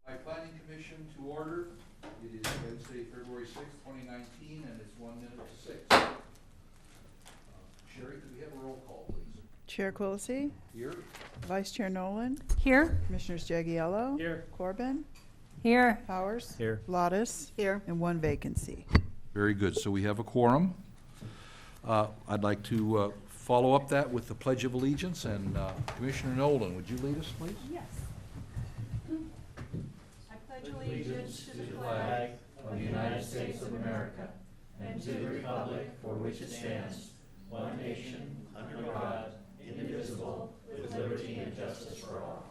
By Planning Commission to order. It is Wednesday, February 6th, 2019, and it's 1 minute to 6. Sherry, could we have a roll call, please? Chair Quillisi. Here. Vice Chair Nolan. Here. Commissioners Jagiello. Here. Corbin. Here. Powers. Here. Lottis. Here. And one vacancy. Very good. So we have a quorum. I'd like to follow up that with the Pledge of Allegiance, and Commissioner Nolan, would you lead us, please? Yes. I pledge Allegiance to the flag of the United States of America and to the republic for which it stands, one nation, under God, indivisible, with liberty and justice for all.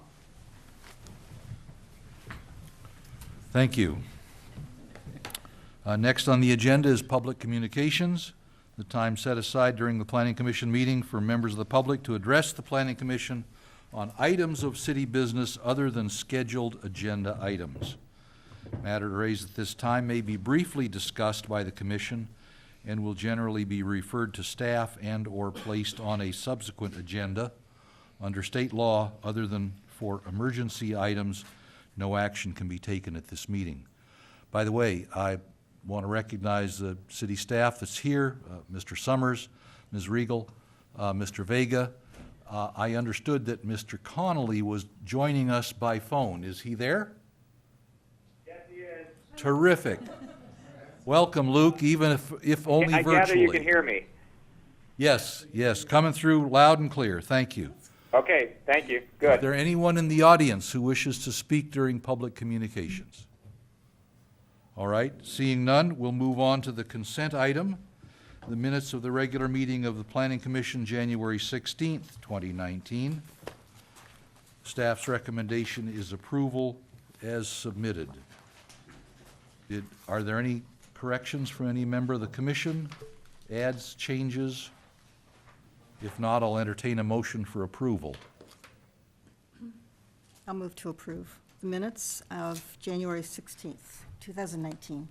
Thank you. Next on the agenda is public communications. The time set aside during the Planning Commission meeting for members of the public to address the Planning Commission on items of city business other than scheduled agenda items. Matter raised at this time may be briefly discussed by the Commission and will generally be referred to staff and or placed on a subsequent agenda. Under state law, other than for emergency items, no action can be taken at this meeting. By the way, I want to recognize the city staff that's here, Mr. Summers, Ms. Regal, Mr. Vega. I understood that Mr. Connolly was joining us by phone. Is he there? Yes, he is. Terrific. Welcome, Luke, even if only virtually. I gather you can hear me. Yes, coming through loud and clear. Thank you. Okay, thank you. Is Good. there anyone in the audience who wishes to speak during public communications? All right, seeing none, we'll move on to the consent item. The minutes of the regular meeting of the Planning Commission, January 16th, 2019. Staff's recommendation is approval as submitted. Are there any corrections from any member of the commission? Adds, changes? If not, I'll entertain a motion for approval. I'll move to approve the minutes of January 16th, 2019.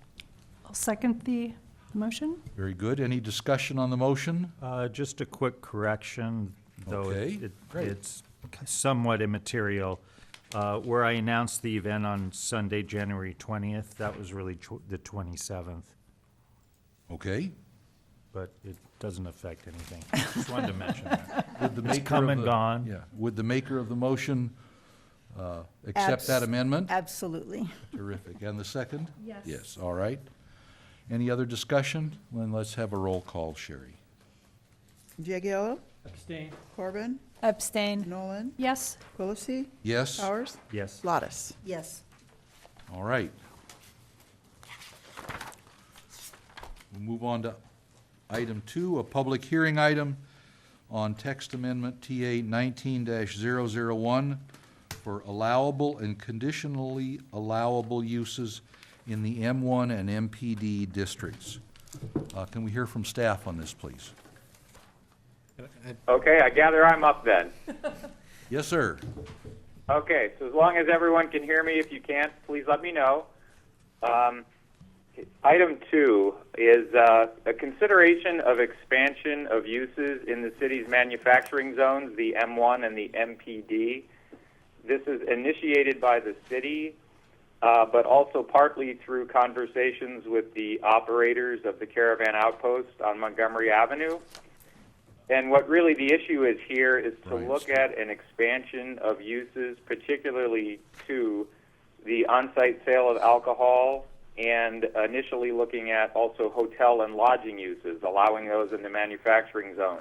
I'll second the motion. Very good. Any discussion on the motion? Just a quick correction, though Okay, great. it's somewhat immaterial. Where I announced the event on Sunday, January 20th, that was really the 27th, Okay. but it doesn't affect anything. Just wanted to mention that. Would the It's maker come of and the- gone. Yeah. Would the maker of the motion accept that amendment? Absolutely. Terrific. And the second? Yes. Yes, all right. Any other discussion? Then let's have a roll call, Sherry. Jagiello. Abstain. Corbin. Abstain. Nolan. Yes. Quillisi. Yes? Powers. Yes. Lottis. Yes. All right. We'll move on to item 2, a public hearing item on text amendment TA 19-001 for allowable and conditionally allowable uses in the M1 and MPD districts. Can we hear from staff on this, please? Okay, I gather I'm up then. Yes, sir. Okay, so as long as everyone can hear me, if you can't, please let me know. Item 2 is a consideration of expansion of uses in the city's manufacturing zones, the M1 and the MPD. This is initiated by the city, but also partly through conversations with the operators of the Caravan Outpost on Montgomery Avenue. And what really the issue is here is to Right. look at an expansion of uses, particularly to the on-site sale of alcohol, and initially looking at also hotel and lodging uses, allowing those in the manufacturing zone.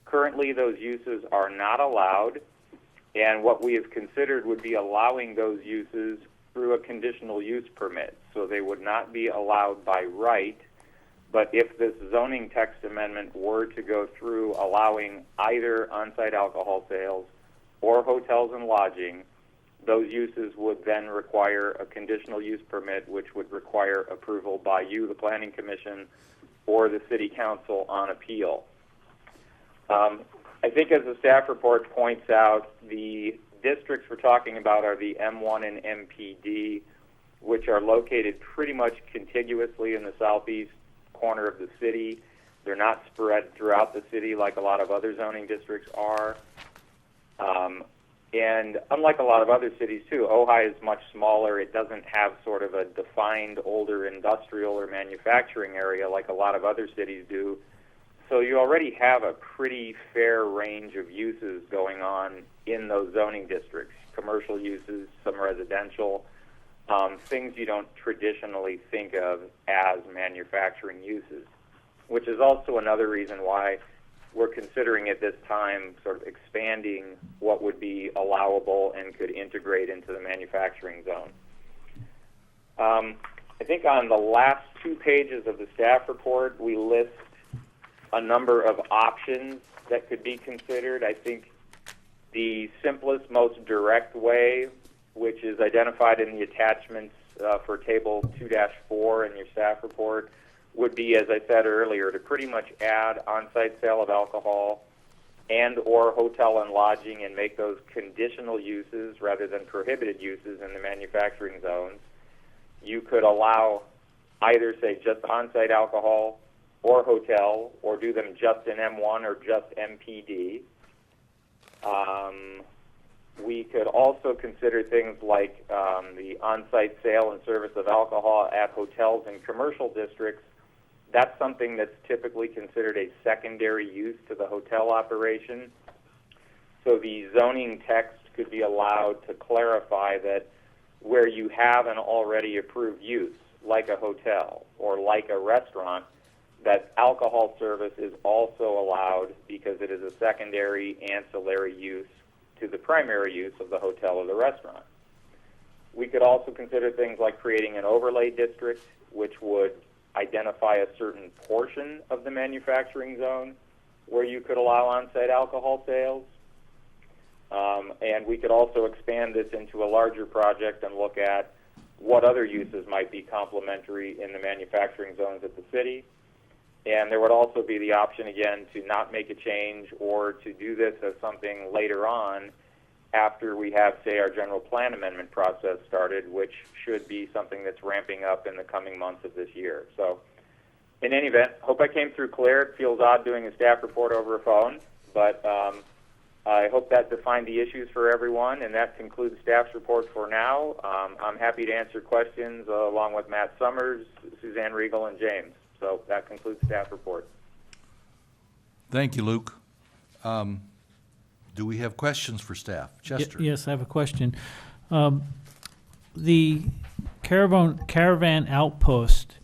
Currently, those uses are not allowed, and what we have considered would be allowing those uses through a conditional use permit. So they would not be allowed by right, but if this zoning text amendment were to go through allowing either on-site alcohol sales or hotels and lodging, those uses would then require a conditional use permit, which would require approval by you, the Planning Commission, or the City Council on appeal. I think as the staff report points out, the districts we're talking about are the M1 and MPD, which are located pretty much contiguously in the southeast corner of the city. They're not spread throughout the city like a lot of other zoning districts are. And unlike a lot of other cities too, Ojai is much smaller. It doesn't have sort of a defined older industrial or manufacturing area like a lot of other cities do. So you already have a pretty fair range of uses going on in those zoning districts. Commercial uses, some residential, things you don't traditionally think of as manufacturing uses, which is also another reason why we're considering at this time sort of expanding what would be allowable and could integrate into the manufacturing zone. I think on the last 2 pages of the staff report, we list a number of options that could be considered. I think the simplest, most direct way, which is identified in the attachments for Table 2-4 in your staff report, would be, as I said earlier, to pretty much add on-site sale of alcohol and or hotel and lodging and make those conditional uses rather than prohibited uses in the manufacturing zones. You could allow either, say, just on-site alcohol or hotel, or do them just in M1 or just MPD. We could also consider things like the on-site sale and service of alcohol at hotels and commercial districts. That's something that's typically considered a secondary use to the hotel operation. So the zoning text could be allowed to clarify that where you have an already approved use, like a hotel or like a restaurant, that alcohol service is also allowed because it is a secondary ancillary use to the primary use of the hotel or the restaurant. We could also consider things like creating an overlay district, which would identify a certain portion of the manufacturing zone where you could allow on-site alcohol sales. And we could also expand this into a larger project and look at what other uses might be complementary in the manufacturing zones of the city. And there would also be the option, again, to not make a change or to do this as something later on after we have, say, our general plan amendment process started, which should be something that's ramping up in the coming months of this year. So in any event, hope I came through clear. It feels odd doing a staff report over a phone, but I hope that defined the issues for everyone, and that concludes staff's report for now. I'm happy to answer questions along with Matt Summers, Suzanne Riegel, and James. So that concludes staff report. Thank you, Luke. Do we have questions for staff? Chester? Yes, I have a question. The caravan outpost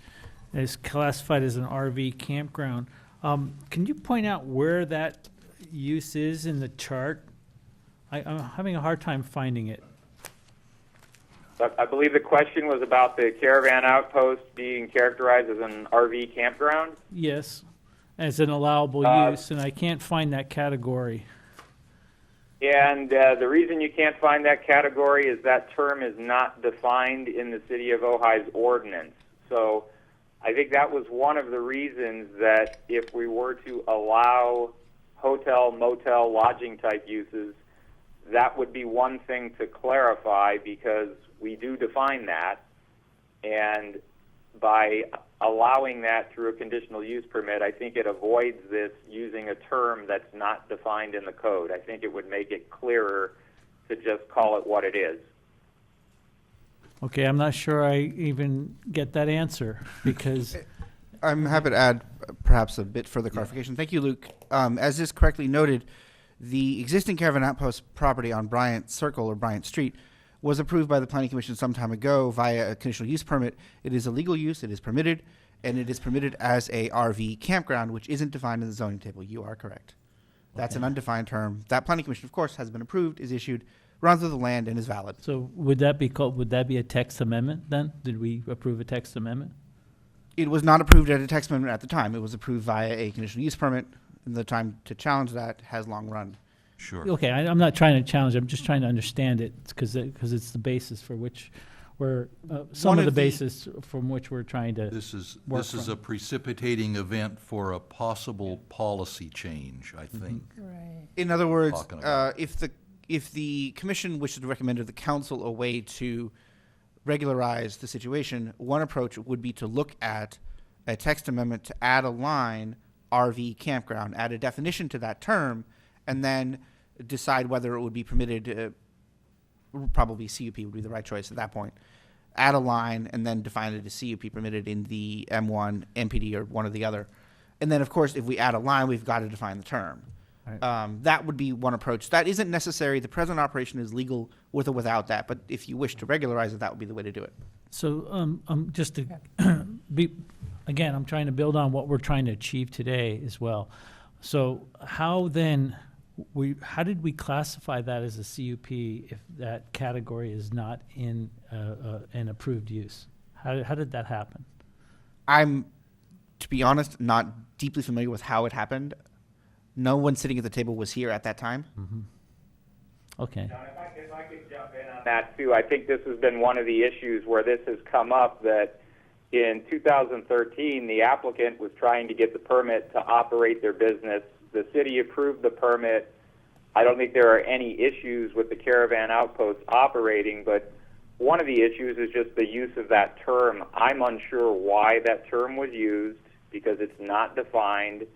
is classified as an RV campground. Can you point out where that use is in the chart? I'm having a hard time finding it. I believe the question was about the caravan outpost being characterized as an RV campground. Yes, as an allowable use, and I can't find that category. And the reason you can't find that category is that term is not defined in the City of Ojai's ordinance. So I think that was one of the reasons that if we were to allow hotel, motel, lodging type uses, that would be one thing to clarify, because we do define that, and by allowing that through a conditional use permit, I think it avoids this using a term that's not defined in the code. I think it would make it clearer to just call it what it is. Okay, I'm not sure I even get that answer, because I'm happy to add perhaps a bit further clarification. Thank you, Luke. As is correctly noted, the existing caravan outpost property on Bryant Circle or Bryant Street was approved by the Planning Commission some time ago via a conditional use permit. It is a legal use, it is permitted, and it is permitted as a RV campground, which isn't defined in the zoning table. You are correct. That's an undefined term. That Planning Commission, of course, has been approved, is issued, runs through the land, and is valid. so would that be a text amendment then? Did we approve a text amendment? It was not approved at a text amendment at the time. It was approved via a conditional use permit, and the time to challenge that has long run. Sure. Okay, I'm not trying to challenge, I'm just trying to understand it, because it's the basis for which we're, some One of the of the- basis from which we're trying to. This is work a precipitating event for a possible policy change, I think. Right. In other words, Talking about. if the commission wishes to recommend to the council a way to regularize the situation, one approach would be to look at a text amendment to add a line, RV campground, add a definition to that term, and then decide whether it would be permitted, probably CUP would be the right choice at that point. Add a line and then define it as CUP permitted in the M1, MPD, or one or the other. And then, of course, if we add a line, we've got to define the term. Right. That would be one approach. That isn't necessary. The present operation is legal with or without that. But if you wish to regularize it, that would be the way to do it. So, just to be, again, I'm trying to build on what we're trying to achieve today as well. So how then, how did we classify that as a CUP if that category is not in an approved use? How did that happen? I'm, to be honest, not deeply familiar with how it happened. No one sitting at the table was here at that time. Okay. John, if I could jump in on that too, I think this has been one of the issues where this has come up, that in 2013, the applicant was trying to get the permit to operate their business. The city approved the permit. I don't think there are any issues with the caravan outpost operating, but one of the issues is just the use of that term. I'm unsure why that term was used because it's not defined.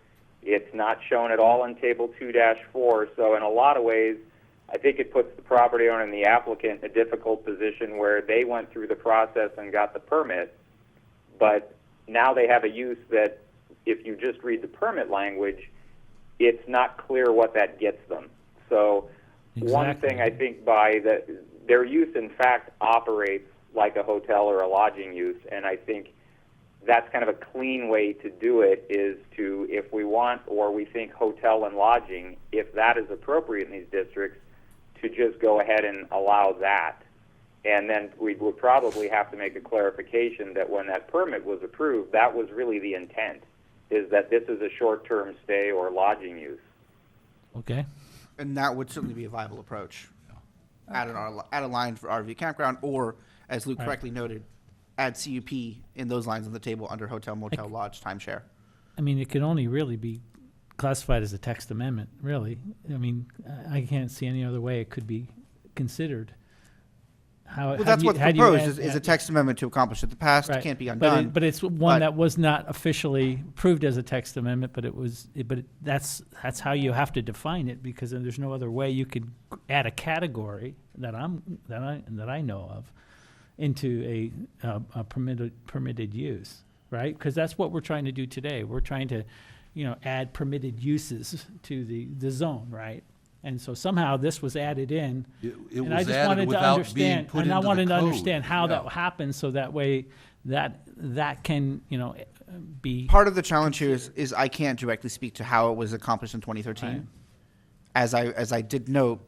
It's not shown at all in Table 2-4. So in a lot of ways, I think it puts the property owner and the applicant in a difficult position where they went through the process and got the permit, but now they have a use that, if you just read the permit language, it's not clear what that gets them. So one Exactly. thing I think their use, in fact, operates like a hotel or a lodging use, and I think that's kind of a clean way to do it, is to, if we want or we think hotel and lodging, if that is appropriate in these districts, to just go ahead and allow that. And then we would probably have to make a clarification that when that permit was approved, that was really the intent, is that this is a short-term stay or lodging use. Okay. And that would certainly be a viable approach. Add a line for RV campground, or, as Luke Right. correctly noted, add CUP in those lines on the table under hotel, motel, lodge, timeshare. I mean, it could only really be classified as a text amendment, really. I mean, I can't see any other way it could be considered. Well, that's what's proposed, is a text amendment to accomplish it. The past Right. can't be But undone. but it's one but- that was not officially approved as a text amendment, but that's how you have to define it, because then there's no other way you could add a category that I know of into a permitted use, right? Because that's what we're trying to do today. We're trying to, add permitted uses to the zone, right? And so somehow this was added in. It And I was just added wanted to without being understand, put and I into the wanted to code. understand how Yeah. that happened, so that way that can, be. Part of the challenge here is I can't directly speak to how it was accomplished in 2013. Right. As I did note,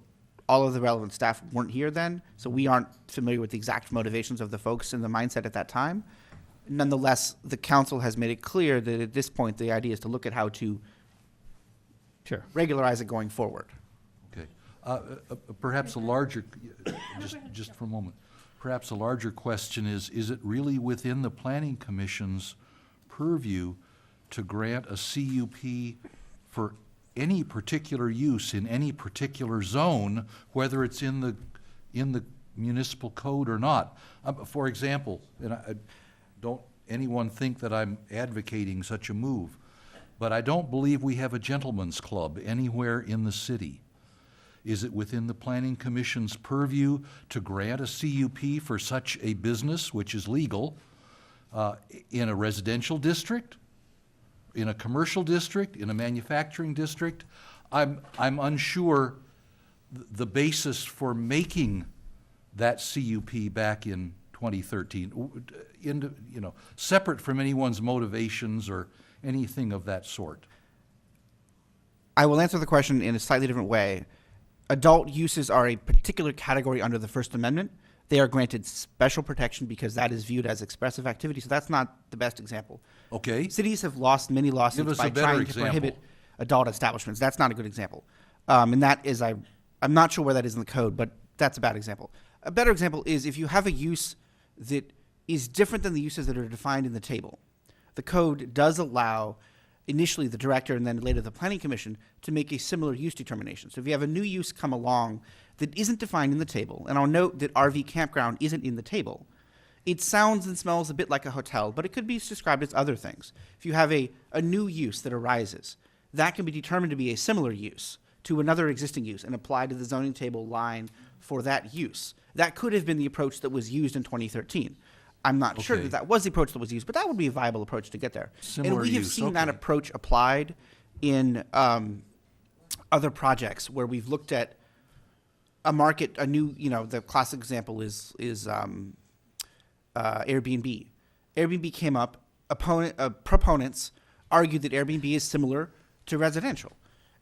all of the relevant staff weren't here then, so we aren't familiar with the exact motivations of the folks in the mindset at that time. Nonetheless, the council has made it clear that at this point, the idea is to look at how to Sure. regularize it going forward. Okay. Perhaps a larger, just for a moment, perhaps a larger question is it really within the Planning Commission's purview to grant a CUP for any particular use in any particular zone, whether it's in the municipal code or not? For example, and I don't anyone think that I'm advocating such a move, but I don't believe we have a gentleman's club anywhere in the city. Is it within the Planning Commission's purview to grant a CUP for such a business, which is legal, in a residential district, in a commercial district, in a manufacturing district? I'm unsure the basis for making that CUP back in 2013, separate from anyone's motivations or anything of that sort. I will answer the question in a slightly different way. Adult uses are a particular category under the First Amendment. They are granted special protection because that is viewed as expressive activity, so that's not the best example. Okay? Cities have lost many Give lawsuits us by a better trying example. to prohibit adult establishments. That's not a good example. And that is, I'm not sure where that is in the code, but that's a bad example. A better example is if you have a use that is different than the uses that are defined in the table. The code does allow initially the director and then later the planning commission to make a similar use determination. So if you have a new use come along that isn't defined in the table, and I'll note that RV campground isn't in the table, it sounds and smells a bit like a hotel, but it could be described as other things. If you have a new use that arises, that can be determined to be a similar use to another existing use and apply to the zoning table line for that use. That could have been the approach that was used in 2013. I'm not sure Okay. that that was the approach that was used, but that would be a viable approach to get there. Similar and we have use, seen that okay. approach applied in other projects where we've looked at a market, a new, the classic example is Airbnb. Airbnb came up, proponents argued that Airbnb is similar to residential.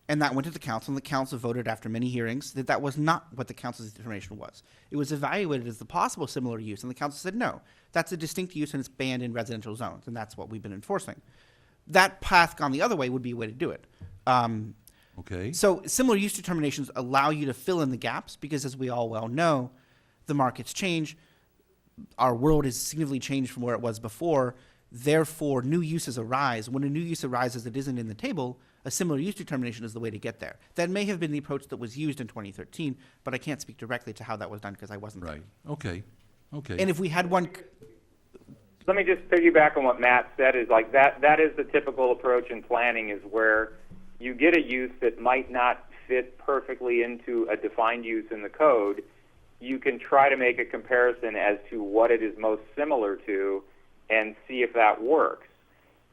And that went to the council, and the council voted after many hearings that that was not what the council's determination was. It was evaluated as the possible similar use, and the council said, no, that's a distinct use and it's banned in residential zones, and that's what we've been enforcing. That path gone the other way would be a way to do it. Okay, So similar use determinations allow you to fill in the gaps because, as we all well know, the markets change. Our world has significantly changed from where it was before. Therefore, new uses arise. When a new use arises that isn't in the table, a similar use determination is the way to get there. That may have been the approach that was used in 2013, but I can't speak directly to how that was done because I wasn't right, there. okay, okay. And if we had one, Let me just piggyback on what Matt said. Is like that is the typical approach in planning, is where you get a use that might not fit perfectly into a defined use in the code. You can try to make a comparison as to what it is most similar to and see if that works.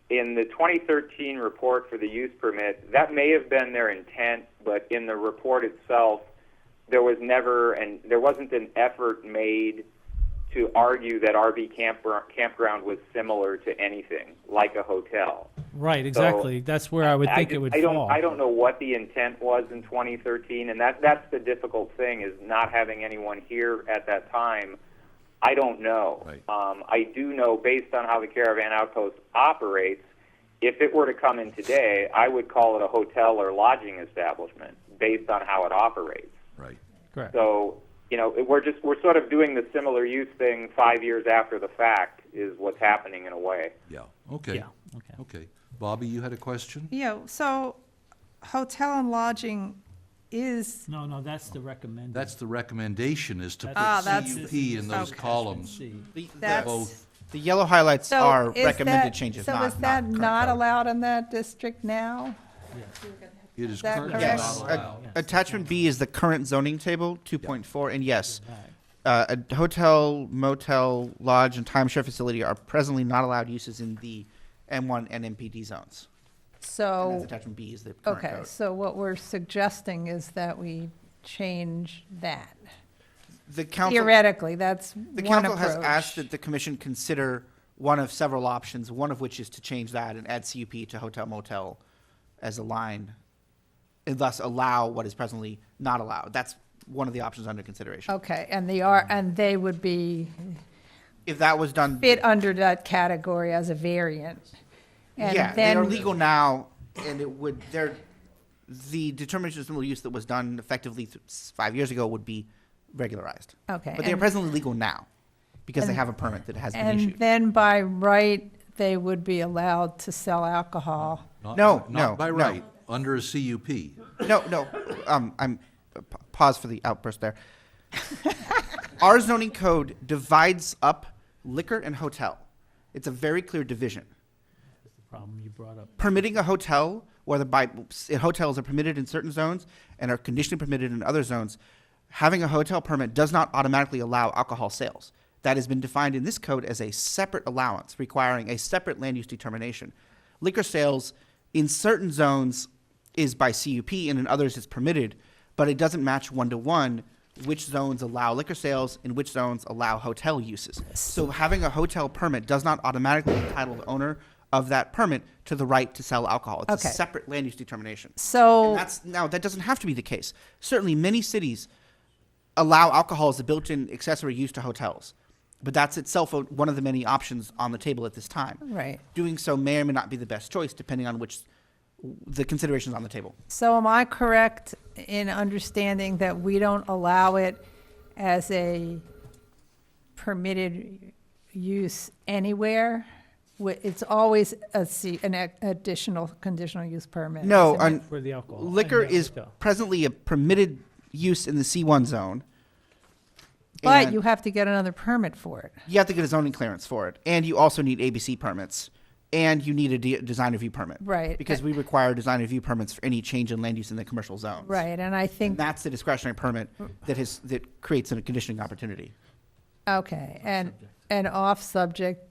In the 2013 report for the use permit, that may have been their intent, but in the report itself, there wasn't an effort made to argue that RV campground was similar to anything, like a hotel. Right, exactly. That's where I would think it would fall. I don't know what the intent was in 2013, and that's the difficult thing, is not having anyone here at that time. I don't know. Right. I do know, based on how the Caravan Outpost operates, if it were to come in today, I would call it a hotel or lodging establishment based on how it operates. Right, Correct. So, we're sort of doing the similar use thing 5 years after the fact is what's happening in a way. yeah, okay. Yeah, okay. Okay. Bobby, you had a question? Yeah, so hotel and lodging is, No, that's the recommended. That's the recommendation, is to put that's- CUP in those okay. columns. the that's. Both. the yellow highlights So are is recommended that- changes, So not is that current not code. allowed in that district now? It is that currently correct? Yes, not allowed. attachment B is the current zoning table, 2.4, and yes, a hotel, motel, lodge, and timeshare facility are presently not allowed uses in the M1 and MPD zones. And that's So, attachment B is the current okay, code. so what we're suggesting is that we change that. The council, Theoretically, that's the one council has approach. asked that the commission consider one of several options, one of which is to change that and add CUP to hotel motel as a line, and thus allow what is presently not allowed. That's one of the options under consideration. Okay, and they would be If that was done, fit under that category as a variant. And yeah, they are then, legal now, and it would, the determination of similar use that was done effectively 5 years ago would be regularized. okay. But they are and- presently legal now, because they and- have a permit that has been And issued. then by right, they would be allowed to sell alcohol. Not- No, Not no, by no. right, under a CUP. No, pause for the outburst there. Our zoning code divides up liquor and hotel. It's a very clear division. Problem you brought up. Permitting a hotel, whether hotels are permitted in certain zones and are conditionally permitted in other zones, having a hotel permit does not automatically allow alcohol sales. That has been defined in this code as a separate allowance, requiring a separate land use determination. Liquor sales in certain zones is by CUP and in others it's permitted, but it doesn't match one-to-one which zones allow liquor sales and which zones allow hotel uses. So having a hotel permit does not automatically entitle the owner of that permit to the right to sell alcohol. It's Okay. a separate land use determination. So, That doesn't have to be the case. Certainly, many cities allow alcohol as a built-in accessory use to hotels, but that's itself one of the many options on the table at this time. right. Doing so may or may not be the best choice, depending on which the considerations on the table. So am I correct in understanding that we don't allow it as a permitted use anywhere? It's always an additional conditional use permit. No, isn't it? For the alcohol. liquor And the is hotel. presently a permitted use in the C1 zone. But And you have to get another permit for it. you have to get a zoning clearance for it, and you also need ABC permits and you need a design review permit. Right. Because we require design review permits for any change in land use in the commercial zones. Right, and I And think, that's the discretionary permit that creates a conditioning opportunity. okay, and off subject,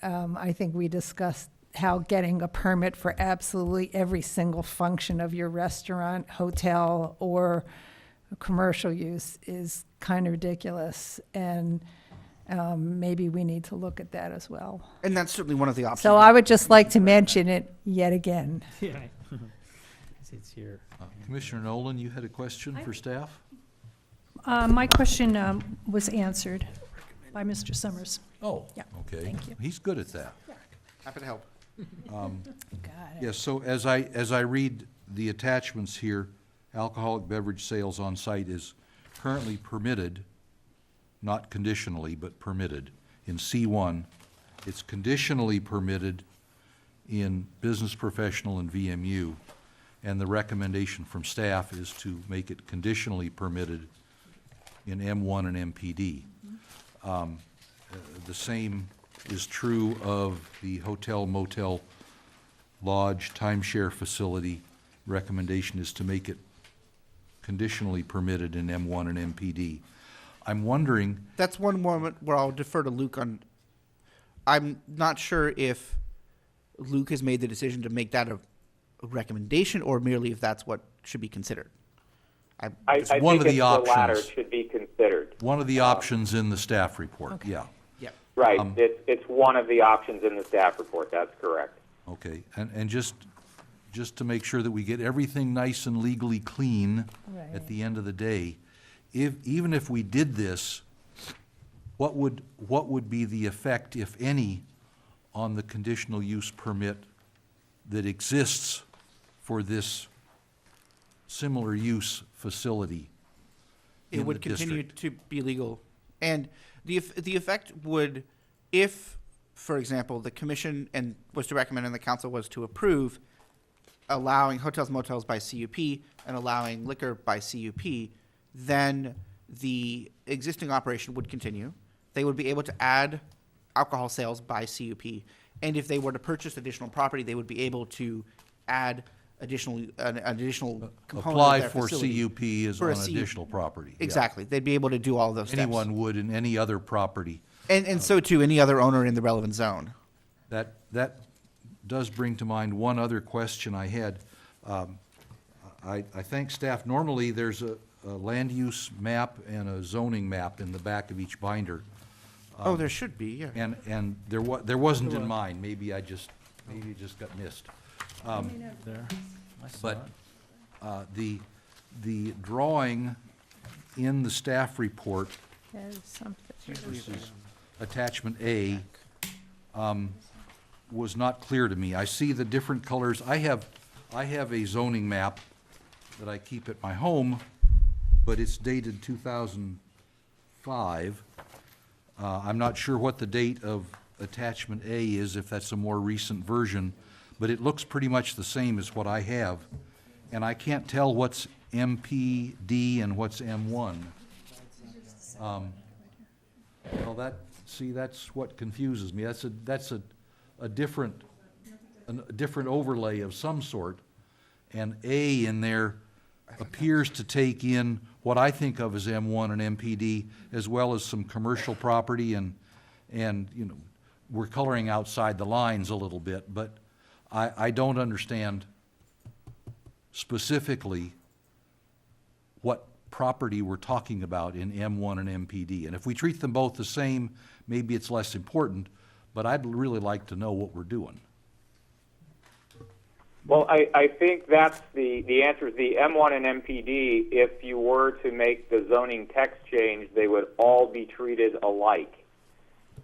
I think we discussed how getting a permit for absolutely every single function of your restaurant, hotel, or commercial use is kind of ridiculous, and maybe we need to look at that as well. And that's certainly one of the options. So I would just like to mention it yet again. Yeah. It's here. Commissioner Nolan, you had a question for staff? My question was answered by Mr. Summers. Oh, Yeah, okay. thank you. He's good at that. Happy to help. Got it. Yes, so as I read the attachments here, alcoholic beverage sales on site is currently permitted, not conditionally, but permitted in C1. It's conditionally permitted in business professional and VMU. And the recommendation from staff is to make it conditionally permitted in M1 and MPD. The same is true of the hotel, motel, lodge, timeshare facility. Recommendation is to make it conditionally permitted in M1 and MPD. I'm wondering, That's one moment where I'll defer to Luke on. I'm not sure if Luke has made the decision to make that a recommendation or merely if that's what should be considered. I one think of it's the the latter options. should be considered. one of the options in the staff report, yeah. Yep. Right. It's one of the options in the staff report. That's correct. Okay, and just to make sure that we get everything nice and legally clean Right. at the end of the day, even if we did this, what would be the effect, if any, on the conditional use permit that exists for this similar use facility It in would the continue district? to be legal. And the effect would, if, for example, the commission and was to recommend and the council was to approve allowing hotels, motels by CUP and allowing liquor by CUP, then the existing operation would continue. They would be able to add alcohol sales by CUP. And if they were to purchase additional property, they would be able to add an additional component Apply of their for facility. CUP as For a on CUP. additional property. yeah. Exactly. They'd be able to do all of those steps. Anyone would in any other property. And so too, any other owner in the relevant zone. That does bring to mind one other question I had. I thank staff, normally there's a land use map and a zoning map in the back of each binder. Oh, there should be, yeah. And there wasn't in mine, maybe it just got missed. There. I saw But it. the drawing in the staff report, There's something. this is attachment A, was not clear to me. I see the different colors. I have a zoning map that I keep at my home, but it's dated 2005. I'm not sure what the date of attachment A is, if that's a more recent version, but it looks pretty much the same as what I have. And I can't tell what's MPD and what's M1. Well, that's what confuses me. That's a different overlay of some sort. And A in there appears to take in what I think of as M1 and MPD, as well as some commercial property and we're coloring outside the lines a little bit, but I don't understand specifically what property we're talking about in M1 and MPD. And if we treat them both the same, maybe it's less important, but I'd really like to know what we're doing. Well, I think that's the answer is the M1 and MPD. If you were to make the zoning text change, they would all be treated alike.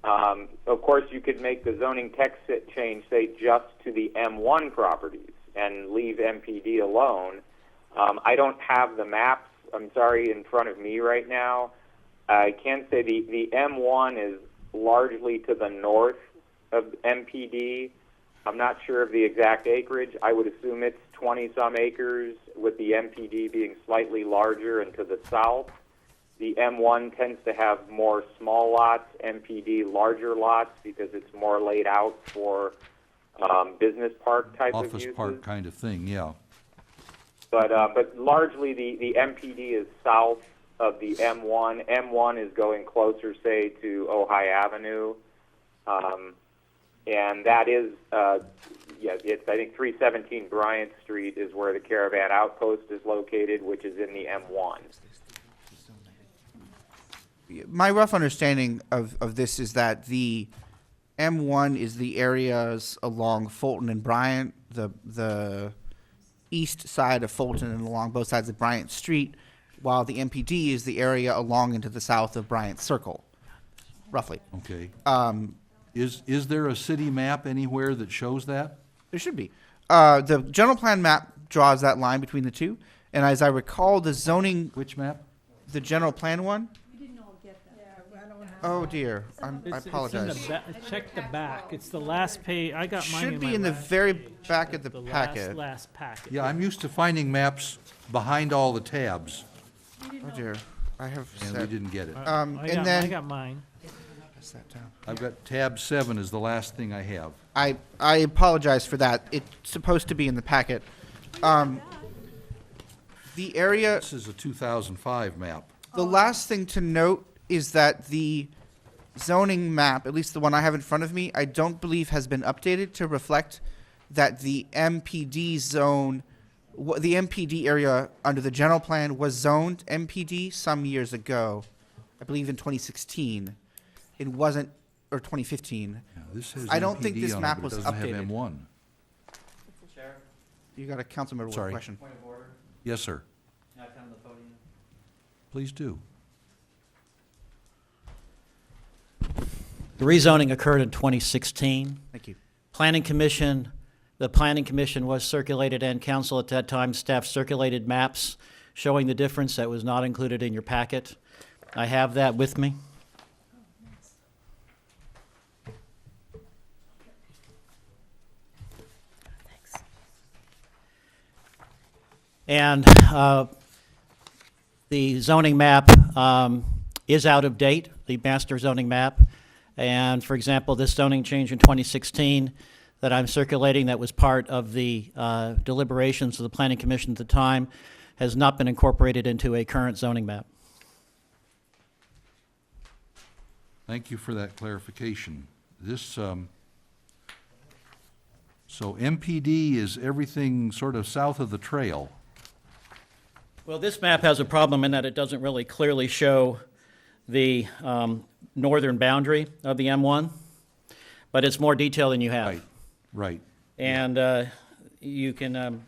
Of course, you could make the zoning text change, say, just to the M1 properties and leave MPD alone. I don't have the maps, I'm sorry, in front of me right now. I can say the M1 is largely to the north of MPD. I'm not sure of the exact acreage. I would assume it's 20-some acres, with the MPD being slightly larger and to the south. The M1 tends to have more small lots, MPD larger lots, because it's more laid out for business park type of Office uses. park kind of thing, yeah. But largely the MPD is south of the M1. M1 is going closer, say, to Ojai Avenue, and that is, it's I think 317 Bryant Street is where the Caravan Outpost is located, which is in the M1. My rough understanding of this is that the M1 is the areas along Fulton and Bryant, the east side of Fulton and along both sides of Bryant Street, while the MPD is the area along into the south of Bryant Circle, roughly. Okay. Is there a city map anywhere that shows that? There should be. The general plan map draws that line between the two, and as I recall, the zoning, Which map? the general plan one. We didn't all get that. Oh dear, I It's in the apologize. check the back. It's the last page. I got mine Should be my in the last very page. back of the The packet. last packet. Yeah, I'm used to finding maps behind all the tabs, Oh dear, I have and we set. didn't get it. I And got, then I got mine. pass that down. I've got tab 7 is the last thing I have. I apologize for that. It's supposed to be in the packet. The area, This is a 2005 map. the last thing to note is that the zoning map, at least the one I have in front of me, I don't believe has been updated to reflect that the MPD zone, the MPD area under the general plan was zoned MPD some years ago. I believe in 2016. It wasn't, or 2015. Yeah, this has I don't think MPD this on it, map but was it doesn't have updated. M1. You got a council member with a Sorry. question. Point of order. Yes, sir. Can I come to the podium? Please do. The rezoning occurred in 2016. Thank you. The Planning Commission was circulated, and council at that time, staff circulated maps showing the difference that was not included in your packet. I have that with me. And the zoning map is out of date, the master zoning map. And for example, this zoning change in 2016 that I'm circulating that was part of the deliberations of the Planning Commission at the time has not been incorporated into a current zoning map. Thank you for that clarification. This, so MPD is everything sort of south of the trail. Well, this map has a problem in that it doesn't really clearly show the northern boundary of the M1, but it's more detail than you have. Right, right. And you can,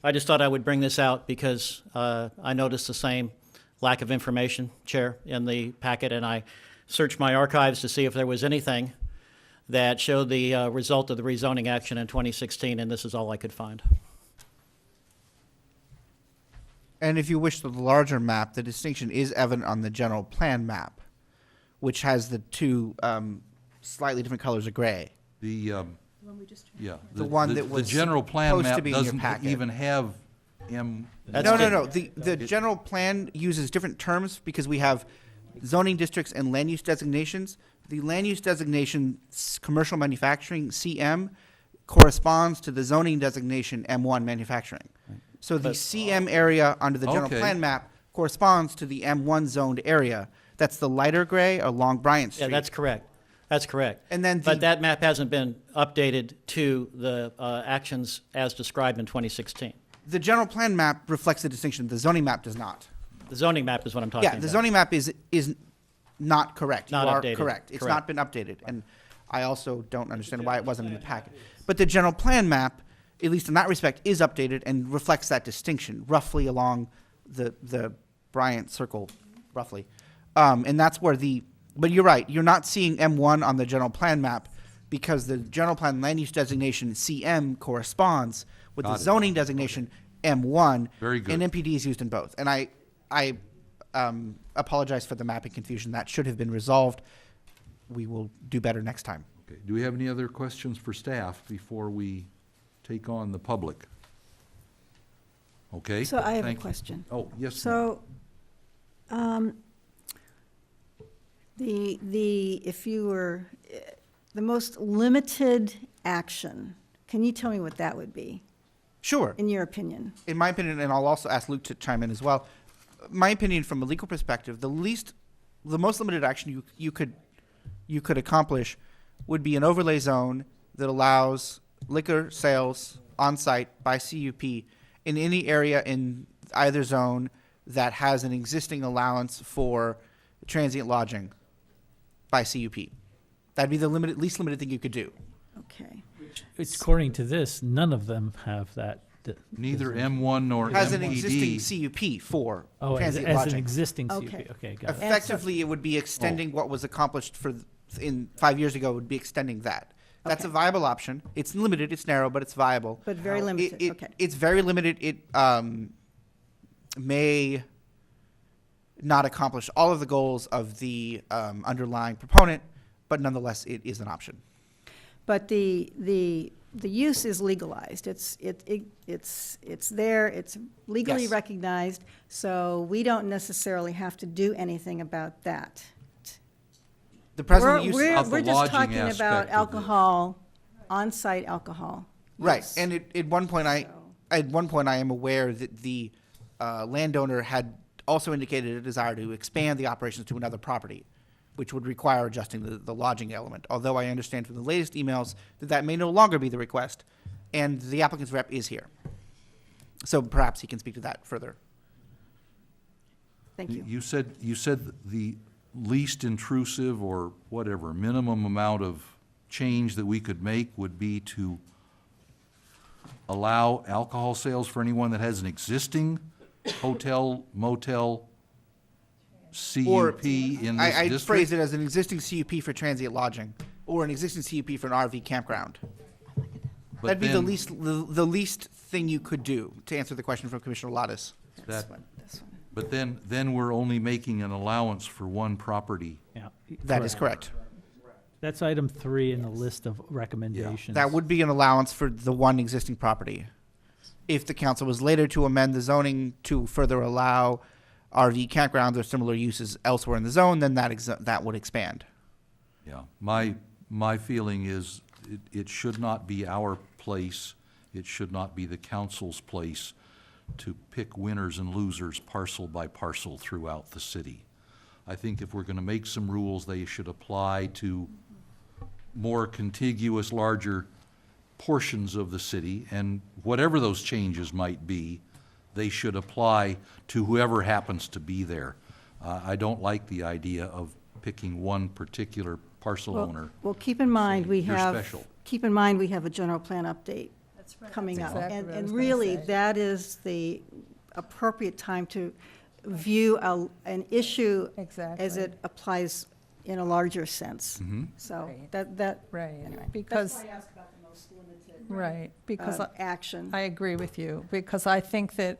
I just thought I would bring this out because I noticed the same lack of information, Chair, in the packet, and I searched my archives to see if there was anything that showed the result of the rezoning action in 2016, and this is all I could find. And if you wish the larger map, the distinction is evident on the general plan map, which has the two slightly different colors of gray. The, One we just yeah. The one that was The general plan supposed to map be in your doesn't packet. even have M. That's No. di- The general plan uses different terms because we have zoning districts and land use designations. The land use designation, commercial manufacturing, CM, corresponds to the zoning designation, M1 manufacturing. So the But- CM area under the general Okay. plan map corresponds to the M1 zoned area. That's the lighter gray along Bryant Street. Yeah, that's correct. That's correct. And then But the- that map hasn't been updated to the actions as described in 2016. The general plan map reflects the distinction. The zoning map does not. The zoning map is what I'm talking about. Yeah, the zoning map is not correct. Not You are updated. correct. It's Correct. not been updated, and I also don't understand why it wasn't in the packet. But the general plan map, at least in that respect, is updated and reflects that distinction roughly along the Bryant Circle, roughly, and that's where the. But you're right. You're not seeing M1 on the general plan map because the general plan land use designation CM corresponds with Got the it. zoning designation M1. Very good. And MPD is used in both. And I apologize for the mapping confusion. That should have been resolved. We will do better next time. Okay. Do we have any other questions for staff before we take on the public? Okay. So I have a thank you. question. Oh, yes. ma'am. So, if you were, the most limited action Can you tell me what that would be, Sure. in your opinion? In my opinion, and I'll also ask Luke to chime in as well. My opinion, from a legal perspective, the most limited action you could accomplish would be an overlay zone that allows liquor sales on site by CUP in any area in either zone that has an existing allowance for transient lodging by CUP. That'd be the least limited thing you could do. Okay. According to this, none of them have that. Neither M1 nor Has an MPD. existing CUP for Oh, as transient an lodging. existing CUP. Okay. Okay, got it. Effectively, it would be extending what was accomplished in 5 years ago. Would be extending that. That's a Okay. viable option. It's limited. It's narrow, but it's viable. But very limited, okay. It's very limited. It may not accomplish all of the goals of the underlying proponent, but nonetheless, it is an option. But the use is legalized. It's there, it's legally Yes. recognized, so we don't necessarily have to do anything about that. The present use We're Of the just lodging talking aspect about of it. alcohol, on-site alcohol. right, use. and at one point, I am aware that the landowner had also indicated a desire to expand the operations to another property, which would require adjusting the lodging element. Although I understand from the latest emails that may no longer be the request, and the applicant's rep is here. So perhaps he can speak to that further. Thank you. You said the least intrusive or whatever, minimum amount of change that we could make would be to allow alcohol sales for anyone that has an existing hotel, motel, Or CUP in this I'd district? phrase it as an existing CUP for transient lodging, or an existing CUP for an RV campground. But That'd be then the least thing you could do, to answer the question from Commissioner Lottis. that- This one. But then we're only making an allowance for one property. Yeah. That is correct. That's item 3 in the list of recommendations. That would be an allowance for the one existing property. If the council was later to amend the zoning to further allow RV campgrounds or similar uses elsewhere in the zone, then that would expand. Yeah, my feeling is it should not be our place, it should not be the council's place to pick winners and losers parcel by parcel throughout the city. I think if we're gonna make some rules, they should apply to more contiguous, larger portions of the city, and whatever those changes might be, they should apply to whoever happens to be there. I don't like the idea of picking one particular parcel owner. Well, keep in mind, we You're have, special. keep in mind, we have a general plan update coming up. exactly And what I and was gonna really, say. that is the appropriate time to view an issue as Exactly. it applies in a larger sense. Mhm. So Right. that, Right, anyway. because, That's why I asked about the most limited right, because action. I agree with you, because I think that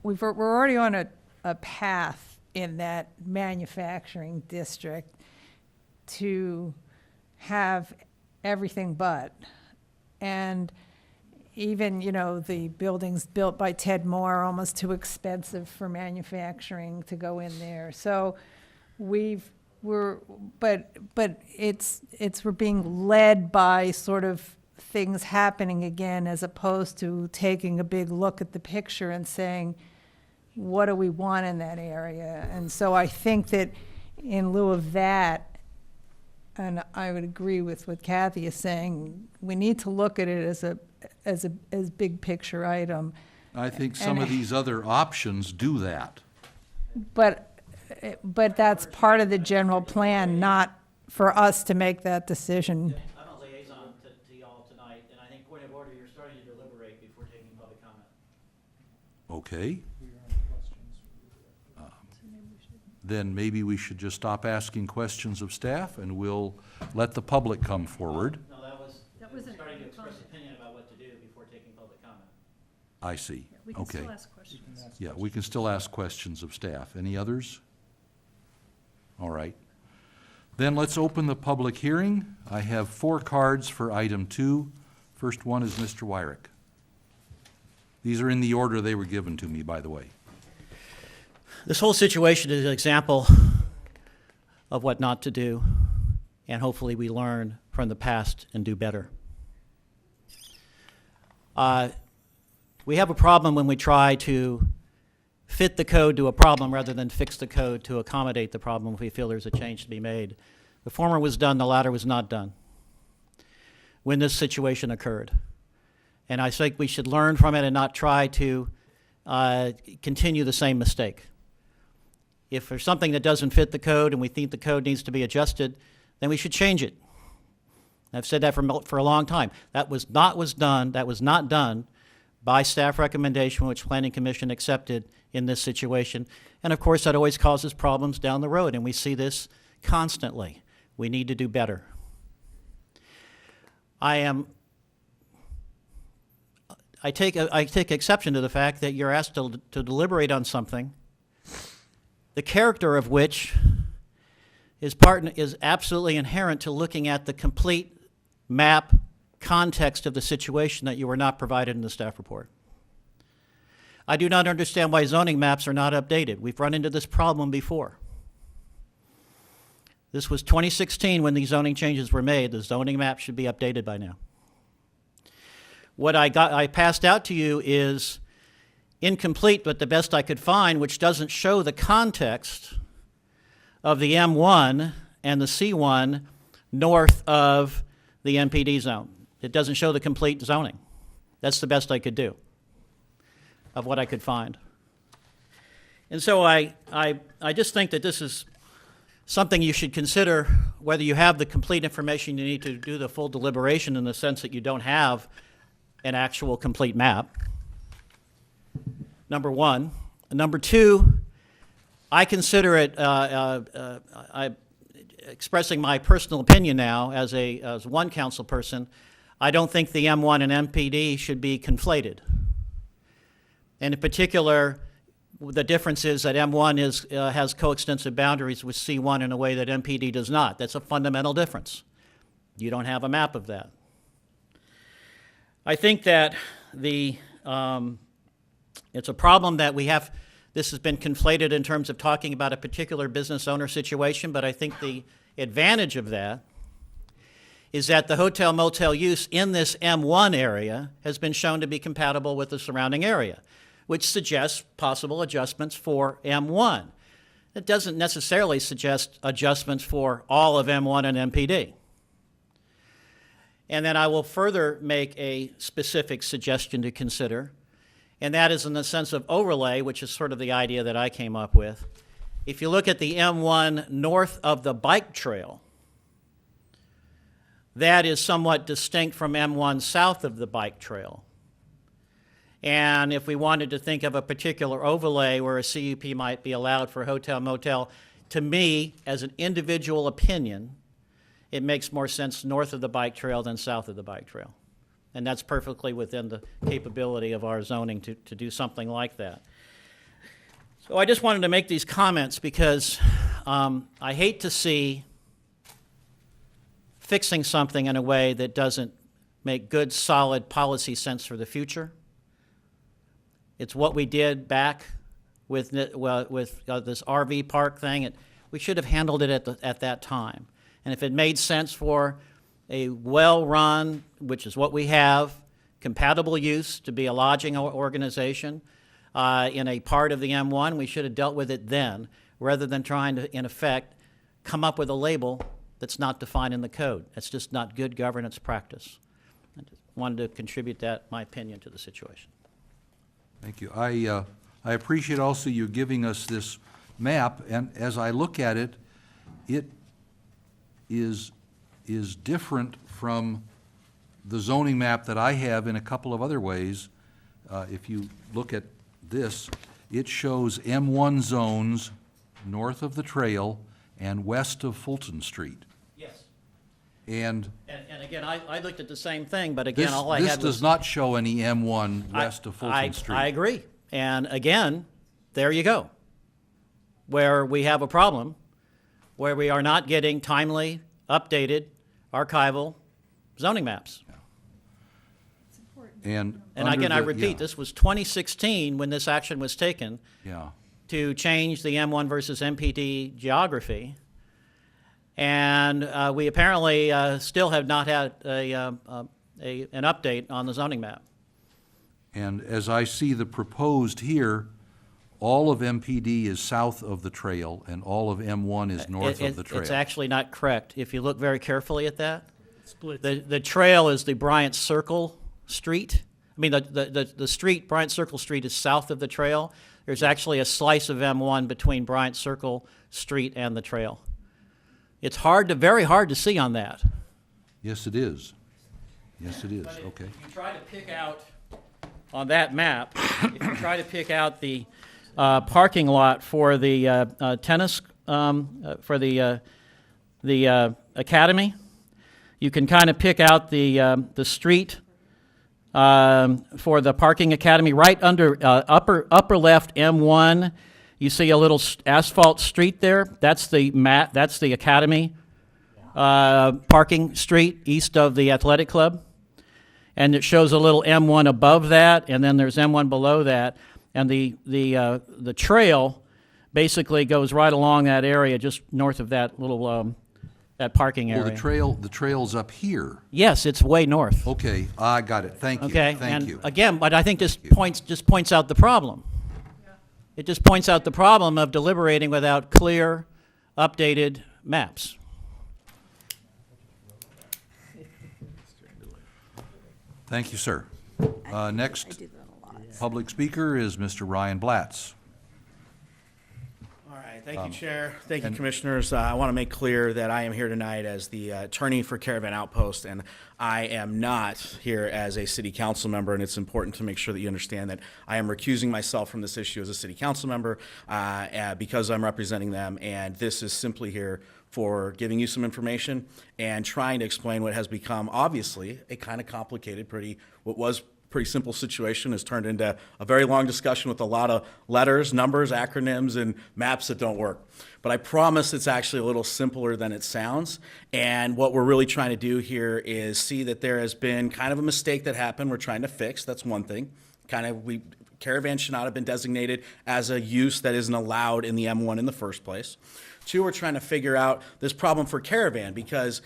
we're already on a path in that manufacturing district to have everything but. And even, the buildings built by Ted Moore are almost too expensive for manufacturing to go in there. So we're being led by sort of things happening again, as opposed to taking a big look at the picture and saying, what do we want in that area? And so I think that in lieu of that, and I would agree with what Kathy is saying, we need to look at it as big picture item. I think some of And- these other options do that. But that's part of the general plan, not for us to make that decision. I'm a liaison to y'all tonight, and I think point of order, you're starting to deliberate before taking public comment. Okay. Then maybe we should just stop asking questions of staff, and we'll let the public come forward. No, that was wasn't starting to a express comment. opinion about what to do before taking public comment. I see. We can Okay. still ask questions. Yeah, we can still ask questions of staff. Any others? All right. Then let's open the public hearing. I have 4 cards for item 2. First one is Mr. Wyrick. These are in the order they were given to me, by the way. This whole situation is an example of what not to do, and hopefully we learn from the past and do better. We have a problem when we try to fit the code to a problem rather than fix the code to accommodate the problem if we feel there's a change to be made. The former was done, the latter was not done when this situation occurred. And I think we should learn from it and not try to continue the same mistake. If there's something that doesn't fit the code and we think the code needs to be adjusted, then we should change it. I've said that for a long time. That was not done by staff recommendation, which Planning Commission accepted in this situation. And of course, that always causes problems down the road, and we see this constantly. We need to do better. I take exception to the fact that you're asked to deliberate on something, the character of which is absolutely inherent to looking at the complete map context of the situation that you were not provided in the staff report. I do not understand why zoning maps are not updated. We've run into this problem before. This was 2016 when these zoning changes were made. The zoning map should be updated by now. What I passed out to you is incomplete, but the best I could find, which doesn't show the context of the M1 and the C1 north of the MPD zone. It doesn't show the complete zoning. That's the best I could do of what I could find. And so I just think that this is something you should consider, whether you have the complete information you need to do the full deliberation, in the sense that you don't have an actual complete map, number one. Number two, I consider it, expressing my personal opinion now as one council person, I don't think the M1 and MPD should be conflated. And in particular, the difference is that M1 has coextensive boundaries with C1 in a way that MPD does not. That's a fundamental difference. You don't have a map of that. I think that it's a problem that we have. This has been conflated in terms of talking about a particular business owner situation, but I think the advantage of that is that the hotel motel use in this M1 area has been shown to be compatible with the surrounding area, which suggests possible adjustments for M1. It doesn't necessarily suggest adjustments for all of M1 and MPD. And then I will further make a specific suggestion to consider, and that is in the sense of overlay, which is sort of the idea that I came up with. If you look at the M1 north of the bike trail, that is somewhat distinct from M1 south of the bike trail. And if we wanted to think of a particular overlay where a CUP might be allowed for hotel motel, to me, as an individual opinion, it makes more sense north of the bike trail than south of the bike trail. And that's perfectly within the capability of our zoning to do something like that. So I just wanted to make these comments because I hate to see fixing something in a way that doesn't make good, solid policy sense for the future. It's what we did back with this RV park thing. We should have handled it at that time. And if it made sense for a well-run, which is what we have, compatible use to be a lodging organization in a part of the M1, we should have dealt with it then, rather than trying to, in effect, come up with a label that's not defined in the code. That's just not good governance practice. I just wanted to contribute my opinion to the situation. Thank you. I appreciate also you giving us this map, and as I look at it, it is different from the zoning map that I have in a couple of other ways. If you look at this, it shows M1 zones north of the trail and west of Fulton Street. Yes. And again, I looked at the same thing, but again, all I had was... This does not show any M1 west of Fulton Street. I agree. And again, there you go, where we have a problem, where we are not getting timely, updated, archival zoning maps. It's important. And again, I repeat, this was 2016 when this action was taken to change the M1 versus MPD geography. And we apparently still have not had an update on the zoning map. And as I see the proposed here, all of MPD is south of the trail, and all of M1 is north of the trail. It's actually not correct. If you look very carefully at that, Split. the trail is the Bryant Circle Street. I mean, the street, Bryant Circle Street, is south of the trail. There's actually a slice of M1 between Bryant Circle Street and the trail. It's very hard to see on that. Yes, it is. Yes, it is, But okay. If you try to pick out, on that map, if you try to pick out the parking lot for the tennis, for the academy, you can kind of pick out the street for the parking academy right under upper left M1. You see a little asphalt street there. That's the academy parking street east of the athletic club. And it shows a little M1 above that, and then there's M1 below that. And the trail basically goes right along that area, just north of that little that parking area. Well, the trail's up here. Yes, it's way north. Okay, I got it. Thank you. Okay, Thank and you. again, but I think this points out the problem. It just points out the problem of deliberating without clear, updated maps. Thank you, sir. Next public speaker is Mr. Ryan Blatz. All right, thank you, Chair. Thank you, Commissioners. I want to make clear that I am here tonight as the attorney for Caravan Outpost, and I am not here as a city council member, and it's important to make sure that you understand that I am recusing myself from this issue as a city council member because I'm representing them, and this is simply here for giving you some information and trying to explain what has become, obviously, a kind of complicated, what was pretty simple situation has turned into a very long discussion with a lot of letters, numbers, acronyms, and maps that don't work. But I promise it's actually a little simpler than it sounds. And what we're really trying to do here is see that there has been kind of a mistake that happened we're trying to fix. That's one thing. Caravan should not have been designated as a use that isn't allowed in the M1 in the first place. Two, we're trying to figure out this problem for Caravan because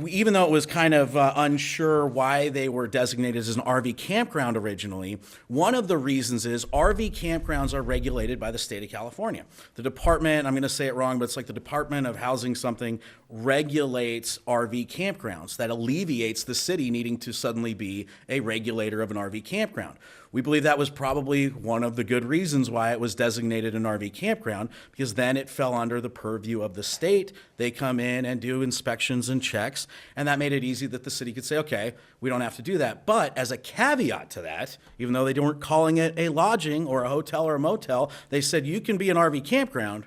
even though it was kind of unsure why they were designated as an RV campground originally, one of the reasons is RV campgrounds are regulated by the state of California. The department, I'm going to say it wrong, but it's like the Department of Housing something regulates RV campgrounds. That alleviates the city needing to suddenly be a regulator of an RV campground. We believe that was probably one of the good reasons why it was designated an RV campground, because then it fell under the purview of the state. They come in and do inspections and checks, and that made it easy that the city could say, okay, we don't have to do that. But as a caveat to that, even though they weren't calling it a lodging or a hotel or a motel, they said you can be an RV campground,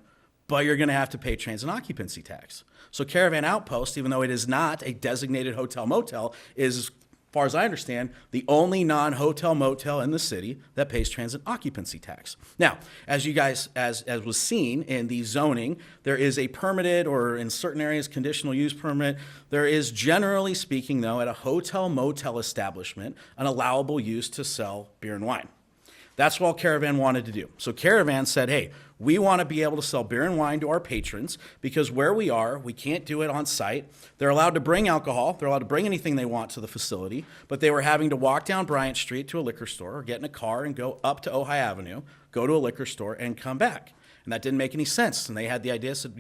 but you're going to have to pay transit occupancy tax. So Caravan Outpost, even though it is not a designated hotel motel, is, as far as I understand, the only non-hotel motel in the city that pays transit occupancy tax. Now, as you guys, as was seen in the zoning, there is a permitted, or in certain areas, conditional use permit. There is, generally speaking, though, at a hotel motel establishment, an allowable use to sell beer and wine. That's what Caravan wanted to do. So Caravan said, hey, we want to be able to sell beer and wine to our patrons because where we are, we can't do it on site. They're allowed to bring alcohol. They're allowed to bring anything they want to the facility, but they were having to walk down Bryant Street to a liquor store or get in a car and go up to Ojai Avenue, go to a liquor store, and come back. And that didn't make any sense. And they had the idea, said,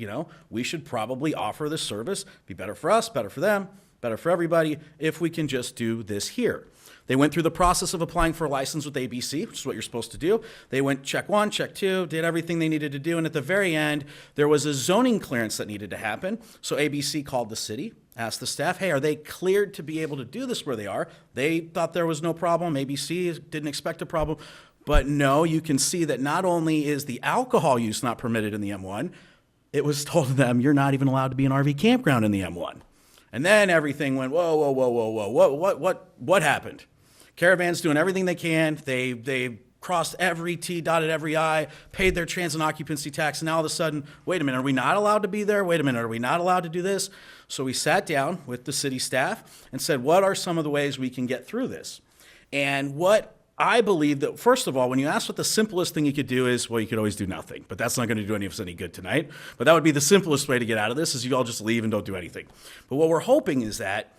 we should probably offer this service, be better for us, better for them, better for everybody, if we can just do this here. They went through the process of applying for a license with ABC, which is what you're supposed to do. They went check 1, check 2, did everything they needed to do, and at the very end, there was a zoning clearance that needed to happen. So ABC called the city, asked the staff, hey, are they cleared to be able to do this where they are? They thought there was no problem. ABC didn't expect a problem. But no, you can see that not only is the alcohol use not permitted in the M1, it was told to them, you're not even allowed to be an RV campground in the M1. And then everything went, whoa, what happened? Caravan's doing everything they can. They crossed every T, dotted every I, paid their transit occupancy tax, and now all of a sudden, wait a minute, are we not allowed to be there? Wait a minute, are we not allowed to do this? So we sat down with the city staff and said, what are some of the ways we can get through this? And what I believe that, first of all, when you ask what the simplest thing you could do is, well, you could always do nothing, but that's not going to do any of us any good tonight. But that would be the simplest way to get out of this, is you all just leave and don't do anything. But what we're hoping is that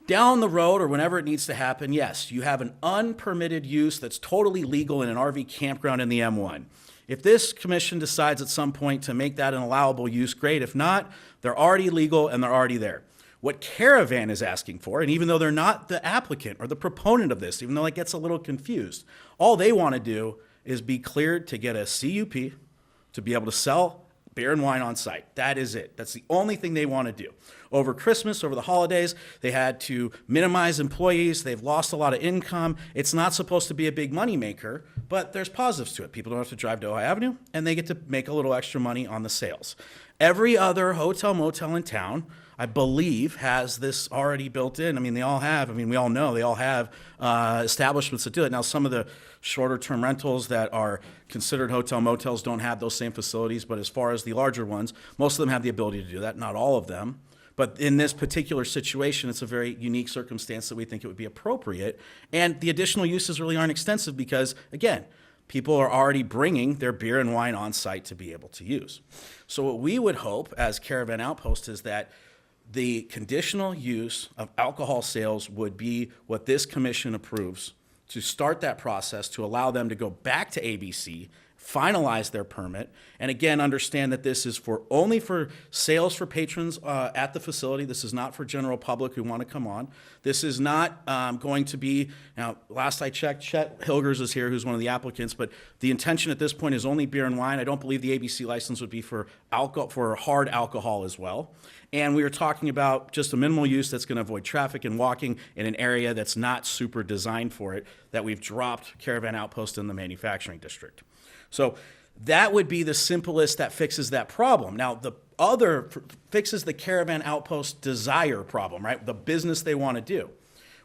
Down the road, or whenever it needs to happen, yes, you have an unpermitted use that's totally legal in an RV campground in the M1. If this commission decides at some point to make that an allowable use, great. If not, they're already legal and they're already there. What Caravan is asking for, and even though they're not the applicant or the proponent of this, even though it gets a little confused, all they want to do is be cleared to get a CUP to be able to sell beer and wine on site. That is it. That's the only thing they want to do. Over Christmas, over the holidays, they had to minimize employees. They've lost a lot of income. It's not supposed to be a big moneymaker, but there's positives to it. People don't have to drive to Ojai Avenue, and they get to make a little extra money on the sales. Every other hotel, motel in town, I believe, has this already built in. I mean, they all have. I mean, we all know they all have establishments that do it. Now, some of the shorter-term rentals that are considered hotel motels don't have those same facilities, but as far as the larger ones, most of them have the ability to do that. Not all of them. But in this particular situation, it's a very unique circumstance that we think it would be appropriate. And the additional uses really aren't extensive because, again, people are already bringing their beer and wine on site to be able to use. So what we would hope as Caravan Outpost is that the conditional use of alcohol sales would be what this commission approves to start that process to allow them to go back to ABC, finalize their permit, and again, understand that this is only for sales for patrons at the facility. This is not for general public who want to come on. This is not going to be, now, last I checked, Chet Hilgers is here, who's one of the applicants, but the intention at this point is only beer and wine. I don't believe the ABC license would be for alcohol, for hard alcohol as well. And we are talking about just a minimal use that's going to avoid traffic and walking in an area that's not super designed for it, that we've dropped Caravan Outpost in the manufacturing district. So that would be the simplest that fixes that problem. Now, the other fixes the Caravan Outpost desire problem, right? The business they want to do.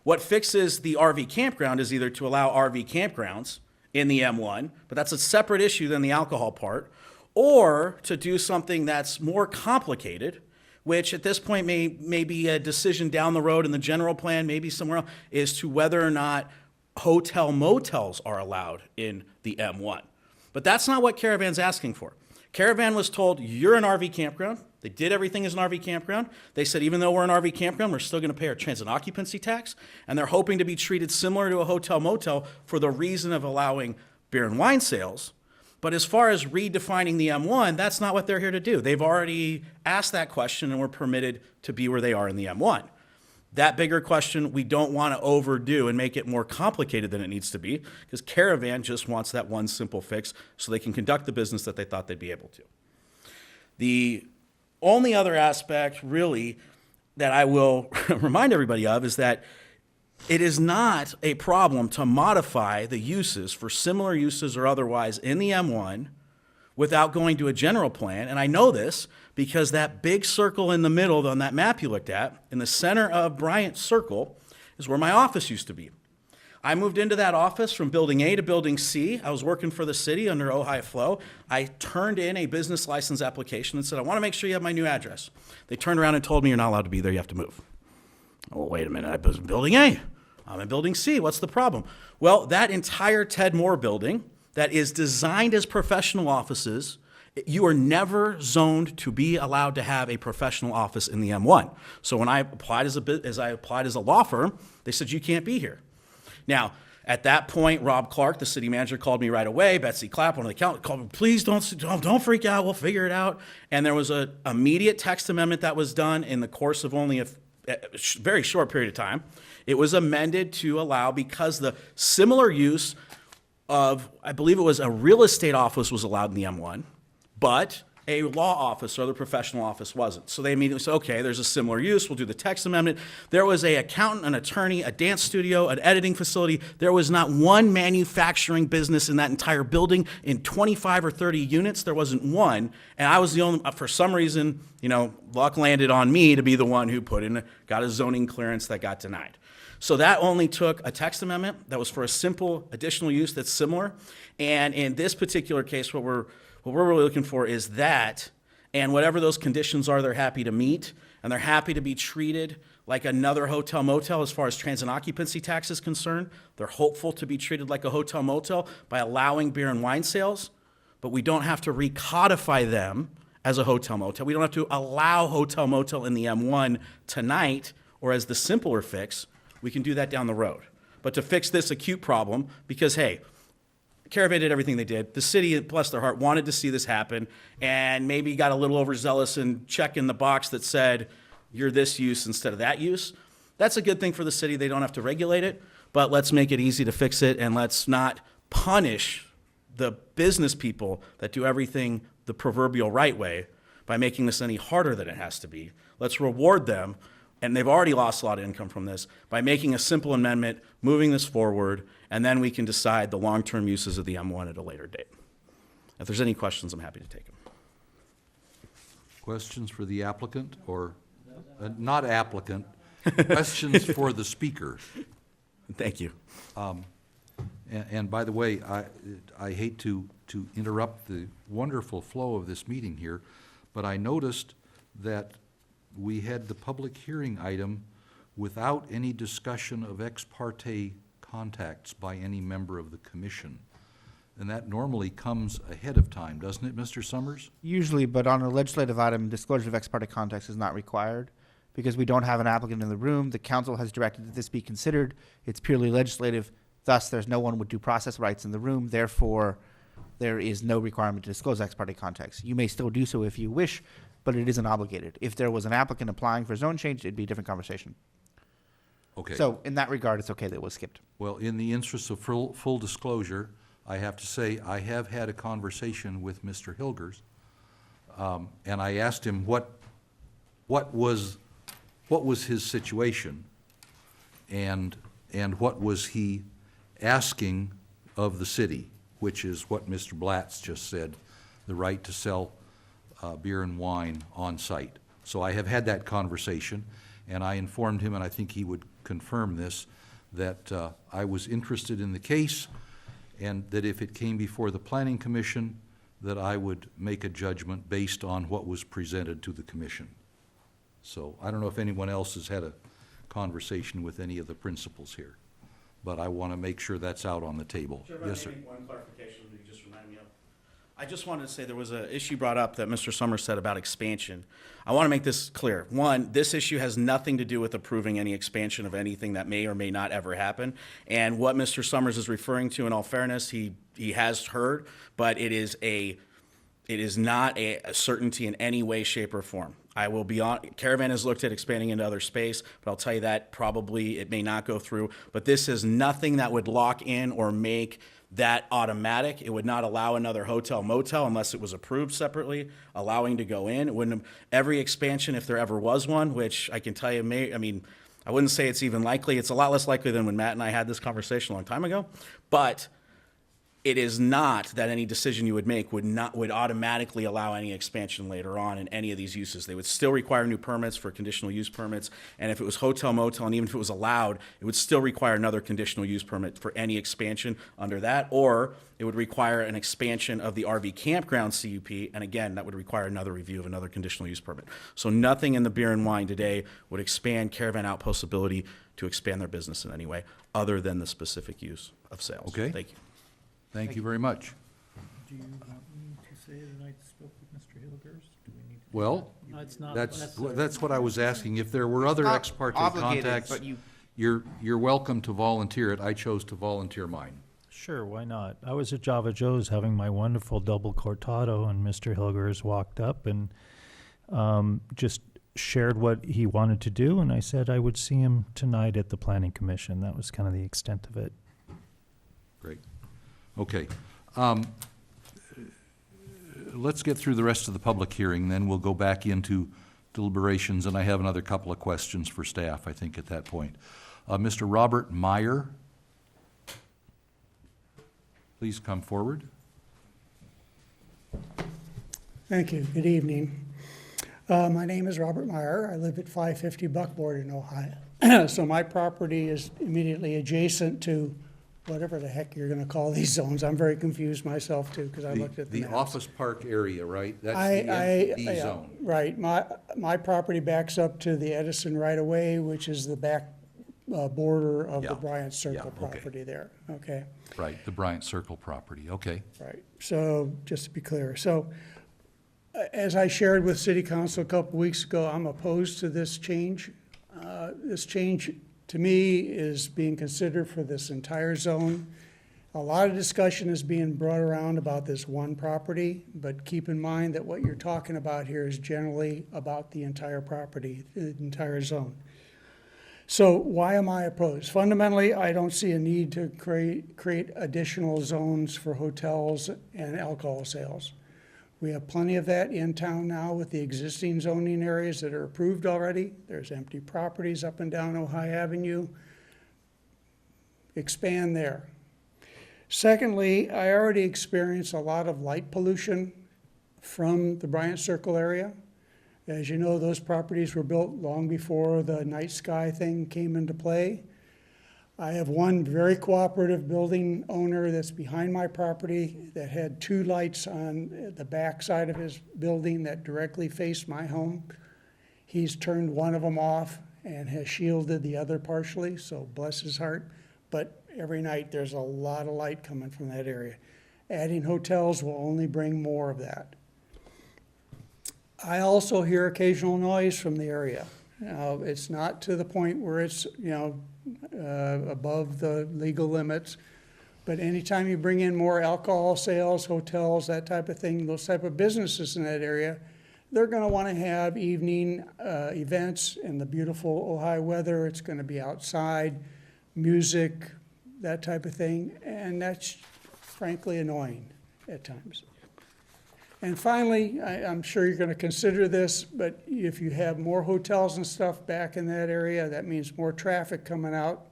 What fixes the RV campground is either to allow RV campgrounds in the M1, but that's a separate issue than the alcohol part, or to do something that's more complicated, which at this point may be a decision down the road in the general plan, maybe somewhere else, is to whether or not hotel motels are allowed in the M1. But that's not what Caravan's asking for. Caravan was told, you're an RV campground. They did everything as an RV campground. They said, even though we're an RV campground, we're still going to pay our transit occupancy tax. And they're hoping to be treated similar to a hotel motel for the reason of allowing beer and wine sales. But as far as redefining the M1, that's not what they're here to do. They've already asked that question and were permitted to be where they are in the M1. That bigger question we don't want to overdo and make it more complicated than it needs to be, because Caravan just wants that one simple fix so they can conduct the business that they thought they'd be able to. The only other aspect, really, that I will remind everybody of is that it is not a problem to modify the uses for similar uses or otherwise in the M1 without going to a general plan. And I know this because that big circle in the middle on that map you looked at, in the center of Bryant Circle, is where my office used to be. I moved into that office from Building A to Building C. I was working for the city under Ojai Flow. I turned in a business license application and said, I want to make sure you have my new address. They turned around and told me, you're not allowed to be there, you have to move. Oh, wait a minute, I was in Building A. I'm in Building C, what's the problem? Well, that entire Ted Moore building that is designed as professional offices, you are never zoned to be allowed to have a professional office in the M1. So when I applied as a law firm, they said, you can't be here. Now, at that point, Rob Clark, the city manager, called me right away. Betsy Clapp, one of the accountants, called me, please don't freak out, we'll figure it out. And there was an immediate text amendment that was done in the course of only a very short period of time. It was amended to allow, because the similar use of, I believe it was a real estate office was allowed in the M1, but a law office or other professional office wasn't. So they immediately said, okay, there's a similar use, we'll do the text amendment. There was an accountant, an attorney, a dance studio, an editing facility. There was not one manufacturing business in that entire building. In 25 or 30 units, there wasn't one. And I was the only, for some reason, luck landed on me to be the one who got a zoning clearance that got denied. So that only took a text amendment that was for a simple additional use that's similar. And in this particular case, what we're really looking for is that, and whatever those conditions are, they're happy to meet, and they're happy to be treated like another hotel motel as far as transit occupancy tax is concerned. They're hopeful to be treated like a hotel motel by allowing beer and wine sales, but we don't have to recodify them as a hotel motel. We don't have to allow hotel motel in the M1 tonight or as the simpler fix, we can do that down the road. But to fix this acute problem, because hey, Caravan did everything they did. The city, bless their heart, wanted to see this happen and maybe got a little overzealous and checking the box that said, you're this use instead of that use. That's a good thing for the city. They don't have to regulate it, but let's make it easy to fix it, and let's not punish the business people that do everything the proverbial right way by making this any harder than it has to be. Let's reward them, and they've already lost a lot of income from this, by making a simple amendment, moving this forward, and then we can decide the long-term uses of the M1 at a later date. If there's any questions, I'm happy to take them. Questions for the applicant or, not applicant, questions for the speaker? Thank you. And by the way, I hate to interrupt the wonderful flow of this meeting here, but I noticed that we had the public hearing item without any discussion of ex parte contacts by any member of the commission. And that normally comes ahead of time, doesn't it, Mr. Summers? Usually, but on a legislative item, disclosure of ex parte contacts is not required because we don't have an applicant in the room. The council has directed that this be considered. It's purely legislative. Thus, there's no one with due process rights in the room. Therefore, there is no requirement to disclose ex parte contacts. You may still do so if you wish, but it isn't obligated. If there was an applicant applying for zone change, it'd be a different conversation. Okay. So in that regard, it's okay that it was skipped. Well, in the interest of full disclosure, I have to say, I have had a conversation with Mr. Hilgers, and I asked him what was his situation, and what was he asking of the city, which is what Mr. Blatz just said, the right to sell beer and wine on site. So I have had that conversation, and I informed him, and I think he would confirm this, that I was interested in the case, and that if it came before the Planning Commission, that I would make a judgment based on what was presented to the commission. So I don't know if anyone else has had a conversation with any of the principals here, but I want to make sure that's out on the table. Yes, sir. One clarification you just reminded me of. I just wanted to say there was an issue brought up that Mr. Summers said about expansion. I want to make this clear. One, this issue has nothing to do with approving any expansion of anything that may or may not ever happen. And what Mr. Summers is referring to, in all fairness, he has heard, but it is not a certainty in any way, shape, or form. I will be on, Caravan has looked at expanding into other space, but I'll tell you that probably it may not go through. But this is nothing that would lock in or make that automatic. It would not allow another hotel motel unless it was approved separately, allowing to go in. It wouldn't, every expansion, if there ever was one, which I can tell you I wouldn't say it's even likely. It's a lot less likely than when Matt and I had this conversation a long time ago. But it is not that any decision you would make would automatically allow any expansion later on in any of these uses. They would still require new permits for conditional use permits, and if it was hotel, motel, and even if it was allowed, it would still require another conditional use permit for any expansion under that, or it would require an expansion of the RV campground CUP, and again, that would require another review of another conditional use permit. So nothing in the beer and wine today would expand Caravan Outpost's ability to expand their business in any way, other than the specific use of sales. Okay. Thank you. Thank you very much. Do you want me to say that I spoke with Mr. Hilgers? Do we need to? Well, No, it's not that's necessary. what I was asking. If there were other Not ex parte obligated, contacts, but you- you're welcome to volunteer it. I chose to volunteer mine. Sure, why not? I was at Java Joe's having my wonderful double cortado, and Mr. Hilgers walked up and just shared what he wanted to do, and I said I would see him tonight at the Planning Commission. That was kind of the extent of it. Great. Okay. Let's get through the rest of the public hearing, then we'll go back into deliberations, and I have another couple of questions for staff, I think, at that point. Mr. Robert Meyer, please come forward. Thank you. Good evening. My name is Robert Meyer. I live at 550 Buckboard in Ohio. So my property is immediately adjacent to whatever the heck you're going to call these zones. I'm very confused myself too because I looked at the The maps. office park area, right? That's the Yeah, zone. right. My property backs up to the Edison right-of-way, which is the back border of Yeah. the Bryant Circle Yeah, okay. property there. Okay. Right, the Bryant Circle property, okay. Right, so just to be clear, so as I shared with City Council a couple weeks ago, I'm opposed to this change. This change, to me, is being considered for this entire zone. A lot of discussion is being brought around about this one property, but keep in mind that what you're talking about here is generally about the entire property, the entire zone. So why am I opposed? Fundamentally, I don't see a need to create additional zones for hotels and alcohol sales. We have plenty of that in town now with the existing zoning areas that are approved already. There's empty properties up and down Ojai Avenue. Expand there. Secondly, I already experience a lot of light pollution from the Bryant Circle area. As you know, those properties were built long before the night sky thing came into play. I have one very cooperative building owner that's behind my property that had 2 lights on the back side of his building that directly faced my home. He's turned one of them off and has shielded the other partially, so bless his heart. But every night there's a lot of light coming from that area. Adding hotels will only bring more of that. I also hear occasional noise from the area. It's not to the point where it's, above the legal limits, but anytime you bring in more alcohol sales, hotels, that type of thing, those type of businesses in that area, they're gonna wanna have evening events in the beautiful Ojai weather. It's gonna be outside, music, that type of thing, and that's frankly annoying at times. And finally, I'm sure you're gonna consider this, but if you have more hotels and stuff back in that area, that means more traffic coming out.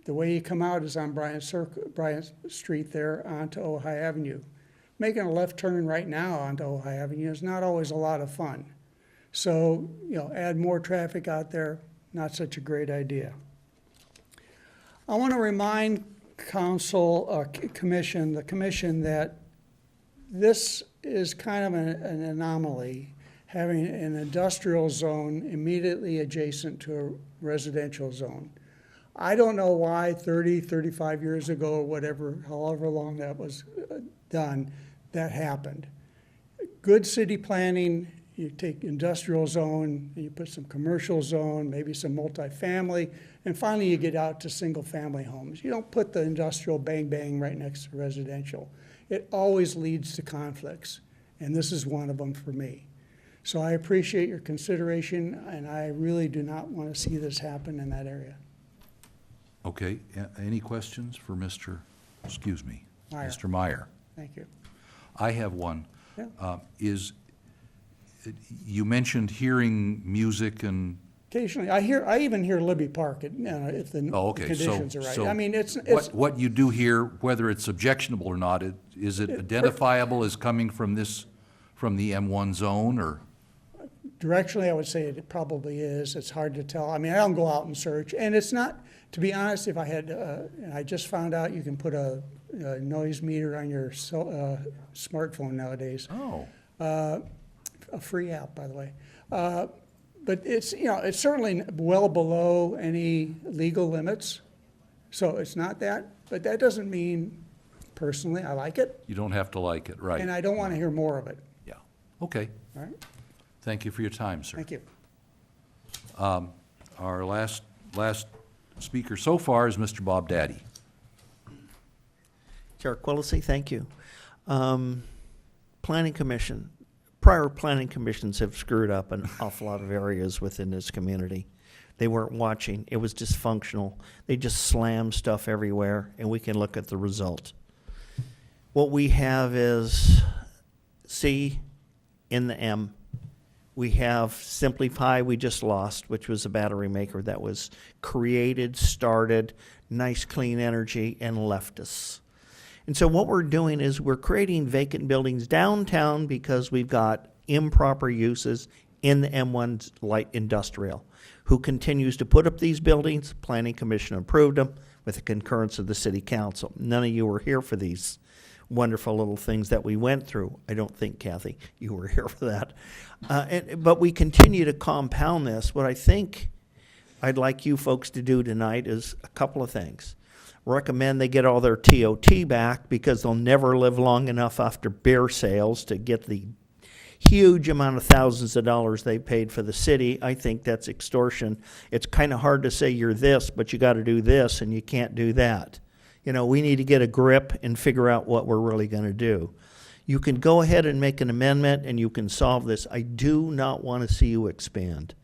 The way you come out is on Bryant Street there onto Ojai Avenue. Making a left turn right now onto Ojai Avenue is not always a lot of fun. So, add more traffic out there, not such a great idea. I want to remind the commission that this is kind of an anomaly, having an industrial zone immediately adjacent to a residential zone. I don't know why 30, 35 years ago, or whatever, however long that was done, that happened. Good city planning, you take industrial zone, you put some commercial zone, maybe some multifamily, and finally you get out to single family homes. You don't put the industrial bang bang right next to residential. It always leads to conflicts, and this is one of them for me. So I appreciate your consideration, and I really do not want to see this happen in that area. Okay, any questions for Mr. Meyer. Mr. Meyer? Thank you. I have one. Yeah. You mentioned hearing music and, Occasionally, I even hear Libby Park if the okay, conditions are right. so I mean, it's what you do hear, whether it's objectionable or not, is it identifiable as coming from the M1 zone, or? directionally, I would say it probably is. It's hard to tell. I mean, I don't go out and search, and it's not, to be honest, if I had, and I just found out you can put a noise meter on your smartphone nowadays. Oh. A free app, by the way. But it's, it's certainly well below any legal limits. So it's not that, but that doesn't mean, personally, I like it, You don't have to like it, right? and I don't want to hear more of it. Yeah, okay. All right? Thank you for your time, sir. Thank you. Our last speaker so far is Mr. Bob Daddy. Chair Quillisi, thank you. Planning Commission. Prior planning commissions have screwed up an awful lot of areas within this community. They weren't watching. It was dysfunctional. They just slammed stuff everywhere, and we can look at the result. What we have is C in the M. We have Simplify, we just lost, which was a battery maker that was created, started, nice clean energy, and left us. And so what we're doing is we're creating vacant buildings downtown because we've got improper uses in the M1 light industrial. Who continues to put up these buildings? Planning Commission approved them with the concurrence of the City Council. None of you were here for these wonderful little things that we went through. I don't think, Kathy, you were here for that. But we continue to compound this. What I think I'd like you folks to do tonight is a couple of things. Recommend they get all their TOT back because they'll never live long enough after beer sales to get the huge amount of thousands of dollars they paid for the city. I think that's extortion. It's kind of hard to say you're this, but you got to do this, and you can't do that. You know, we need to get a grip and figure out what we're really going to do. You can go ahead and make an amendment, and you can solve this. I do not want to see you expand.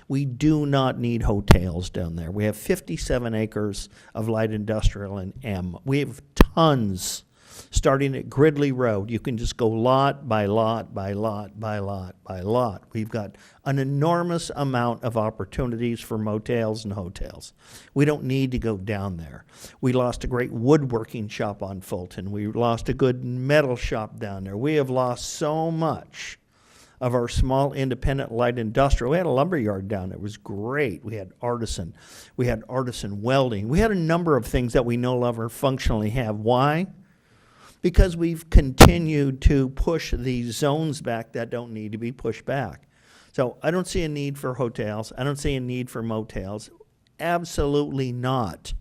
We do not need hotels down there. We have 57 acres of light industrial in M. We have tons starting at Gridley Road. You can just go lot by lot by lot by lot by lot. We've got an enormous amount of opportunities for motels and hotels. We don't need to go down there. We lost a great woodworking shop on Fulton. We lost a good metal shop down there. We have lost so much of our small independent light industrial. We had a lumber yard down there. It was great. We had artisan welding. We had a number of things that we no longer functionally have. Why? Because we've continued to push these zones back that don't need to be pushed back. So I don't see a need for hotels. I don't see a need for motels. Absolutely not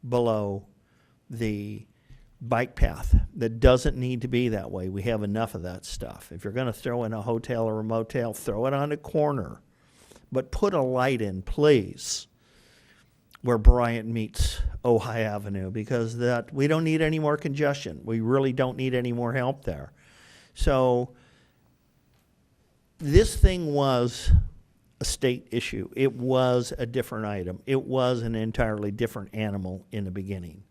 below the bike path. That doesn't need to be that way. We have enough of that stuff. If you're going to throw in a hotel or a motel, throw it on a corner. But put a light in, please, where Bryant meets Ojai Avenue, because that we don't need any more congestion. We really don't need any more help there. So this thing was a state issue. It was a different item. It was an entirely different animal in the beginning.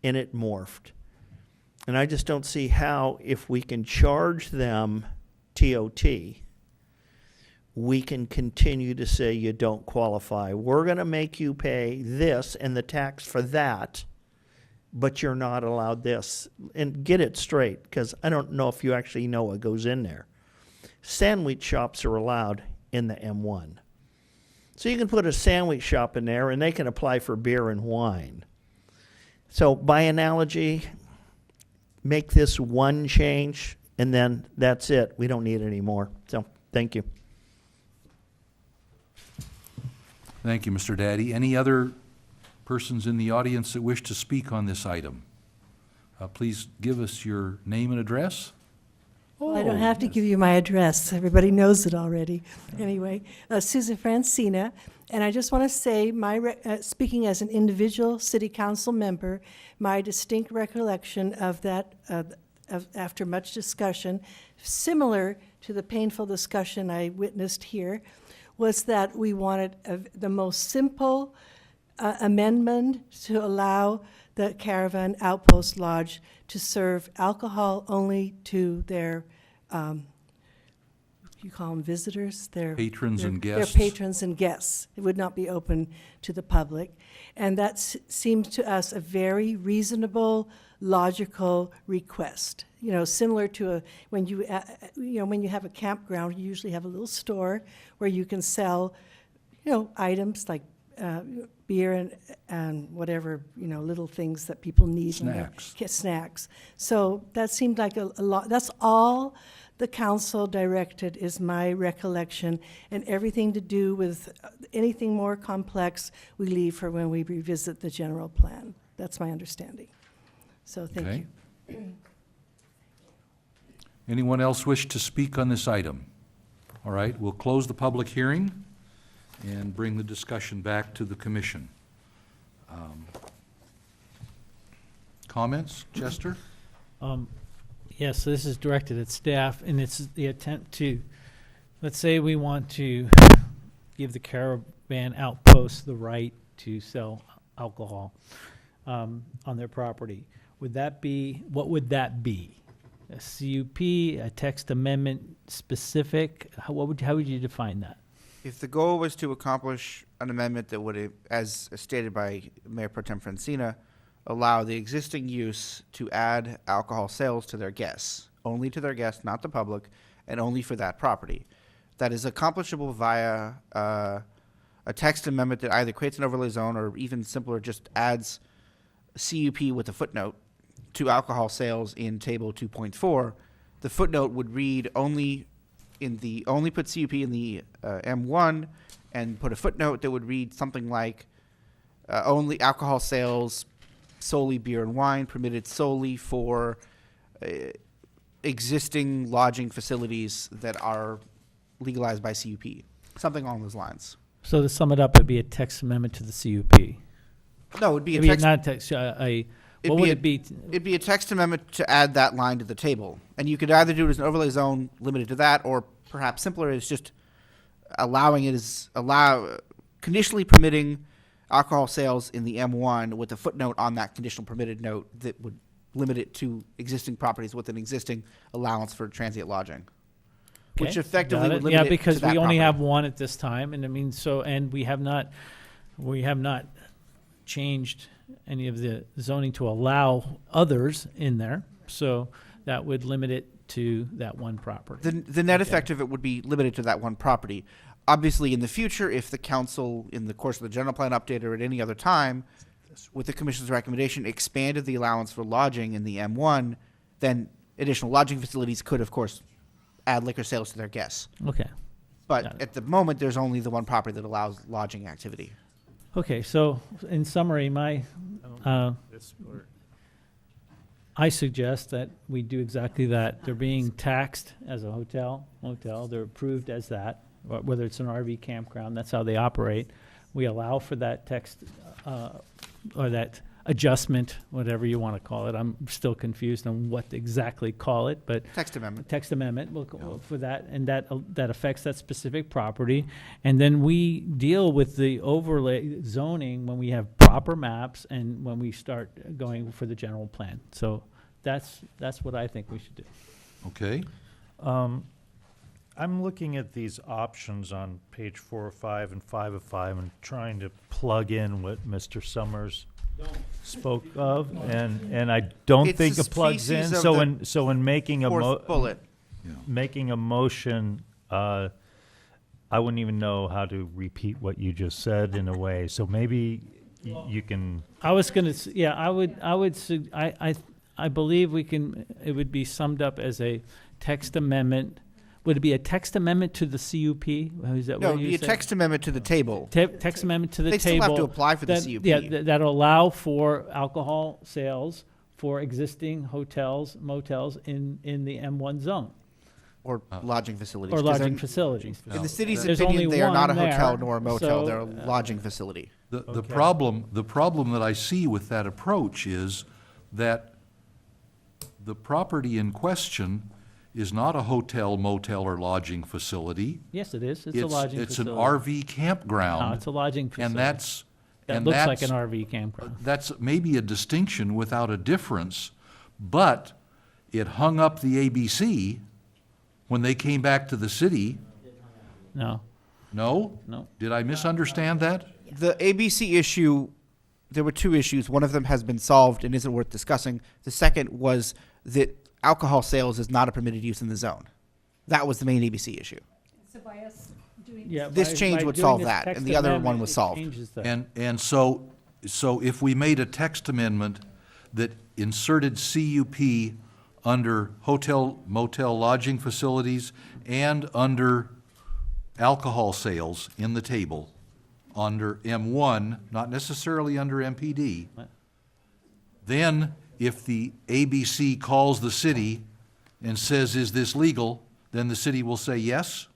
And it morphed. And I just don't see how, if we can charge them TOT, we can continue to say you don't qualify. We're going to make you pay this and the tax for that, but you're not allowed this. And get it straight, because I don't know if you actually know what goes in there. Sandwich shops are allowed in the M1. So you can put a sandwich shop in there, and they can apply for beer and wine. So by analogy, make this one change, and then that's it. We don't need any more. So thank you. Thank you, Mr. Daddy. Any other persons in the audience that wish to speak on this item? Please give us your name and address. I don't have to give you my address. Everybody knows it already. Anyway, Susan Francina, and I just want to say, speaking as an individual city council member, my distinct recollection of that, after much discussion, similar to the painful discussion I witnessed here, was that we wanted the most simple amendment to allow the Caravan Outpost Lodge to serve alcohol only to their, you call them visitors? Patrons and guests. Their patrons and guests. It would not be open to the public. And that seems to us a very reasonable, logical request. You know, similar to when you have a campground, you usually have a little store where you can sell, items like beer and whatever, little things that people need. Snacks. So that seemed like a lot. That's all the council directed, is my recollection, and everything to do with anything more complex we leave for when we revisit the general plan. That's my understanding. So thank you. Anyone else wish to speak on this item? All right, we'll close the public hearing and bring the discussion back to the commission. Comments, Chester? Yes, so this is directed at staff, and it's the attempt to, let's say we want to give the Caravan Outpost the right to sell alcohol on their property. What would that be? A CUP, a text amendment specific? How would you define that? If the goal was to accomplish an amendment that would, as stated by Mayor Pro Tem Francina, allow the existing use to add alcohol sales to their guests, only to their guests, not the public, and only for that property, that is accomplishable via a text amendment that either creates an overlay zone or even simpler, just adds CUP with a footnote to alcohol sales in table 2.4. The footnote would read only put CUP in the M1, and put a footnote that would read something like only alcohol sales, solely beer and wine, permitted solely for existing lodging facilities that are legalized by CUP, something along those lines. So to sum it up, it'd be a text amendment to the CUP. No, it would be a It'd be text. not a text, what would it be? It'd be a text amendment to add that line to the table, and you could either do it as an overlay zone limited to that, or perhaps simpler is just allowing it as conditionally permitting alcohol sales in the M1 with a footnote on that conditional permitted note that would limit it to existing properties with an existing allowance for transient lodging, which Okay, effectively got would it. limit Yeah, it because to that we only property. have one at this time, and I mean, and we have not changed any of the zoning to allow others in there, so that would limit it to that one property. The net effect of it would be limited to that one property. Obviously, in the future, if the council, in the course of the general plan update or at any other time, with the commission's recommendation, expanded the allowance for lodging in the M1, then additional lodging facilities could, of course, add liquor sales to their guests. Okay. Got But it. at the moment, there's only the one property that allows lodging activity. Okay, so in summary, I suggest that we do exactly that. They're being taxed as a hotel, motel. They're approved as that, whether it's an RV campground. That's how they operate. We allow for that text or that adjustment, whatever you want to call it. I'm still confused on what to exactly call it, but Text amendment. text amendment for that, and that affects that specific property. And then we deal with the overlay zoning when we have proper maps and when we start going for the general plan. So that's what I think we should do. Okay, I'm looking at these options on page 4 of 5 and 5 of 5 and trying to plug in what Mr. Summers spoke of, and I don't It's think the it plugs in. species of So the when making a Fourth bullet. making a motion, I wouldn't even know how to repeat what you just said in a way. So maybe you can. I was gonna, I believe we can, it would be summed up as a text amendment. Would it be a text amendment to the CUP? Is that No, what it'd you be a said? text amendment to the table. Text amendment to the They table. still have to apply for the that- CUP. Yeah, that'll allow for alcohol sales for existing hotels, motels in the M1 zone, Or lodging facilities. or 'cause lodging in- facilities. In the city's There's opinion, only they are not a one hotel there, nor a motel, so, they're a lodging facility. the Okay. problem that I see with that approach is that the property in question is not a hotel, motel, or lodging facility. Yes, it is. It's a lodging It's an facility. RV campground. No, it's a lodging facility. And that's, That and looks like that's, an RV campground. that's maybe a distinction without a difference, but it hung up the ABC when they came back to the city. No, No? no. Did I misunderstand that? The ABC issue, there were two issues. One of them has been solved and isn't worth discussing. The second was that alcohol sales is not a permitted use in the zone. That was the main ABC issue. So by us doing Yeah, This change would doing solve this that, text and the other one amendment, was it solved. changes that. And so if we made a text amendment that inserted CUP under hotel, motel, lodging facilities and under alcohol sales in the table, under M1, not necessarily under MPD, then if the ABC calls the city and says, is this legal, then the city will say yes?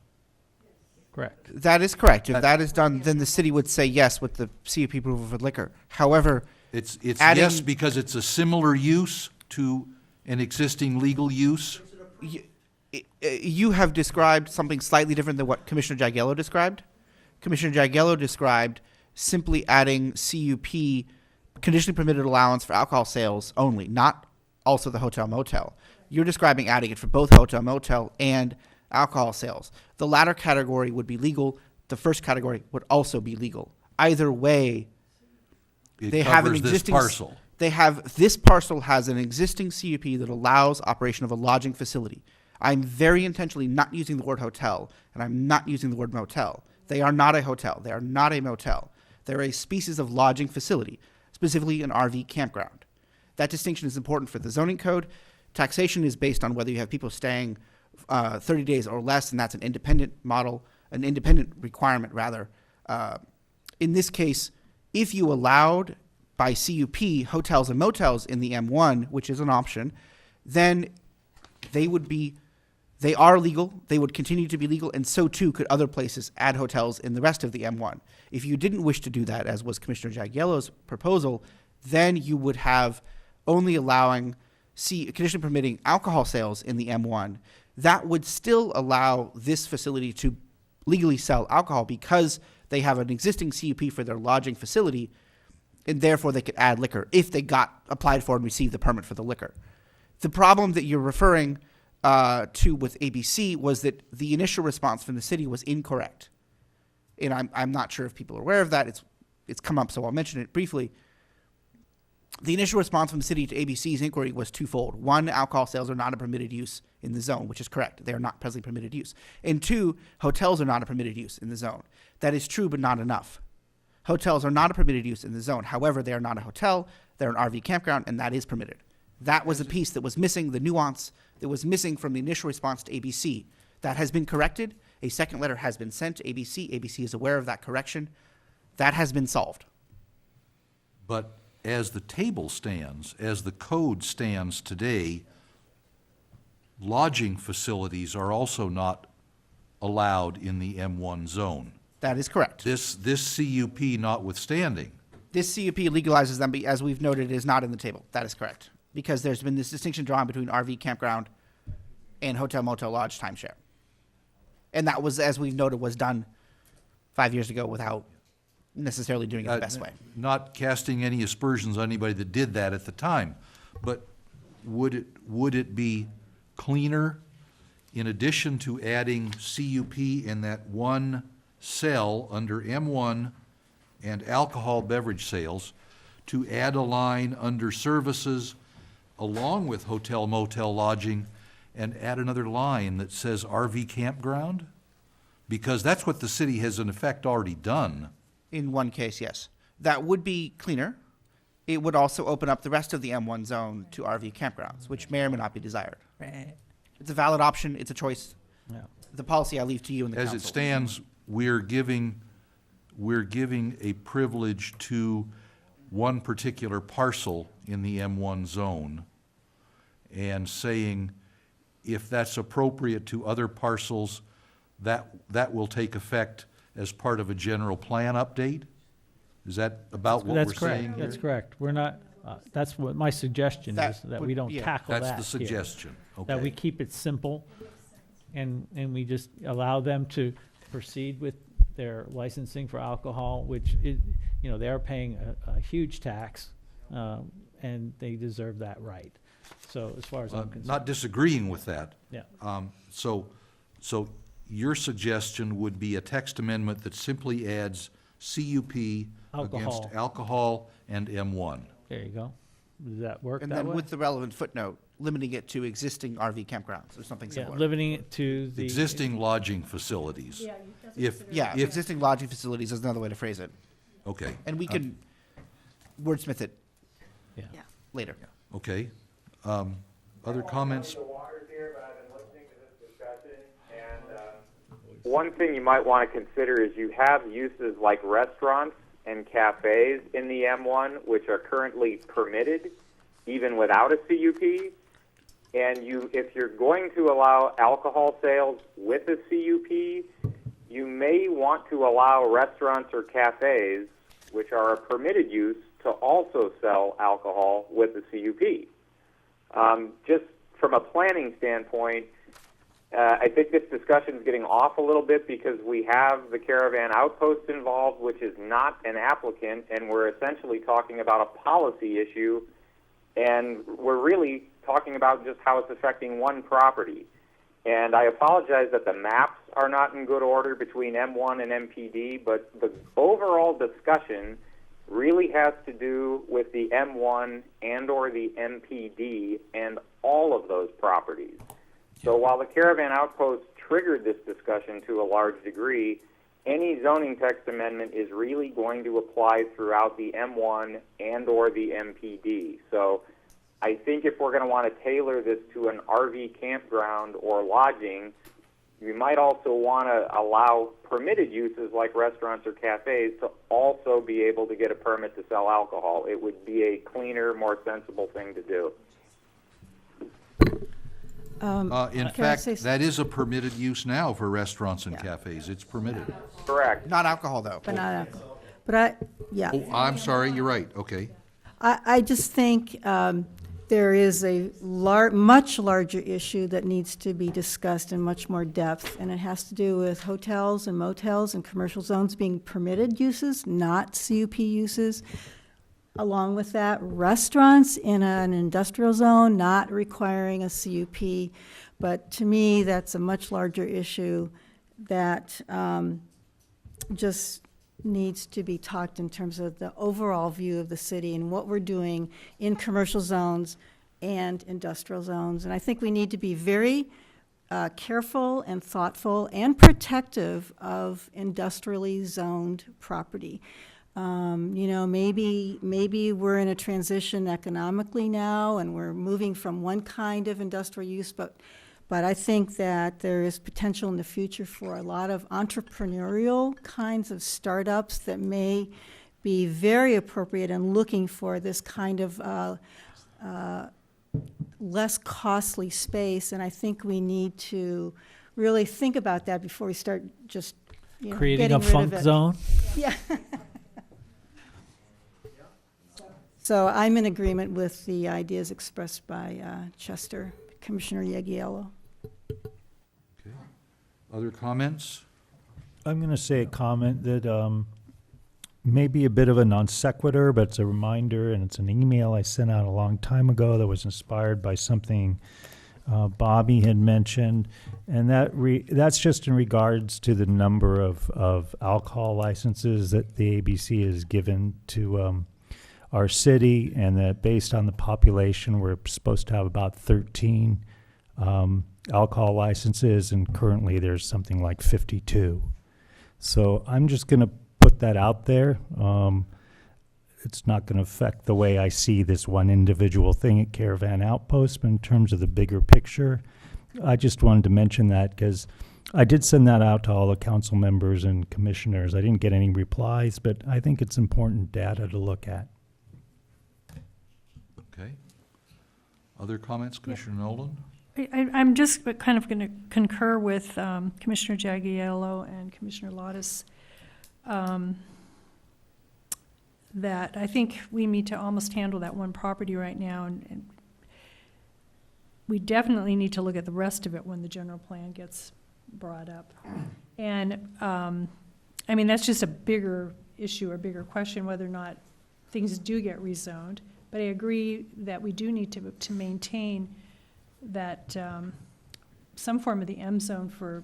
Correct. That is correct. If that is done, then the city would say yes with the CUP approval for liquor. However, It's Adding- yes because it's a similar use to an existing legal use? you have described something slightly different than what Commissioner Jagiello described. Commissioner Jagiello described simply adding CUP, conditionally permitted allowance for alcohol sales only, not also the hotel motel. You're describing adding it for both hotel motel and alcohol sales. The latter category would be legal. The first category would also be legal. Either way, It they have an covers this existing parcel. This parcel has an existing CUP that allows operation of a lodging facility. I'm very intentionally not using the word hotel, and I'm not using the word motel. They are not a hotel. They are not a motel. They're a species of lodging facility, specifically an RV campground. That distinction is important for the zoning code. Taxation is based on whether you have people staying 30 days or less, and that's an independent model, an independent requirement, rather. In this case, if you allowed by CUP hotels and motels in the M1, which is an option, then they are legal, they would continue to be legal, and so too could other places add hotels in the rest of the M1. If you didn't wish to do that, as was Commissioner Jagiello's proposal, then you would have only allowing, condition permitting alcohol sales in the M1. That would still allow this facility to legally sell alcohol because they have an existing CUP for their lodging facility, and therefore they could add liquor if they applied for and received the permit for the liquor. The problem that you're referring to with ABC was that the initial response from the city was incorrect. And I'm not sure if people are aware of that. It's come up, so I'll mention it briefly. The initial response from the city to ABC's inquiry was twofold. One, alcohol sales are not a permitted use in the zone, which is correct. They are not presently permitted use. And two, hotels are not a permitted use in the zone. That is true, but not enough. Hotels are not a permitted use in the zone. However, they are not a hotel. They're an RV campground, and that is permitted. That was a piece that was missing, the nuance that was missing from the initial response to ABC. That has been corrected. A second letter has been sent to ABC. ABC is aware of that correction. That has been solved. But as the table stands, as the code stands today, lodging facilities are also not allowed in the M1 zone. That is correct. This CUP notwithstanding. This CUP legalizes them, but as we've noted, it is not in the table. That is correct. Because there's been this distinction drawn between RV campground and hotel, motel, lodge timeshare. And that was, as we've noted, was done 5 years ago without necessarily doing it the best way. Not casting any aspersions on anybody that did that at the time, but would it be cleaner, in addition to adding CUP in that one cell under M1 and alcohol beverage sales, to add a line under services along with hotel, motel, lodging, and add another line that says RV campground? Because that's what the city has in effect already done. In one case, yes. That would be cleaner. It would also open up the rest of the M1 zone to RV campgrounds, which may or may not be desired. Right. It's a valid option. It's a choice. Yeah. The policy I leave to you and the As council. it stands, we're giving a privilege to one particular parcel in the M1 zone and saying, if that's appropriate to other parcels, that will take effect as part of a general plan update? Is that about what we're That's saying correct. here? That's correct. We're not, that's what my suggestion That is, that would- we don't yeah. tackle that That's the here. suggestion, That we okay. keep it simple and we just allow them to proceed with their licensing for alcohol, which is, they're paying a huge tax, and they deserve that right. So as far as I'm concerned. Not disagreeing with that. Yeah. So your suggestion would be a text amendment that simply adds CUP against Alcohol. alcohol and M1. There you go. Does that work And that then way? with the relevant footnote, limiting it to existing RV campgrounds or something Yeah, similar. limiting it to the. Existing lodging facilities. If, Existing lodging facilities is another way to phrase it. okay. And we can wordsmith it Yeah. later. Okay. Other comments? One thing you might want to consider is you have uses like restaurants and cafes in the M1, which are currently permitted even without a CUP. And if you're going to allow alcohol sales with a CUP, you may want to allow restaurants or cafes, which are a permitted use, to also sell alcohol with a CUP. Just from a planning standpoint, I think this discussion is getting off a little bit because we have the Caravan Outpost involved, which is not an applicant, and we're essentially talking about a policy issue, and we're really talking about just how it's affecting one property. And I apologize that the maps are not in good order between M1 and MPD, but the overall discussion really has to do with the M1 and or the MPD and all of those properties. So while the Caravan Outpost triggered this discussion to a large degree, any zoning text amendment is really going to apply throughout the M1 and or the MPD. So I think if we're going to want to tailor this to an RV campground or lodging, you might also want to allow permitted uses like restaurants or cafes to also be able to get a permit to sell alcohol. It would be a cleaner, more sensible thing to do. In Can I fact, say that is a permitted use now for restaurants and cafes. It's permitted. Correct. Not alcohol, though. But not alcohol. But I, yeah. Oh, I'm sorry, you're right, okay. I just think there is a much larger issue that needs to be discussed in much more depth, and it has to do with hotels and motels and commercial zones being permitted uses, not CUP uses. Along with that, restaurants in an industrial zone not requiring a CUP. But to me, that's a much larger issue that just needs to be talked in terms of the overall view of the city and what we're doing in commercial zones and industrial zones. And I think we need to be very careful and thoughtful and protective of industrially zoned property. You know, maybe we're in a transition economically now and we're moving from one kind of industrial use, but I think that there is potential in the future for a lot of entrepreneurial kinds of startups that may be very appropriate in looking for this kind of less costly space. And I think we need to really think about that before we start just, you know, Creating getting a rid of funk it. zone? Yeah. So I'm in agreement with the ideas expressed by Chester, Commissioner Yagiello. Okay. Other comments? I'm going to say a comment that may be a bit of a non sequitur, but it's a reminder, and it's an email I sent out a long time ago that was inspired by something Bobby had mentioned, and that's just in regards to the number of alcohol licenses that the ABC has given to our city, and that based on the population, we're supposed to have about 13 alcohol licenses, and currently there's something like 52. So I'm just going to put that out there. It's not going to affect the way I see this one individual thing at Caravan Outpost, but in terms of the bigger picture, I just wanted to mention that because I did send that out to all the council members and commissioners. I didn't get any replies, but I think it's important data to look at. Okay. Other comments, Commissioner Nolan? I'm just kind of going to concur with Commissioner Jagiello and Commissioner Lottis that I think we need to almost handle that one property right now, and we definitely need to look at the rest of it when the general plan gets brought up. And I mean, that's just a bigger issue or bigger question, whether or not things do get rezoned. But I agree that we do need to maintain that some form of the M zone for,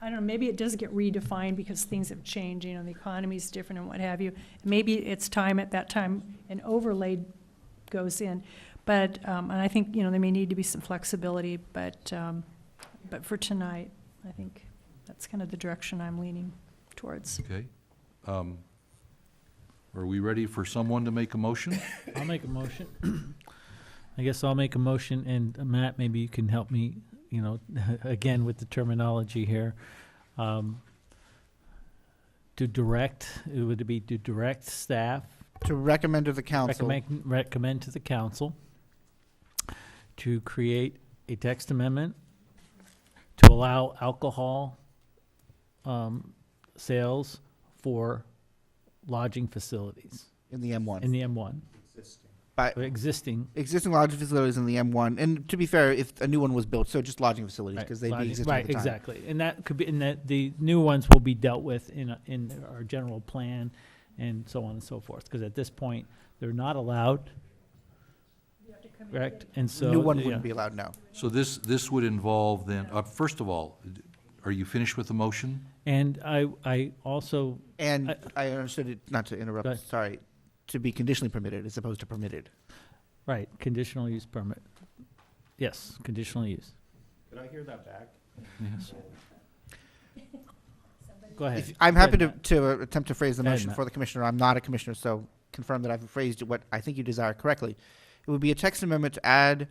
I don't know, maybe it does get redefined because things have changed, you know, the economy's different and what have you. Maybe it's time at that time an overlay goes in. But, and I think, you know, there may need to be some flexibility, but for tonight, I think that's kind of the direction I'm leaning towards. Okay. Are we ready for someone to make a motion? I'll make a motion. I guess I'll make a motion, and Matt, maybe you can help me, you know, again with the terminology here. To direct, would it be to direct staff? To recommend to the council. Recommend to the council to create a text amendment to allow alcohol sales for lodging facilities in the M1. in the M1. By Existing. lodging facilities in the M1, and to be fair, if a new one was built, so just lodging facilities because they'd be existing at the time. Exactly, and that could be, and that the new ones will be dealt with in our general plan, and so on and so forth. Because at this point, they're not allowed. Correct, and so New one yeah. wouldn't be allowed. No. So this would involve then, first of all, are you finished with the motion? And I also. And I understood it, not to interrupt, Go ahead. sorry, to be conditionally permitted as opposed to permitted. Right, conditional use permit. Yes, conditional use. Did I hear that back? Yes. Go ahead. I'm happy Go ahead, to attempt to phrase the Go ahead, motion Matt. for the commissioner. I'm not a commissioner, so confirm that I've phrased what I think you desire correctly. It would be a text amendment to add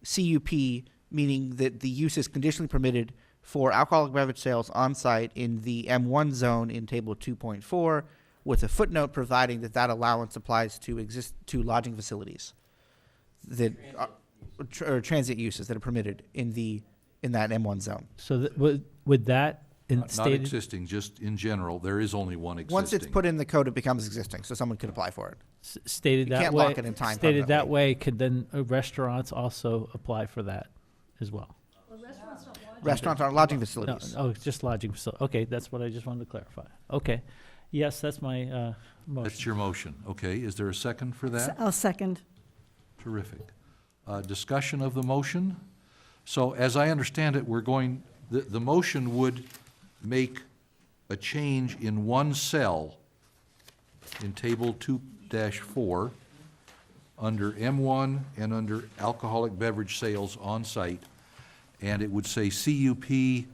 CUP, meaning that the use is conditionally permitted for alcoholic beverage sales on site in the M1 zone in table 2.4, with a footnote providing that allowance applies to lodging facilities. That or transient uses that are permitted in that M1 zone. So would that Not stated, existing, just in general, there is only one existing. Once it's put in the code, it becomes existing, so someone could apply for it. stated You that can't way? lock it in time Stated that permanently. way, could then restaurants also apply for that as well? Restaurants aren't lodging No, facilities. oh, it's just lodging facility. Okay, that's what I just wanted to clarify. Okay. Yes, that's my motion. That's your motion. Okay, is there a second for that? I'll second. Terrific. Discussion of the motion? So as I understand it, the motion would make a change in one cell in table 2-4 under M1 and under alcoholic beverage sales on site, and it would say CUP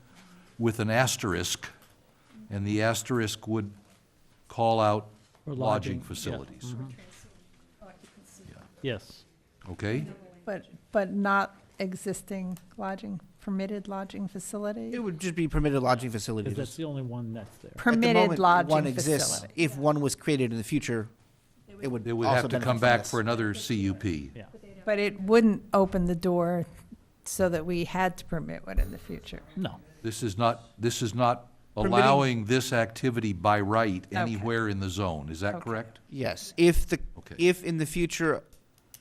with an asterisk, and the asterisk would call out For lodging lodging, yeah. facilities. Mhm. Yes. Okay? But not existing lodging, permitted lodging facilities? It would just be permitted lodging Because facilities. that's the only one that's there. At the Permitted moment, lodging one exists. facility. If one was created in the future, it would They would also have to benefit come from back this. for another CUP. Yeah. But it wouldn't open the door so that we had to permit one in the future. No. This is not Permitting- allowing this activity by right Okay. anywhere in the zone. Is that Okay. correct? Yes, Okay. if in the future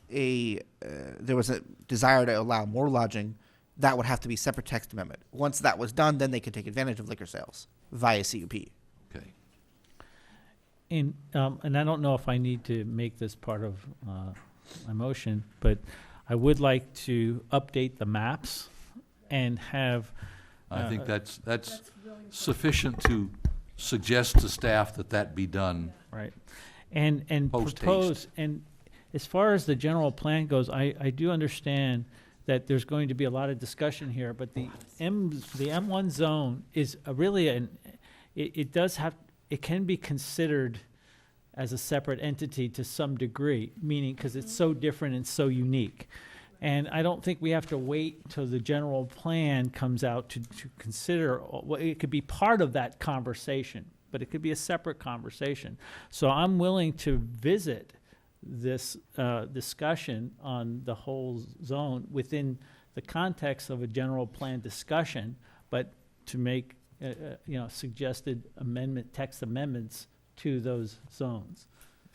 there was a desire to allow more lodging, that would have to be separate text amendment. Once that was done, then they could take advantage of liquor sales via CUP. Okay. And I don't know if I need to make this part of my motion, but I would like to update the maps and have. I think that's sufficient to suggest to staff that that be done. Right. And Post propose, and as far as the general plan goes, I do understand that there's going to be a lot of discussion here, but the M1 zone is really it can be considered as a separate entity to some degree, meaning, because it's so different and so unique. And I don't think we have to wait till the general plan comes out to consider, well, it could be part of that conversation, but it could be a separate conversation. So I'm willing to visit this discussion on the whole zone within the context of a general plan discussion, but to make, suggested text amendments to those zones.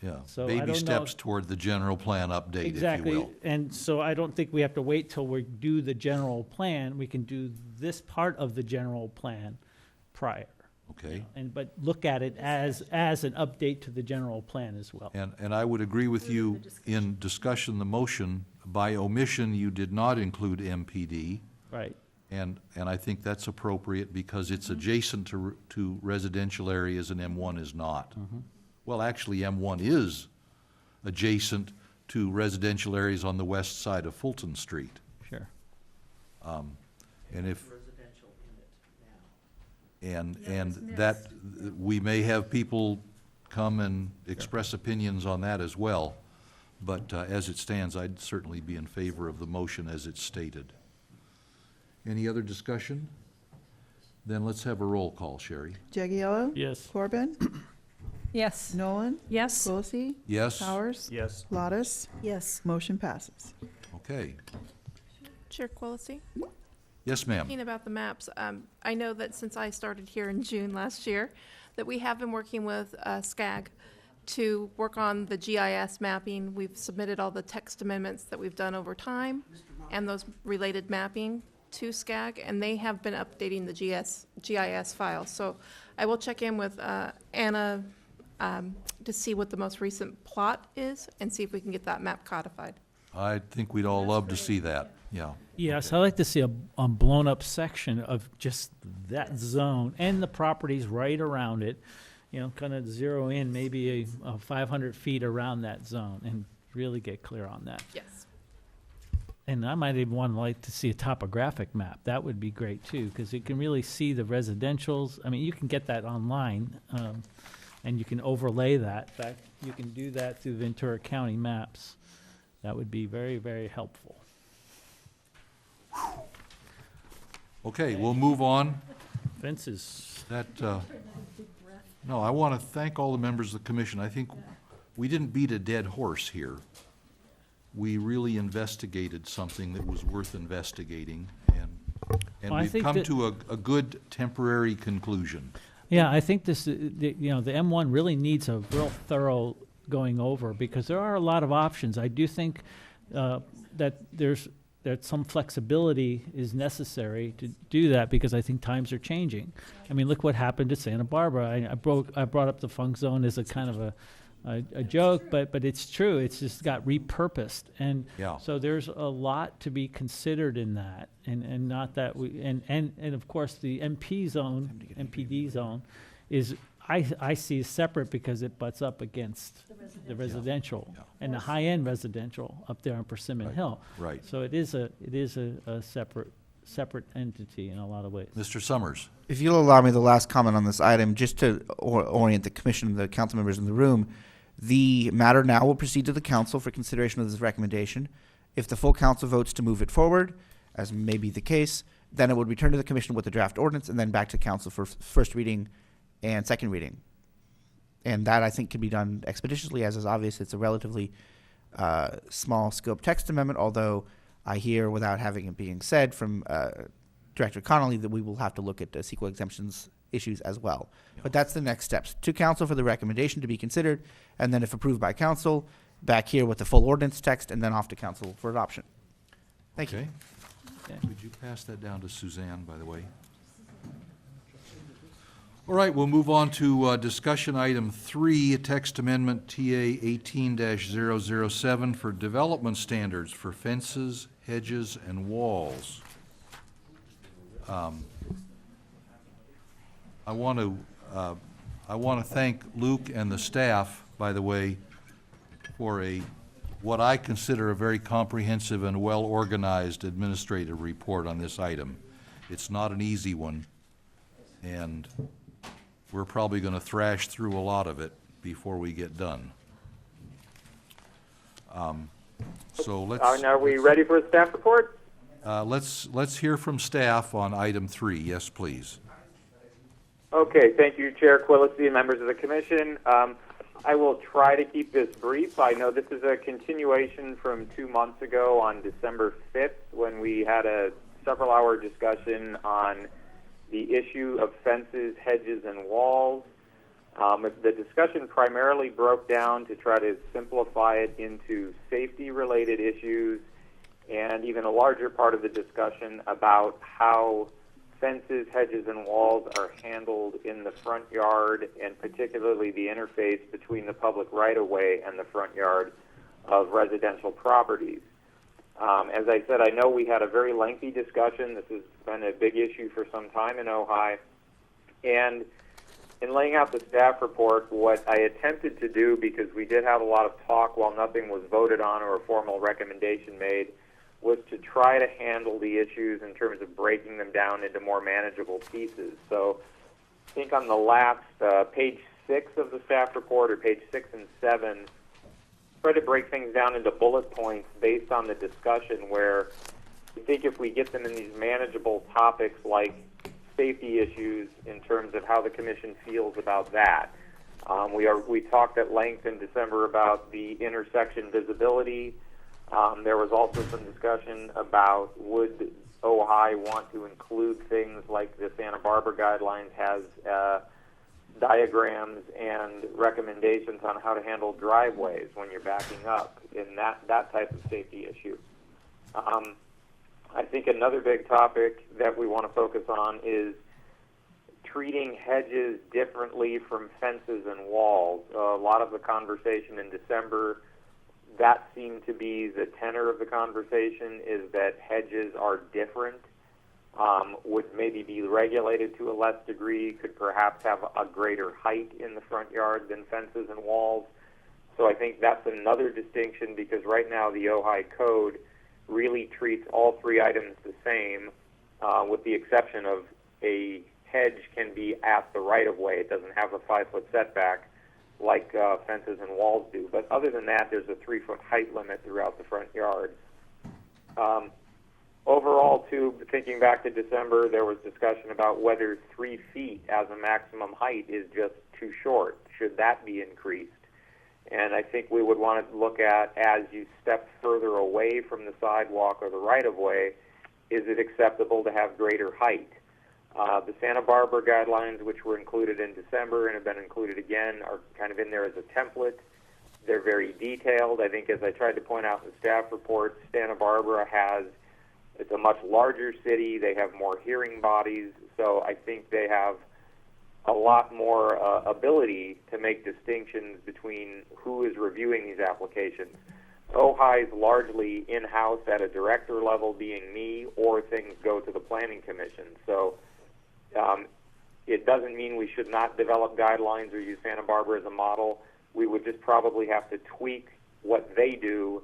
Yeah. So I Baby don't know steps if- toward the general plan update, if you Exactly, will. and so I don't think we have to wait till we do the general plan. We can do this part of the general plan prior, Okay. but look at it as an update to the general plan as well. And I would agree with you in discussion, the motion, by omission, you did not include MPD. Right, And I think that's appropriate because it's adjacent to residential areas and M1 is not. Well, actually, M1 is adjacent to residential areas on the west side of Fulton Street. sure. And if. And that, we may have people come and express opinions on that as well. But as it stands, I'd certainly be in favor of the motion as it's stated. Any other discussion? Then let's have a roll call, Sherry. Jagiello? Yes. Corbin? Yes. Nolan? Yes, Quilisi? Yes? Powers? Yes. Lottis? Yes. Motion passes. Okay. Chair Quillisi, Yes, ma'am. talking about the maps, I know that since I started here in June last year, that we have been working with SCAG to work on the GIS mapping. We've submitted all the text amendments that we've done over time and those related mapping to SCAG, and they have been updating the GIS files. So I will check in with Anna to see what the most recent plot is and see if we can get that map codified. I think we'd all love to see that, yeah. Yes, I'd like to see a blown-up section of just that zone and the properties right around it, kind of zero in maybe a 500 feet around that zone and really get clear on that. Yes. And I might even like to see a topographic map. That would be great too, because you can really see the residentials. I mean, you can get that online, and you can overlay that. In fact, you can do that through Ventura County Maps. That would be very, very helpful. Okay, we'll move on. Fences. No, I want to thank all the members of the commission. I think we didn't beat a dead horse here. we really investigated something that was worth investigating, and Well, I we've think come that- to a good temporary conclusion. Yeah, I think this, the M1 really needs a real thorough going over, because there are a lot of options. I do think that that some flexibility is necessary to do that, because I think times are changing. I mean, look what happened at Santa Barbara. I brought up the funk zone as a kind of a joke, but it's true. It's just got repurposed, and Yeah. so there's a lot to be considered in that, and not that we and of course the MPD zone is I see separate, because it butts up against the residential Yeah. and the high-end residential up there on Persimmon Hill. Right. So it is a separate entity in a lot of ways. Mr. Summers? If you'll allow me the last comment on this item, just to orient the commission and the council members in the room, the matter now will proceed to the council for consideration of this recommendation. If the full council votes to move it forward, as may be the case, then it would return to the commission with the draft ordinance and then back to council for first reading and second reading. And that, I think, can be done expeditiously, as is obvious. It's a relatively small scope text amendment, although I hear, without having it being said, from Director Connolly, that we will have to look at the CEQA exemptions issues as well. But that's the next steps. To council for the recommendation to be considered, and then if approved by council, back here with the full ordinance text, and then off to council for adoption. Thank you. Okay. Okay. Would you pass that down to Suzanne, by the way? All right, we'll move on to discussion item 3, text amendment TA 18-007 for development standards for fences, hedges, and walls. I want to thank Luke and the staff, by the way, for what I consider a very comprehensive and well-organized administrative report on this item. It's not an easy one, and we're probably going to thrash through a lot of it before we get done. So let's Are we ready for a staff report? let's hear from staff on item 3. Yes, please. Okay, thank you, Chair Quillisi and members of the commission. I will try to keep this brief. I know this is a continuation from 2 months ago on December 5th, when we had a several-hour discussion on the issue of fences, hedges, and walls. The discussion primarily broke down to try to simplify it into safety-related issues, and even a larger part of the discussion about how fences, hedges, and walls are handled in the front yard, and particularly the interface between the public right-of-way and the front yard of residential properties. As I said, I know we had a very lengthy discussion. This has been a big issue for some time in Ojai. And in laying out the staff report, what I attempted to do, because we did have a lot of talk while nothing was voted on or a formal recommendation made, was to try to handle the issues in terms of breaking them down into more manageable pieces. So I think on the last page 6 of the staff report, or page 6 and 7, try to break things down into bullet points based on the discussion, where I think if we get them in these manageable topics like safety issues in terms of how the commission feels about that. We talked at length in December about the intersection visibility. There was also some discussion about would Ojai want to include things like the Santa Barbara guidelines has diagrams and recommendations on how to handle driveways when you're backing up in that type of safety issue. I think another big topic that we want to focus on is treating hedges differently from fences and walls. A lot of the conversation in December, that seemed to be the tenor of the conversation, is that hedges are different, would maybe be regulated to a less degree, could perhaps have a greater height in the front yard than fences and walls. So I think that's another distinction, because right now the Ojai Code really treats all 3 items the same, with the exception of a hedge can be at the right-of-way. It doesn't have a 5-foot setback like fences and walls do. But other than that, there's a 3-foot height limit throughout the front yard. Overall, too, thinking back to December, there was discussion about whether 3 feet as a maximum height is just too short. Should that be increased? And I think we would want to look at, as you step further away from the sidewalk or the right-of-way, is it acceptable to have greater height? The Santa Barbara guidelines, which were included in December and have been included again, are kind of in there as a template. They're very detailed. I think, as I tried to point out in the staff report, Santa Barbara it's a much larger city. They have more hearing bodies, so I think they have a lot more ability to make distinctions between who is reviewing these applications. Ojai is largely in-house at a director level, being me, or things go to the Planning Commission. So it doesn't mean we should not develop guidelines or use Santa Barbara as a model. We would just probably have to tweak what they do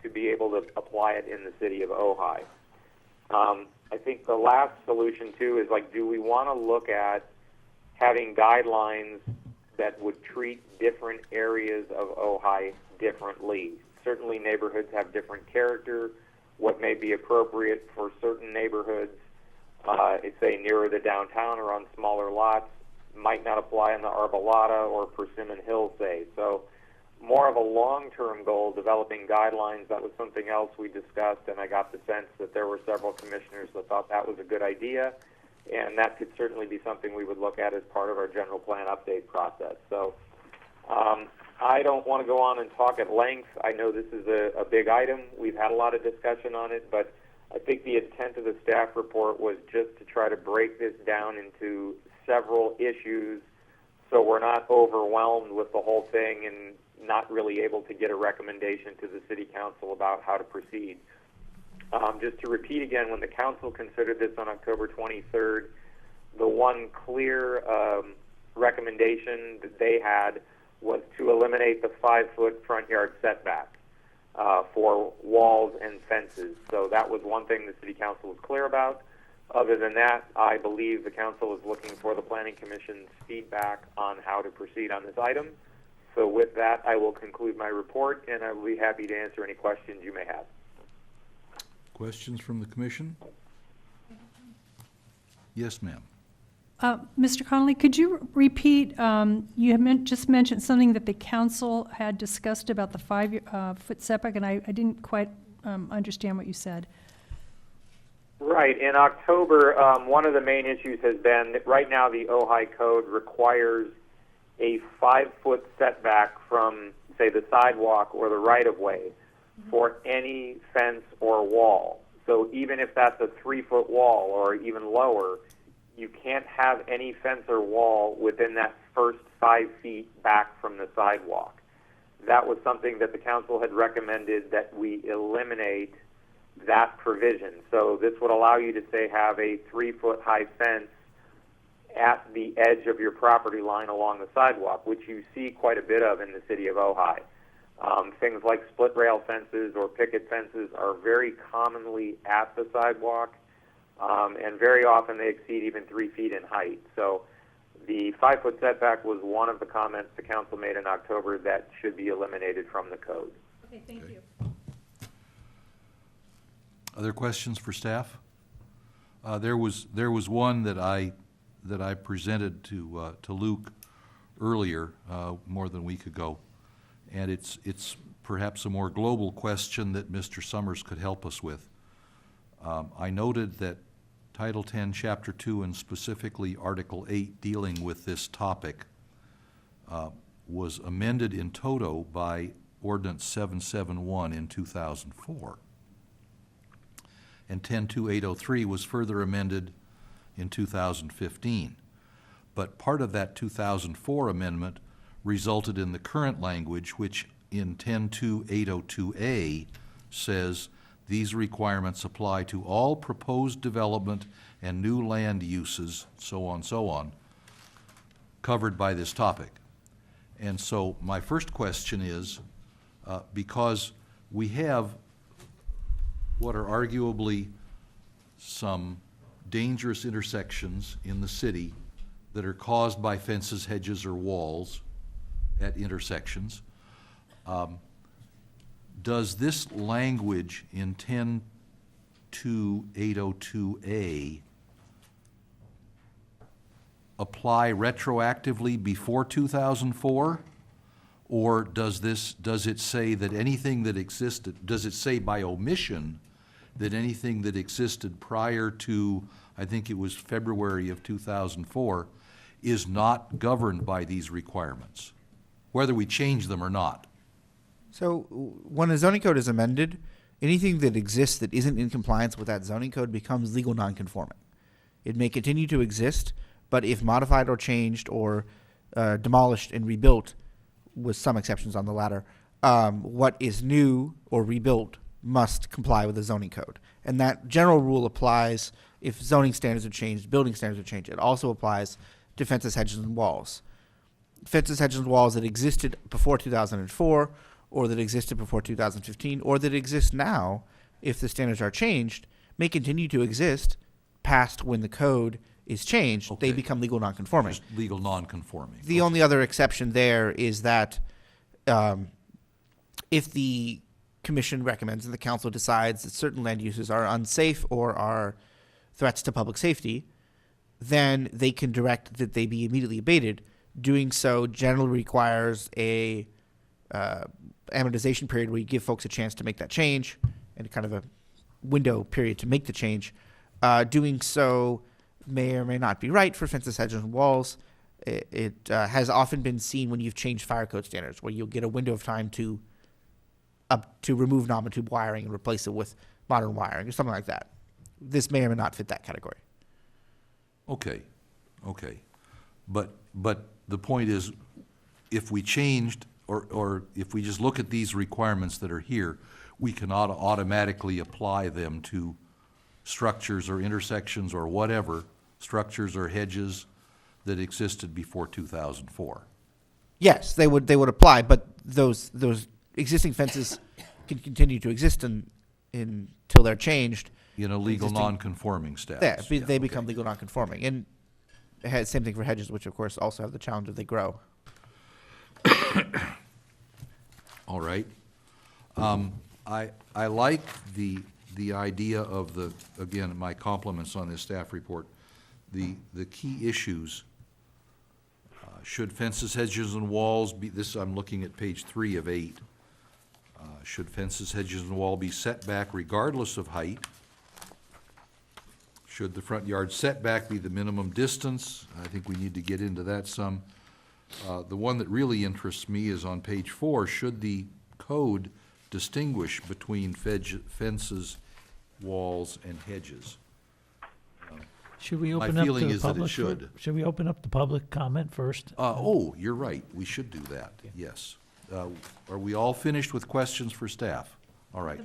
to be able to apply it in the city of Ojai. I think the last solution, too, is do we want to look at having guidelines that would treat different areas of Ojai differently? Certainly neighborhoods have different character. What may be appropriate for certain neighborhoods, say nearer the downtown or on smaller lots, might not apply in the Arbolada or Persimmon Hills, say. So more of a long-term goal, developing guidelines. That was something else we discussed, and I got the sense that there were several commissioners that thought that was a good idea, and that could certainly be something we would look at as part of our general plan update process. So I don't want to go on and talk at length. I know this is a big item. We've had a lot of discussion on it, but I think the intent of the staff report was just to try to break this down into several issues so we're not overwhelmed with the whole thing and not really able to get a recommendation to the City Council about how to proceed. Just to repeat again, when the Council considered this on October 23rd, the one clear recommendation that they had was to eliminate the 5-foot front yard setback for walls and fences. So that was one thing the City Council was clear about. Other than that, I believe the Council is looking for the Planning Commission's feedback on how to proceed on this item. So with that, I will conclude my report, and I will be happy to answer any questions you may have. Questions from the Commission? Yes, ma'am. Mr. Connolly, could you repeat, you had just mentioned something that the council had discussed about the 5-foot setback, and I didn't quite understand what you said. Right. In October, one of the main issues has been that right now the Ojai Code requires a 5-foot setback from, say, the sidewalk or the right-of-way for any fence or wall. So even if that's a 3-foot wall or even lower, you can't have any fence or wall within that first 5 feet back from the sidewalk. That was something that the council had recommended that we eliminate that provision. So this would allow you to, say, have a 3-foot high fence at the edge of your property line along the sidewalk, which you see quite a bit of in the city of Ojai. Things like split rail fences or picket fences are very commonly at the sidewalk, and very often they exceed even 3 feet in height. So the 5-foot setback was one of the comments the council made in October that should be eliminated from the code. Okay, thank you. Other questions for staff? There was one that I presented to Luke earlier, more than a week ago, and it's perhaps a more global question that Mr. Summers could help us with. I noted that Title 10, Chapter 2, and specifically Article 8 dealing with this topic was amended in toto by Ordinance 771 in 2004. And 10.2.803 was further amended in 2015. But part of that 2004 amendment resulted in the current language, which in 10.2.802A says these requirements apply to all proposed development and new land uses, so on, covered by this topic. And so my first question is, because we have what are arguably some dangerous intersections in the city that are caused by fences, hedges, or walls at intersections, does this language in 10.2.802A apply retroactively before 2004? Or does it say that anything that existed, does it say by omission that anything that existed prior to, I think it was February of 2004, is not governed by these requirements, whether we change them or not? So when a zoning code is amended, anything that exists that isn't in compliance with that zoning code becomes legal nonconforming. It may continue to exist, but if modified or changed or demolished and rebuilt, with some exceptions on the latter, what is new or rebuilt must comply with the zoning code. And that general rule applies if zoning standards are changed, building standards are changed. It also applies to fences, hedges, and walls. Fences, hedges, and walls that existed before 2004, or that existed before 2015, or that exist now, if the standards are changed, may continue to exist past when the code is changed. Okay. They become legal nonconforming. Just legal non-conforming. The only other exception there is that if the commission recommends and the council decides that certain land uses are unsafe or are threats to public safety, then they can direct that they be immediately abated. Doing so generally requires a amortization period where you give folks a chance to make that change and kind of a window period to make the change. Doing so may or may not be right for fences, hedges, and walls. It has often been seen when you've changed fire code standards, where you'll get a window of time to remove non-tube wiring and replace it with modern wiring or something like that. This may or may not fit that category. Okay. But the point is, if we changed, or if we just look at these requirements that are here, we cannot automatically apply them to structures or intersections or whatever, structures or hedges that existed before 2004. Yes, they would apply, but those existing fences can continue to exist until they're changed. In a legal Existing- non-conforming status. They become legal nonconforming. And same thing for hedges, which of course also have the challenge of they grow. All right. I like the idea of again, my compliments on this staff report, the key issues. Should fences, hedges, and walls be, I'm looking at page 3 of 8. Should fences, hedges, and wall be set back regardless of height? Should the front yard setback be the minimum distance? I think we need to get into that some. The one that really interests me is on page 4. Should the code distinguish between fences, walls, and hedges? Should we My open up feeling the is that it public? should. Should we open up the public comment first? Oh, you're right. We should do that, yes. Are we all finished with questions for staff? All right.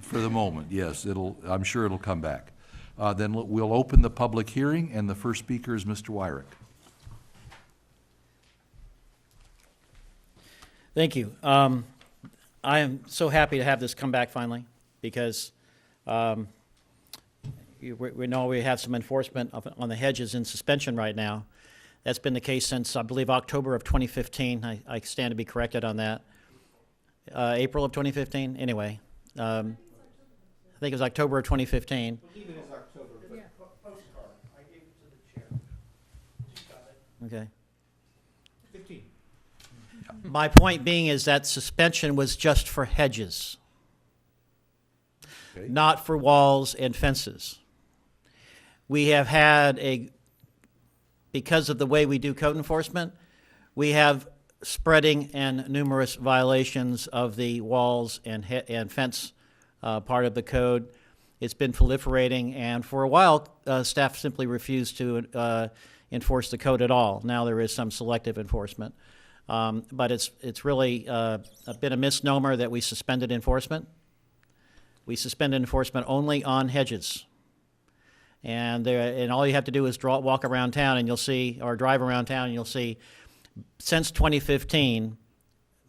For the moment, yes. I'm sure it'll come back. Then we'll open the public hearing, and the first speaker is Mr. Wyrick. Thank you. I am so happy to have this come back finally, because we know we have some enforcement on the hedges in suspension right now. That's been the case since, I believe, October of 2015. I stand to be corrected on that. April of 2015? Anyway. I think it was October of 2015. I believe it is October, but postcard. I gave it to the chair. She's got it. Okay. 15. My point being is that suspension was just for hedges, Okay. not for walls and fences. We have had because of the way we do code enforcement, we have spreading and numerous violations of the walls and fence part of the code. It's been proliferating, and for a while, staff simply refused to enforce the code at all. Now there is some selective enforcement. But it's really been a misnomer that we suspended enforcement. We suspended enforcement only on hedges. And all you have to do is walk around town and you'll see, or drive around town and you'll see, since 2015,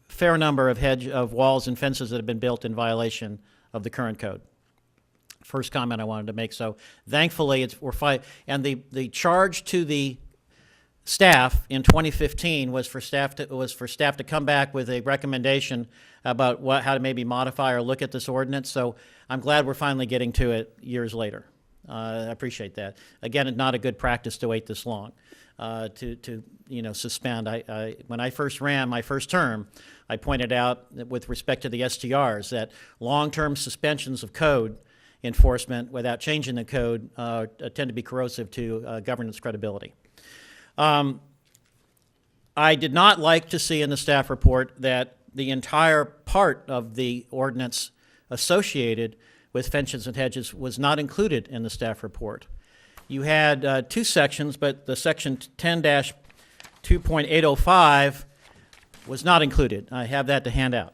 fair number of walls and fences that have been built in violation of the current code. First comment I wanted to make. So thankfully, and the charge to the staff in 2015 was for staff to come back with a recommendation about how to maybe modify or look at this ordinance. So I'm glad we're finally getting to it years later. I appreciate that. Again, it's not a good practice to wait this long. to suspend. When I first ran my first term, I pointed out that with respect to the STRs that long-term suspensions of code enforcement without changing the code tend to be corrosive to governance credibility. I did not like to see in the staff report that the entire part of the ordinance associated with fences and hedges was not included in the staff report. You had two sections, but the section 10-2.805 was not included. I have that to hand out.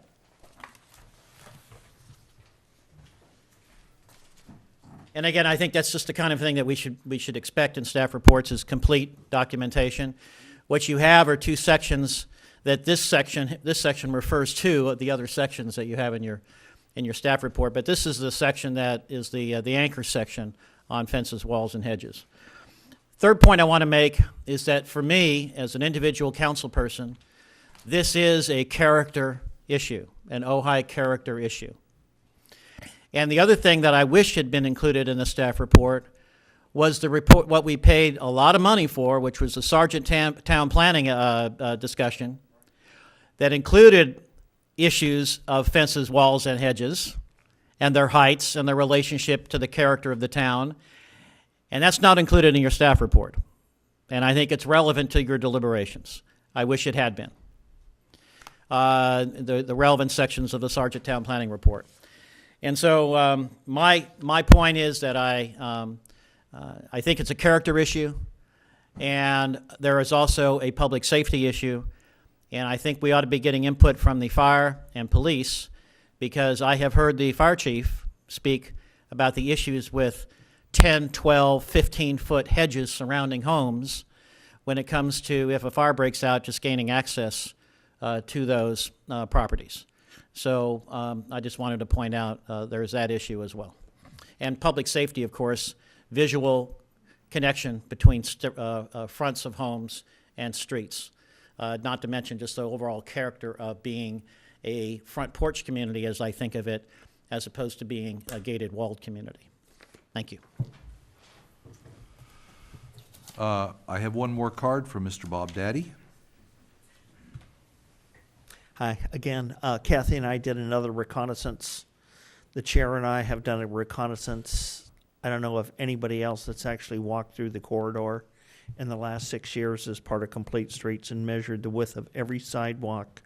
And again, I think that's just the kind of thing that we should expect in staff reports is complete documentation. What you have are two sections that this section refers to the other sections that you have in your staff report, but this is the section that is the anchor section on fences, walls, and hedges. Third point I want to make is that for me, as an individual council person, this is a character issue, an Ojai character issue. And the other thing that I wish had been included in the staff report was the report, what we paid a lot of money for, which was the Sergeant Town Planning discussion that included issues of fences, walls, and hedges, and their heights and their relationship to the character of the town. And that's not included in your staff report. And I think it's relevant to your deliberations. I wish it had been. The relevant sections of the Sergeant Town Planning report. And so my point is that I think it's a character issue, and there is also a public safety issue. And I think we ought to be getting input from the fire and police, because I have heard the fire chief speak about the issues with 10, 12, 15-foot hedges surrounding homes when it comes to, if a fire breaks out, just gaining access to those properties. So I just wanted to point out there's that issue as well. And public safety, of course, visual connection between fronts of homes and streets. Not to mention just the overall character of being a front porch community, as I think of it, as opposed to being a gated walled community. Thank you. I have one more card from Mr. Bob Daddy. Hi, again, Kathy and I did another reconnaissance. The chair and I have done a reconnaissance. I don't know of anybody else that's actually walked through the corridor in the last 6 years as part of Complete Streets and measured the width of every sidewalk,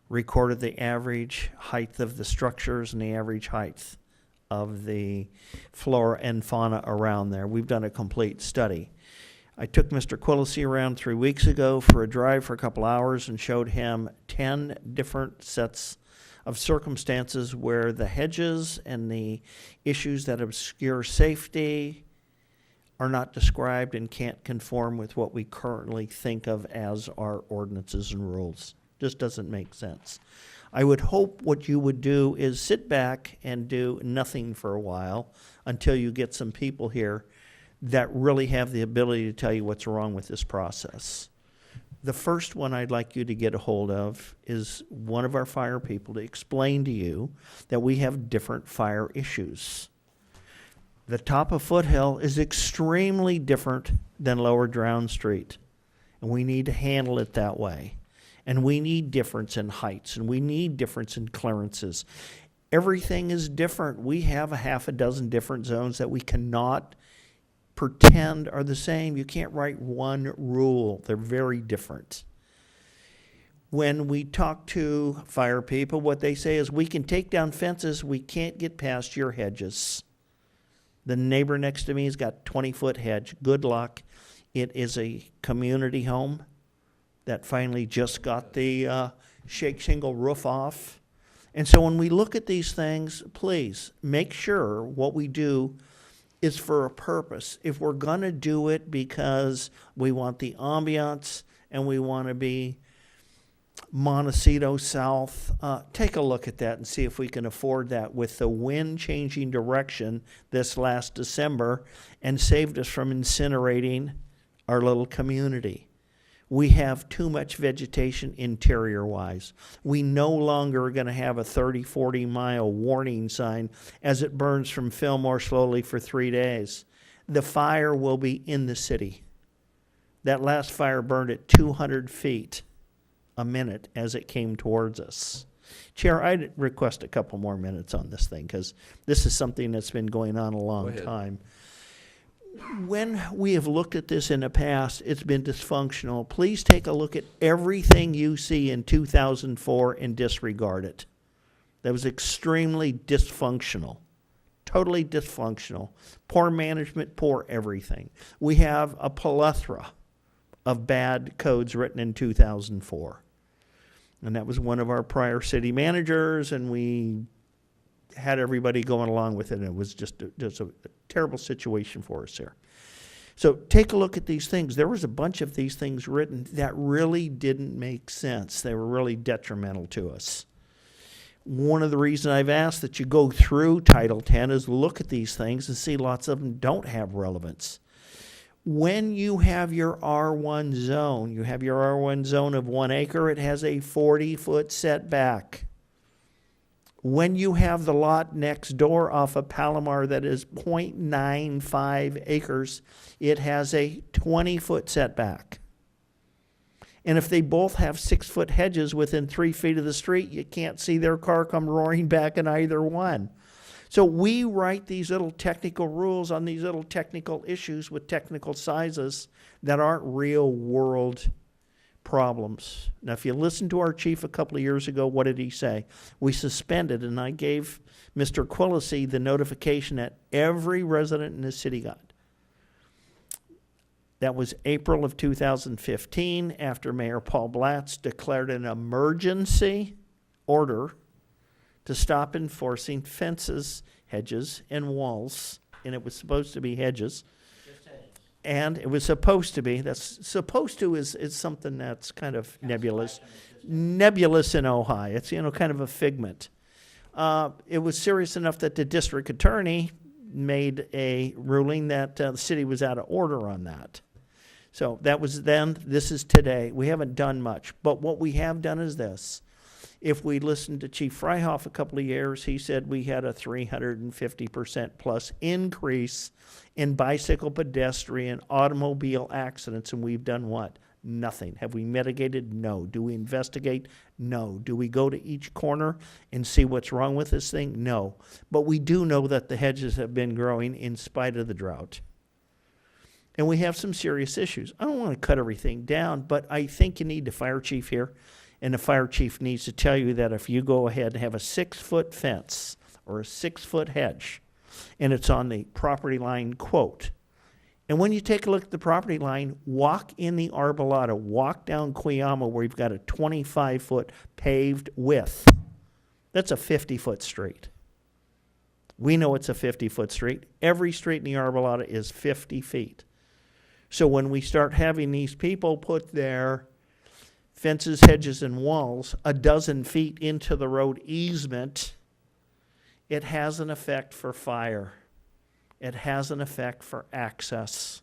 recorded the average height of the structures and the average height of the flora and fauna around there. We've done a complete study. I took Mr. Quillisi around 3 weeks ago for a drive for a couple hours and showed him 10 different sets of circumstances where the hedges and the issues that obscure safety are not described and can't conform with what we currently think of as our ordinances and rules. Just doesn't make sense. I would hope what you would do is sit back and do nothing for a while until you get some people here that really have the ability to tell you what's wrong with this process. The first one I'd like you to get a hold of is one of our fire people to explain to you that we have different fire issues. The top of Foothill is extremely different than Lower Drown Street, and we need to handle it that way. And we need difference in heights, and we need difference in clearances. Everything is different. We have a half a dozen different zones that we cannot pretend are the same. You can't write one rule. They're very different. When we talk to fire people, what they say is, we can take down fences, we can't get past your hedges. The neighbor next to me has got 20-foot hedge. Good luck. It is a community home that finally just got the shake shingle roof off. And so when we look at these things, please make sure what we do is for a purpose. If we're going to do it because we want the ambiance and we want to be Montecito South, take a look at that and see if we can afford that with the wind changing direction this last December and saved us from incinerating our little community. We have too much vegetation interior-wise. We no longer are going to have a 30, 40-mile warning sign as it burns from Fillmore slowly for 3 days. The fire will be in the city. That last fire burned at 200 feet a minute as it came towards us. Chair, I'd request a couple more minutes on this thing because this is something that's been going on a long time. When we have looked at this in the past, it's been dysfunctional. Please take a look at everything you see in 2004 and disregard it. That was extremely dysfunctional. Totally dysfunctional. Poor management, poor everything. We have a plethora of bad codes written in 2004. And that was one of our prior city managers, and we had everybody going along with it. And it was just a terrible situation for us here. So take a look at these things. There was a bunch of these things written that really didn't make sense. They were really detrimental to us. One of the reasons I've asked that you go through Title 10 is look at these things and see lots of them don't have relevance. When you have your R1 zone, you have your R1 zone of 1 acre, it has a 40-foot setback. When you have the lot next door off of Palomar that is 0.95 acres, it has a 20-foot setback. And if they both have 6-foot hedges within 3 feet of the street, you can't see their car come roaring back in either one. So we write these little technical rules on these little technical issues with technical sizes that aren't real world problems. Now, if you listen to our chief a couple of years ago, what did he say? We suspended, and I gave Mr. Quillisi the notification that every resident in the city got. That was April of 2015, after Mayor Paul Blatz declared an emergency order to stop enforcing fences, hedges, and walls. And it was supposed to be hedges. And it was supposed to be. That's supposed to is something that's kind of nebulous. Nebulous in Ojai. It's, kind of a figment. It was serious enough that the district attorney made a ruling that the city was out of order on that. So that was then. This is today. We haven't done much. But what we have done is this. If we listened to Chief Freihoff a couple of years, he said we had a 350% plus increase in bicycle, pedestrian, automobile accidents, and we've done what? Nothing. Have we mitigated? No. Do we investigate? No. Do we go to each corner and see what's wrong with this thing? No. But we do know that the hedges have been growing in spite of the drought. And we have some serious issues. I don't want to cut everything down, but I think you need the fire chief here. And the fire chief needs to tell you that if you go ahead and have a 6-foot fence or a 6-foot hedge, and it's on the property line, quote, and when you take a look at the property line, walk in the arbolata, walk down Cuyama where you've got a 25-foot paved width. That's a 50-foot street. We know it's a 50-foot street. Every street in the arbolata is 50 feet. So when we start having these people put their fences, hedges, and walls a dozen feet into the road easement, it has an effect for fire. It has an effect for access.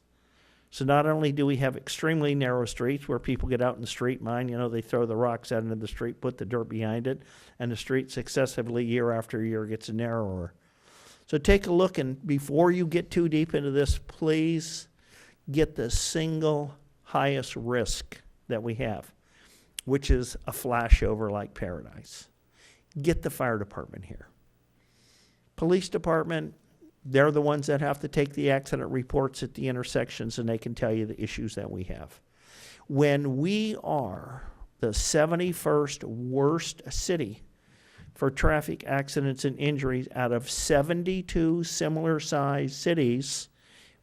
So not only do we have extremely narrow streets where people get out in the street mine, they throw the rocks out into the street, put the dirt behind it, and the street successively year after year gets narrower. So take a look, and before you get too deep into this, please get the single highest risk that we have, which is a flashover like Paradise. Get the fire department here. Police department, they're the ones that have to take the accident reports at the intersections, and they can tell you the issues that we have. When we are the 71st worst city for traffic accidents and injuries out of 72 similar-sized cities,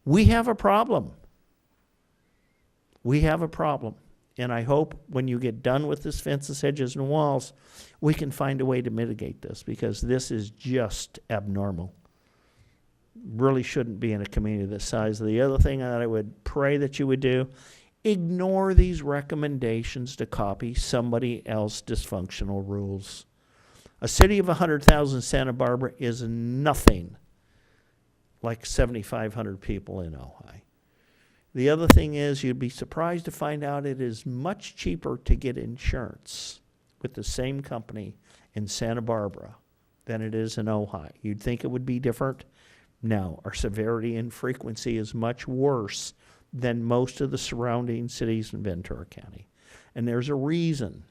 we have a problem. We have a problem. And I hope when you get done with this fences, hedges, and walls, we can find a way to mitigate this, because this is just abnormal. Really shouldn't be in a community this size. The other thing that I would pray that you would do, ignore these recommendations to copy somebody else's dysfunctional rules. A city of 100,000, Santa Barbara, is nothing like 7,500 people in Ojai. The other thing is, you'd be surprised to find out it is much cheaper to get insurance with the same company in Santa Barbara than it is in Ojai. You'd think it would be different. No, our severity and frequency is much worse than most of the surrounding cities in Ventura County. And there's a reason.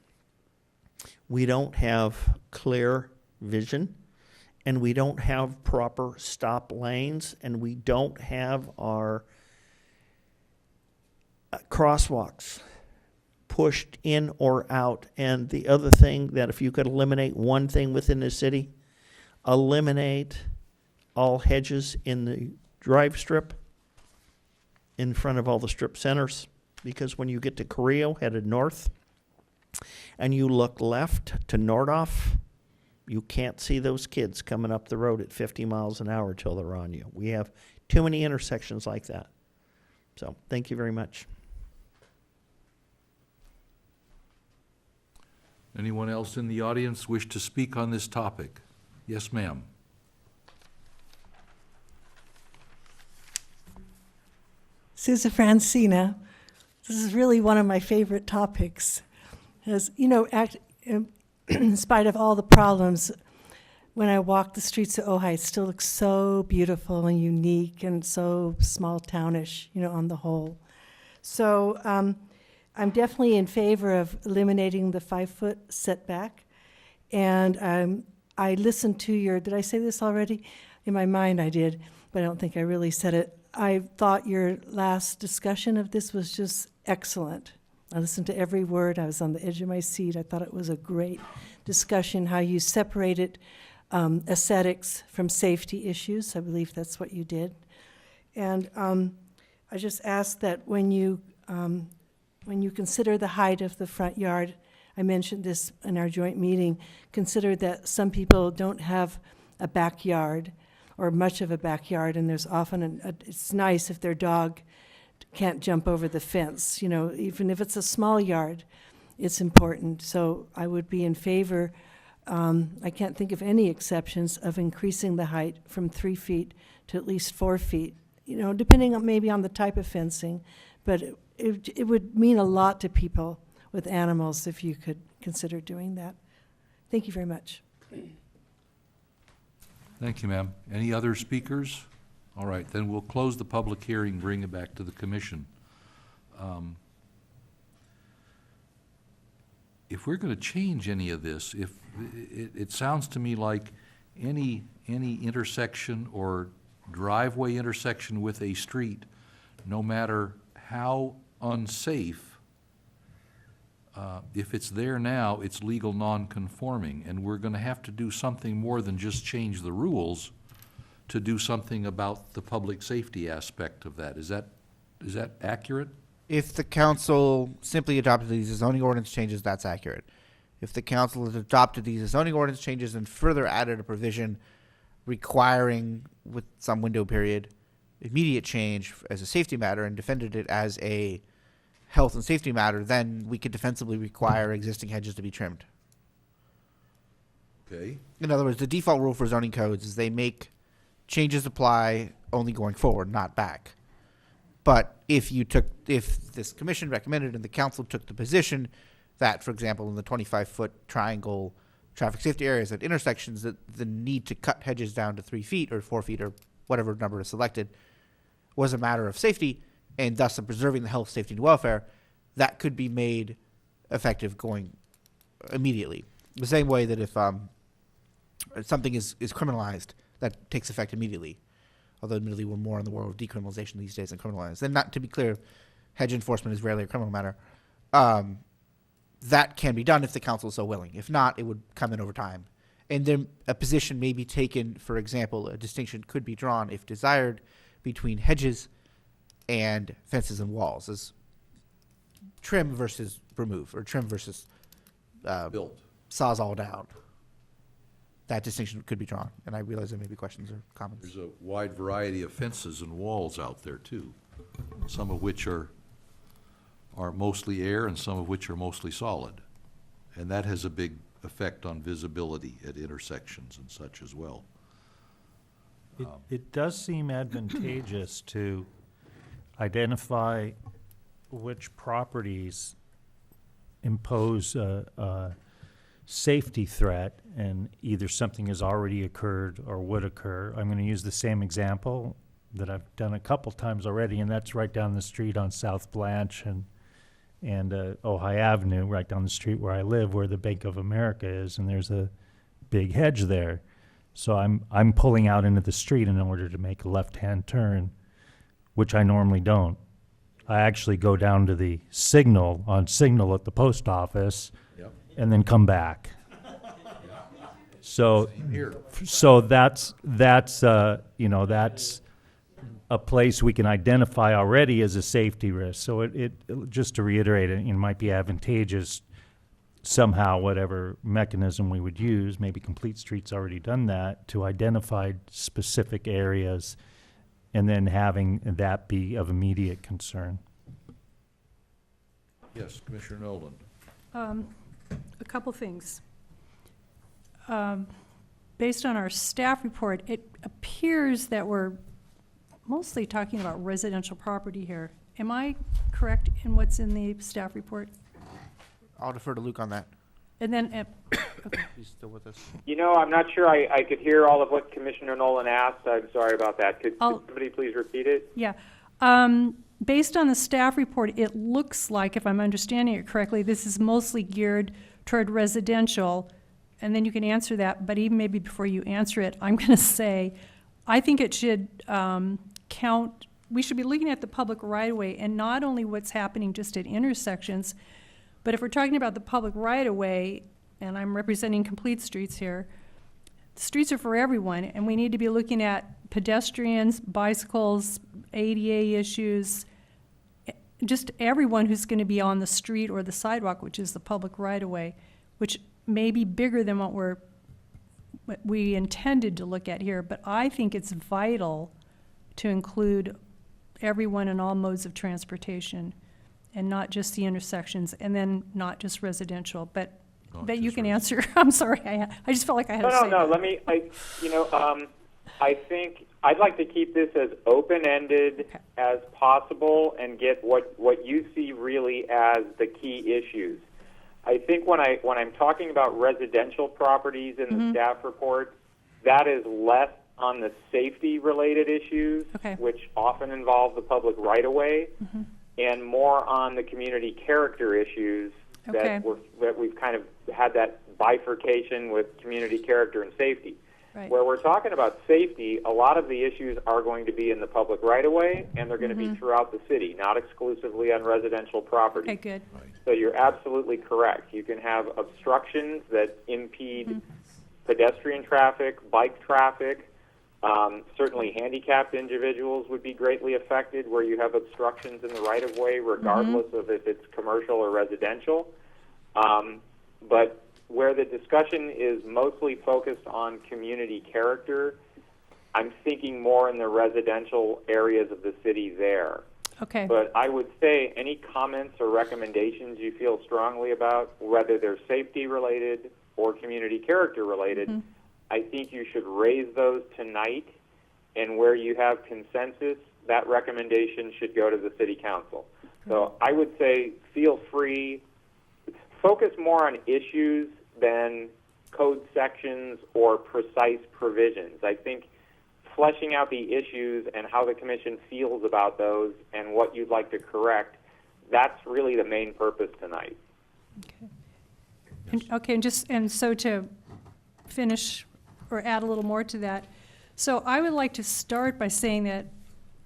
We don't have clear vision, and we don't have proper stop lanes, and we don't have our crosswalks pushed in or out. And the other thing, that if you could eliminate one thing within the city, eliminate all hedges in the drive strip in front of all the strip centers, because when you get to Carrillo headed north and you look left to Nordhoff, you can't see those kids coming up the road at 50 miles an hour till they're on you. We have too many intersections like that. So thank you very much. Anyone else in the audience wish to speak on this topic? Yes, ma'am. Susan Francina, this is really one of my favorite topics. As you know, in spite of all the problems, when I walk the streets of Ojai, it still looks so beautiful and unique and so small townish, on the whole. So I'm definitely in favor of eliminating the 5-foot setback. And I listened to did I say this already? In my mind I did, but I don't think I really said it. I thought your last discussion of this was just excellent. I listened to every word. I was on the edge of my seat. I thought it was a great discussion, how you separated aesthetics from safety issues. I believe that's what you did. And I just ask that when you consider the height of the front yard, I mentioned this in our joint meeting, consider that some people don't have a backyard or much of a backyard, and there's often it's nice if their dog can't jump over the fence. Even if it's a small yard, it's important. So I would be in favor, I can't think of any exceptions, of increasing the height from 3 feet to at least 4 feet, depending on maybe on the type of fencing. But it would mean a lot to people with animals if you could consider doing that. Thank you very much. Thank you, ma'am. Any other speakers? All right, then we'll close the public hearing, bring it back to the commission. If we're going to change any of this, if it sounds to me like any intersection or driveway intersection with a street, no matter how unsafe, if it's there now, it's legal non-conforming, and we're going to have to do something more than just change the rules to do something about the public safety aspect of that. Is that accurate? If the council simply adopted these as zoning ordinance changes, that's accurate. If the council has adopted these as zoning ordinance changes and further added a provision requiring, with some window period, immediate change as a safety matter and defended it as a health and safety matter, then we could defensively require existing hedges to be trimmed. Okay. In other words, the default rule for zoning codes is they make changes apply only going forward, not back. But if this commission recommended and the council took the position that, for example, in the 25-foot triangle traffic safety areas at intersections, that the need to cut hedges down to 3 feet or 4 feet or whatever number is selected was a matter of safety, and thus of preserving the health, safety, and welfare, that could be made effective going immediately. The same way that if something is criminalized, that takes effect immediately. Although admittedly we're more in the world of decriminalization these days than criminalized. And not to be clear, hedge enforcement is rarely a criminal matter. That can be done if the council is so willing. If not, it would come in over time. And then a position may be taken, for example, a distinction could be drawn, if desired, between hedges and fences and walls, as trim versus remove, or trim versus Built. sawzall down. That distinction could be drawn, and I realize there may be questions or comments. There's a wide variety of fences and walls out there too, some of which are mostly air and some of which are mostly solid. And that has a big effect on visibility at intersections and such as well. It does seem advantageous to identify which properties impose a safety threat, and either something has already occurred or would occur. I'm going to use the same example. that I've done a couple times already, and that's right down the street on South Blanche and Ojai Avenue, right down the street where I live, where the Bank of America is, and there's a big hedge there. So I'm pulling out into the street in order to make a left-hand turn, which I normally don't. I actually go down to the signal at the post office, Yep. and then come back. So, Same here. so that's a place we can identify already as a safety risk. So it just to reiterate, it might be advantageous somehow, whatever mechanism we would use, maybe Complete Street's already done that, to identify specific areas and then having that be of immediate concern. Yes, Commissioner Nolan. A couple things. Based on our staff report, it appears that we're mostly talking about residential property here. Am I correct in what's in the staff report? I'll defer to Luke on that. And then, He's still with us. You know, I'm not sure I could hear all of what Commissioner Nolan asked. I'm sorry about that. Could somebody please repeat it? yeah. Based on the staff report, it looks like, if I'm understanding it correctly, this is mostly geared toward residential, and then you can answer that, but even maybe before you answer it, I'm going to say, I think it should count, we should be looking at the public right-of-way and not only what's happening just at intersections, but if we're talking about the public right-of-way, and I'm representing Complete Streets here, the streets are for everyone, and we need to be looking at pedestrians, bicycles, ADA issues, just everyone who's going to be on the street or the sidewalk, which is the public right-of-way, which may be bigger than what we intended to look at here, but I think it's vital to include everyone in all modes of transportation and not just the intersections, and then not just residential, but you can answer. I'm sorry, I just felt like I had to say No, that. let me, I think I'd like to keep this as open-ended as possible and get what you see really as the key issues. I think when I'm talking about residential properties in the staff report, that is less on the safety-related issues, which often involve the public right-of-way, and more on the community character issues that we've kind of had that bifurcation with community character and safety. Right. Where we're talking about safety, a lot of the issues are going to be in the public right-of-way, and they're going to be throughout the city, not exclusively on residential property. Okay, good. So you're absolutely correct. You can have obstructions that impede pedestrian traffic, bike traffic. Certainly handicapped individuals would be greatly affected where you have obstructions in the right-of-way, regardless of if it's commercial or residential. But where the discussion is mostly focused on community character, I'm thinking more in the residential areas of the city there. Okay. But I would say any comments or recommendations you feel strongly about, whether they're safety related or community character related, I think you should raise those tonight, and where you have consensus, that recommendation should go to the city council. So I would say feel free, focus more on issues than code sections or precise provisions. I think fleshing out the issues and how the commission feels about those and what you'd like to correct, that's really the main purpose tonight. And so to finish or add a little more to that, so I would like to start by saying that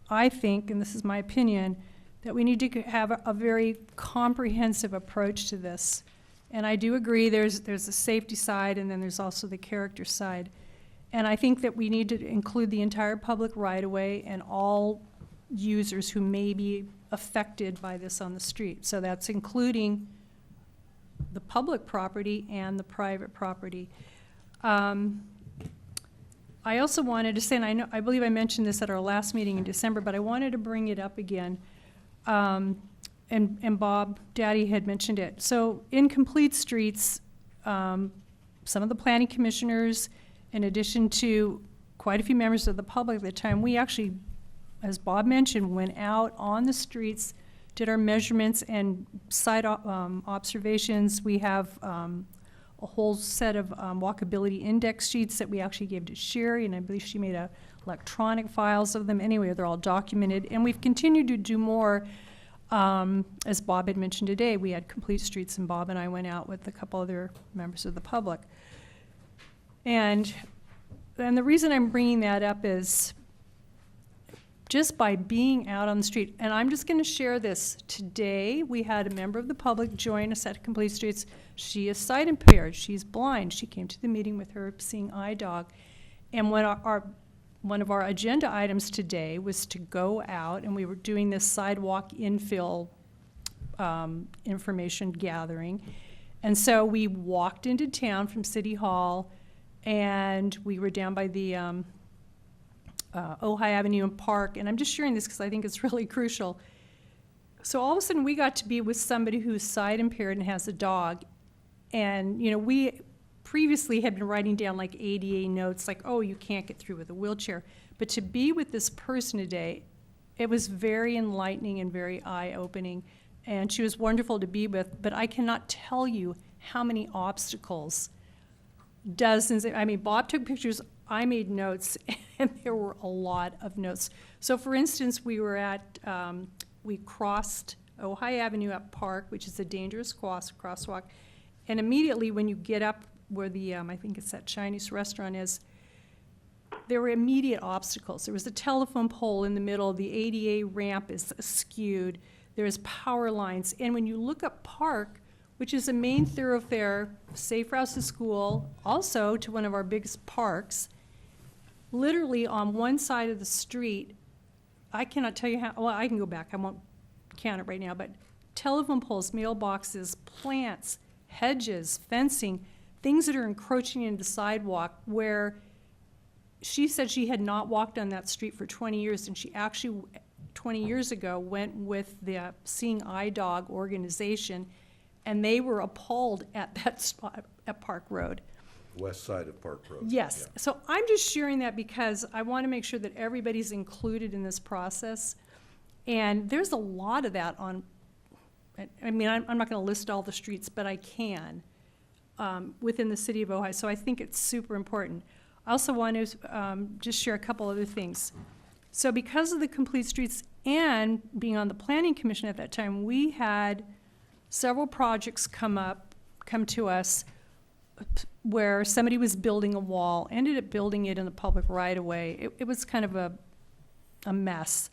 I think, and this is my opinion, that we need to have a very comprehensive approach to this. And I do agree there's a safety side, and then there's also the character side. And I think that we need to include the entire public right-of-way and all users who may be affected by this on the street. So that's including the public property and the private property. I also wanted to say, and I believe I mentioned this at our last meeting in December, but I wanted to bring it up again. And Bob Daddy had mentioned it. So in Complete Streets, some of the planning commissioners, in addition to quite a few members of the public at the time, we actually, as Bob mentioned, went out on the streets, did our measurements and site observations. We have a whole set of walkability index sheets that we actually gave to Sherry, and I believe she made a electronic files of them. Anyway, they're all documented, and we've continued to do more. As Bob had mentioned today, we had Complete Streets, and Bob and I went out with a couple other members of the public. And the reason I'm bringing that up is just by being out on the street, and I'm just going to share this. Today, we had a member of the public join us at Complete Streets. She is sight impaired. She's blind. She came to the meeting with her seeing eye dog. And when one of our agenda items today was to go out, and we were doing this sidewalk infill information gathering. And so we walked into town from City Hall, and we were down by the Ojai Avenue and Park, and I'm just sharing this because I think it's really crucial. So all of a sudden, we got to be with somebody who's sight impaired and has a dog, and we previously had been writing down like ADA notes, like, oh, you can't get through with a wheelchair. But to be with this person today, it was very enlightening and very eye-opening, and she was wonderful to be with. But I cannot tell you how many obstacles, dozens. I mean, Bob took pictures. I made notes, and there were a lot of notes. So, for instance, we were at, we crossed Ojai Avenue at Park, which is a dangerous crosswalk, and immediately when you get up where the, I think it's that Chinese restaurant is, there were immediate obstacles. There was a telephone pole in the middle. The ADA ramp is skewed. There's power lines. And when you look up Park, which is a main thoroughfare, safe routes to school, also to one of our biggest parks, literally on one side of the street, I cannot tell you how, well, I can go back. I won't count it right now, but telephone poles, mailboxes, plants, hedges, fencing, things that are encroaching into the sidewalk, where she said she had not walked on that street for 20 years, and she actually, 20 years ago, went with the Seeing Eye Dog organization, and they were appalled at that spot at Park Road. West side of Park Road. Yes. Yeah. So I'm just sharing that because I want to make sure that everybody's included in this process. And there's a lot of that on, I mean, I'm not going to list all the streets, but I can within the city of Ojai. So I think it's super important. I also want to just share a couple other things. So because of the Complete Streets and being on the Planning Commission at that time, we had several projects come to us where somebody was building a wall, ended up building it in the public right-of-way. It was kind of a mess.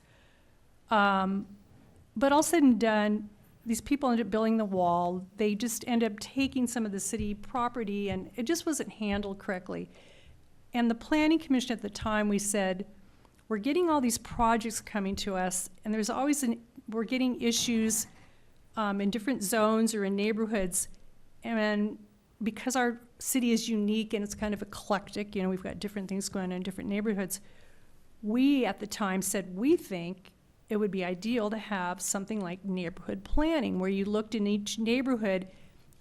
But all said and done, these people ended up building the wall. They just ended up taking some of the city property, and it just wasn't handled correctly. And the Planning Commission at the time, we said, we're getting all these projects coming to us, and there's always we're getting issues in different zones or in neighborhoods, and because our city is unique and it's kind of eclectic, we've got different things going on in different neighborhoods, we at the time said we think it would be ideal to have something like neighborhood planning, where you looked in each neighborhood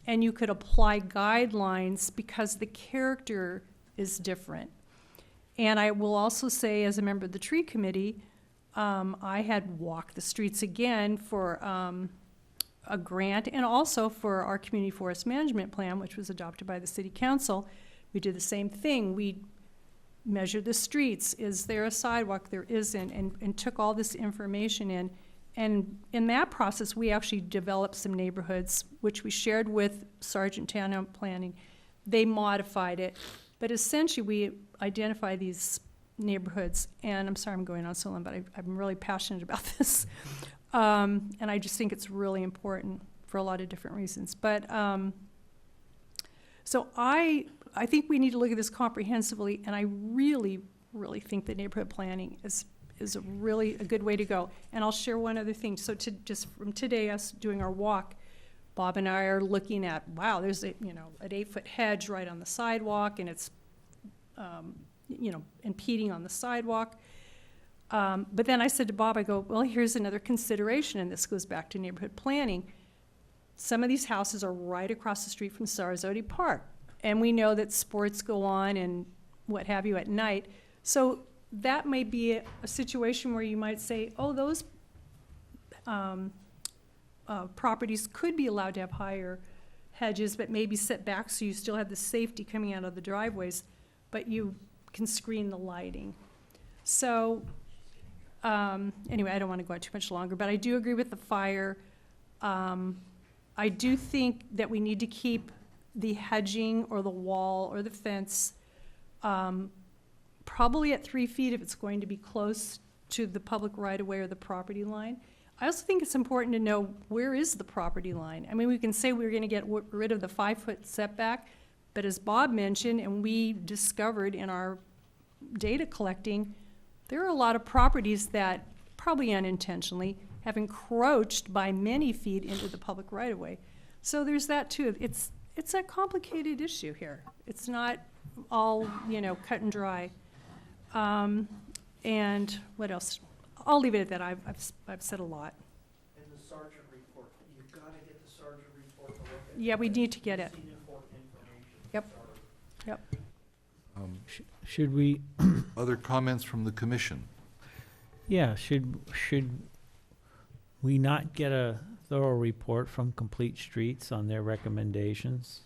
and you could apply guidelines because the character is different. And I will also say, as a member of the tree committee, I had walked the streets again for a grant, and also for our community forest management plan, which was adopted by the city council. We did the same thing. We measured the streets. Is there a sidewalk? There isn't, and took all this information in. And in that process, we actually developed some neighborhoods, which we shared with Sergeant Town Planning. They modified it, but essentially we identify these neighborhoods, and I'm sorry I'm going on so long, but I'm really passionate about this. And I just think it's really important for a lot of different reasons. But so I think we need to look at this comprehensively, and I really, really think that neighborhood planning is a really a good way to go. And I'll share one other thing. So just from today, us doing our walk, Bob and I are looking at, wow, there's an 8-foot hedge right on the sidewalk, and it's impeding on the sidewalk. But then I said to Bob, I go, well, here's another consideration, and this goes back to neighborhood planning. Some of these houses are right across the street from Sarasota Park, and we know that sports go on and what have you at night. So that may be a situation where you might say, oh, those properties could be allowed to have higher hedges, but maybe set back so you still have the safety coming out of the driveways, but you can screen the lighting. So, anyway, I don't want to go out too much longer, but I do agree with the fire. I do think that we need to keep the hedging or the wall or the fence probably at 3 feet if it's going to be close to the public right-of-way or the property line. I also think it's important to know, where is the property line? I mean, we can say we're going to get rid of the 5-foot setback, but as Bob mentioned, and we discovered in our data collecting, there are a lot of properties that, probably unintentionally, have encroached by many feet into the public right-of-way. So there's that too. It's a complicated issue here. It's not all, cut and dry. And what else? I'll leave it at that. I've said a lot. And the sergeant report, you've got to get the sergeant report to look at. Yeah, we need to get it. Yep. Yep. Should we, Other comments from the commission? yeah, should we not get a thorough report from Complete Streets on their recommendations?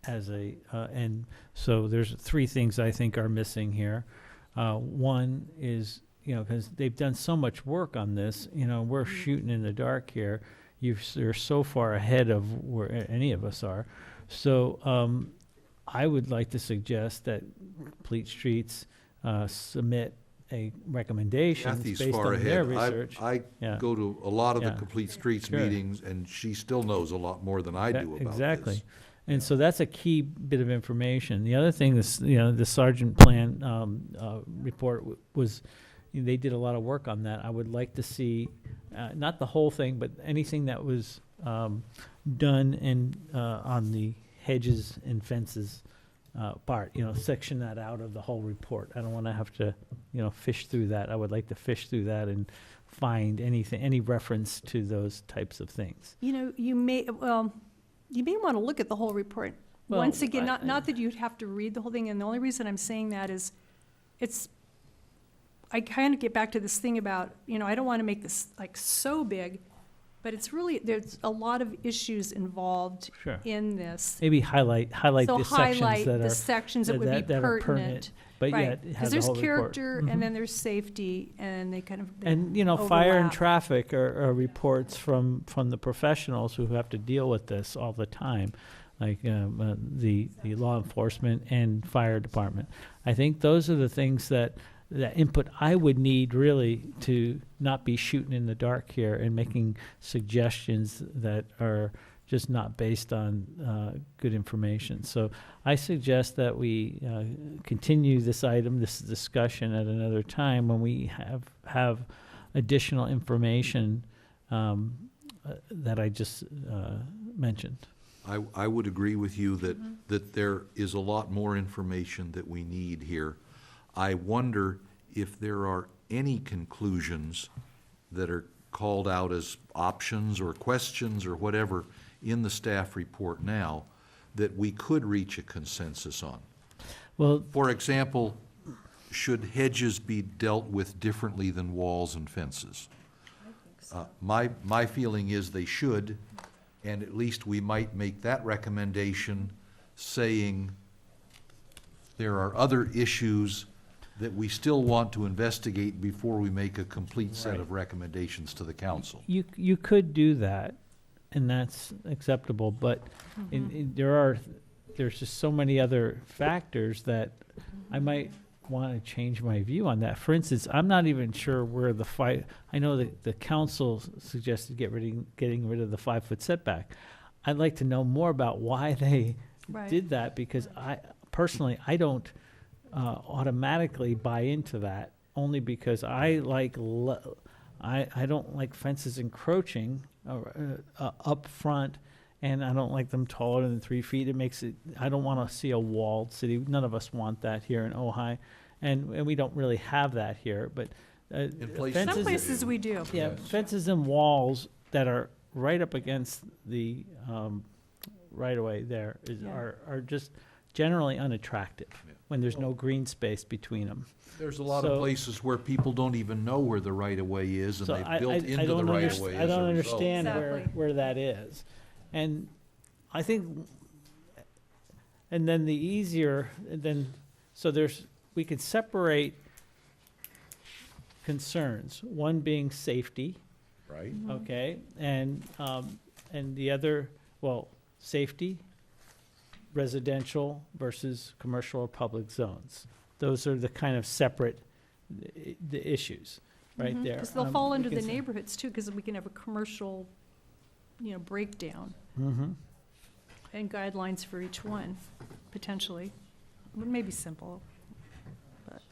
And so there's 3 things I think are missing here. One is, because they've done so much work on this, we're shooting in the dark here. You're so far ahead of where any of us are. So I would like to suggest that Complete Streets submit a recommendation Kathy's based far on their ahead. research. I Yeah. go to a lot of the Yeah. Complete Streets Sure. meetings, and she still knows a lot more than I do about this. Exactly. And so that's a key bit of information. The other thing is, the Sergeant Plan report was, they did a lot of work on that. I would like to see, not the whole thing, but anything that was done on the hedges and fences part, section that out of the whole report. I don't want to have to, fish through that. I would like to fish through that and find any reference to those types of things. You may want to look at the whole report. Well, Once again, not that you'd have to read the whole thing, and the only reason I'm saying that is, I kind of get back to this thing about, I don't want to make this like so big, but it's really, there's a lot of issues involved Sure. in this. Maybe highlight So the sections highlight that the are sections that would be that are pertinent. but Right, yet because have the there's whole report. character, Mhm. and then there's safety, and they kind of And, fire and overlap. traffic are reports from the professionals who have to deal with this all the time, like the law enforcement and fire department. I think those are the things that input I would need really to not be shooting in the dark here and making suggestions that are just not based on good information. So I suggest that we continue this discussion at another time when we have additional information that I just mentioned. I would agree with you that there is a lot more information that we need here. I wonder if there are any conclusions that are called out as options or questions or whatever in the staff report now that we could reach a consensus on. Well, For example, should hedges be dealt with differently than walls and fences? My feeling is they should, and at least we might make that recommendation, saying there are other issues that we still want to investigate before we make a complete set of recommendations to the council. You could do that, and that's acceptable, but there's just so many other factors that I might want to change my view on that. For instance, I'm not even sure where I know that the council suggested getting rid of the 5-foot setback. I'd like to know more about why they Right. did that, because I don't automatically buy into that, only because I don't like fences encroaching up front, and I don't like them taller than 3 feet. I don't want to see a walled city. None of us want that here in Ojai, and we don't really have that here, but places- Some places we do. yeah, fences and walls that are right up against the right of way there are just generally unattractive when there's no green space between them. There's a lot So- of places where people don't even know where the right-of-way is, and So they've built into the don't right-of-way as a I don't result. understand Exactly. where that is. And I think, and then so we could separate concerns, one being safety, Right? okay, and the other, well, safety, residential versus commercial or public zones. Those are the kind of separate, the issues, right there. Because they'll fall we under can the say- neighborhoods too, because we can have a commercial, breakdown Mhm. and guidelines for each one, potentially. It may be simple, but.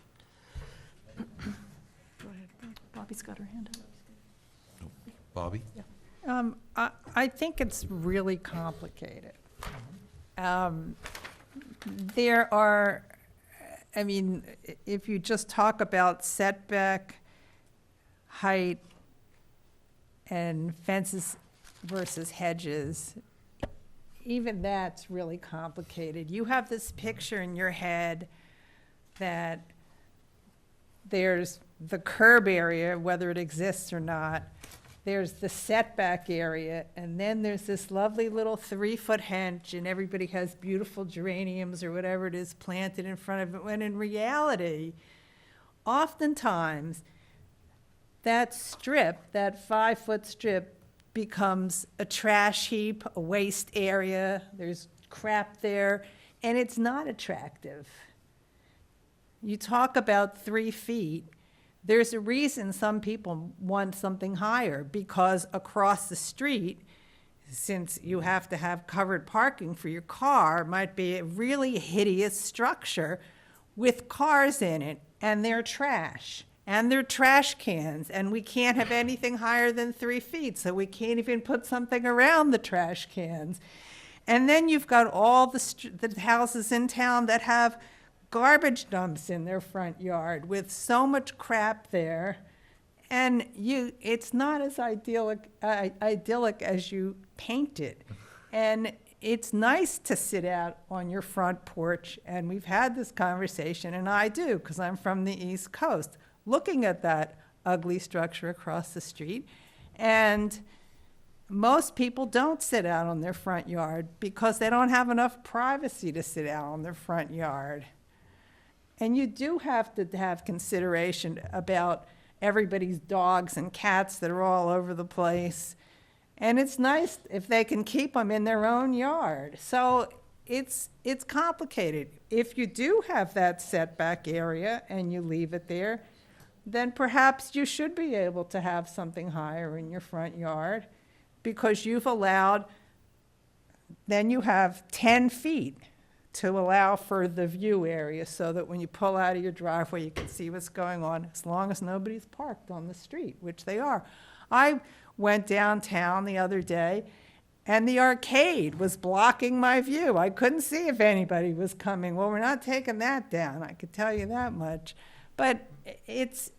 Go ahead. Bobby's got her hand up. Bobby? I think it's really complicated. There are, if you just talk about setback, height, and fences versus hedges, even that's really complicated. You have this picture in your head that there's the curb area, whether it exists or not, there's the setback area, and then there's this lovely little 3-foot hedge, and everybody has beautiful geraniums or whatever it is planted in front of it, when in reality, oftentimes, that strip, that 5-foot strip, becomes a trash heap, a waste area, there's crap there, and it's not attractive. You talk about 3 feet, there's a reason some people want something higher, because across the street, since you have to have covered parking for your car, might be a really hideous structure with cars in it, and they're trash, and they're trash cans, and we can't have anything higher than 3 feet, so we can't even put something around the trash cans. And then you've got all the houses in town that have garbage dumps in their front yard with so much crap there, and it's not as idyllic as you paint it. And it's nice to sit out on your front porch, and we've had this conversation, and I do, because I'm from the East Coast, looking at that ugly structure across the street. And most people don't sit out on their front yard because they don't have enough privacy to sit out on their front yard. And you do have to have consideration about everybody's dogs and cats that are all over the place. And it's nice if they can keep them in their own yard. So it's complicated. If you do have that setback area and you leave it there, then perhaps you should be able to have something higher in your front yard, because you've allowed, then you have 10 feet to allow for the view area, so that when you pull out of your driveway, you can see what's going on, as long as nobody's parked on the street, which they are. I went downtown the other day, and the arcade was blocking my view. I couldn't see if anybody was coming. Well, we're not taking that down, I could tell you that much. But it's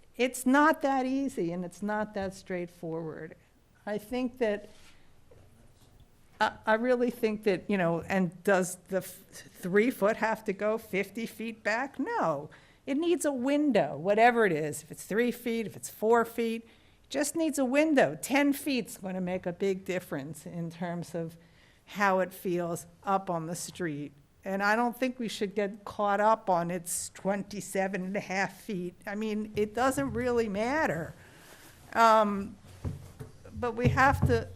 not that easy, and it's not that straightforward. I think that I really think that, and does the 3 foot have to go 50 feet back? No. It needs a window, whatever it is. If it's 3 feet, if it's 4 feet, it just needs a window. 10 feet's going to make a big difference in terms of how it feels up on the street. And I don't think we should get caught up on its 27 and a half feet. I mean, it doesn't really matter. But we have to,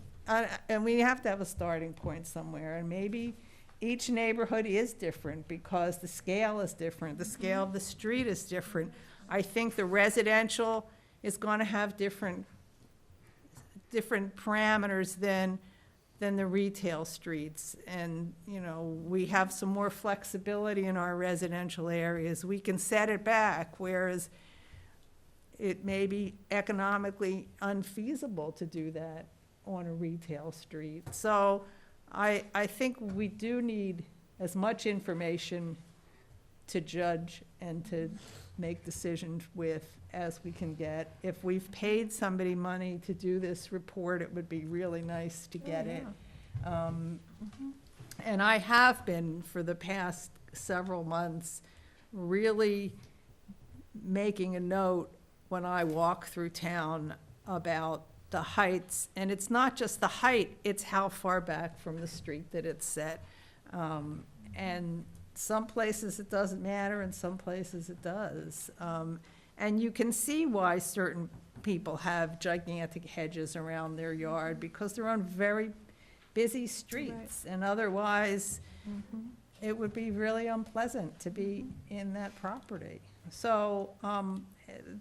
and we have to have a starting point somewhere, and maybe each neighborhood is different because the scale is different, the scale of the street is different. I think the residential is going to have different parameters than the retail streets, and we have some more flexibility in our residential areas. We can set it back, whereas it may be economically unfeasible to do that on a retail street. So I think we do need as much information to judge and to make decisions with as we can get. If we've paid somebody money to do this report, it would be really nice to get it. And I have been, for the past several months, really making a note when I walk through town about the heights, and it's not just the height, it's how far back from the street that it's set. And some places it doesn't matter, and some places it does. And you can see why certain people have gigantic hedges around their yard, because they're on very busy streets. And otherwise, it would be really unpleasant to be in that property. So,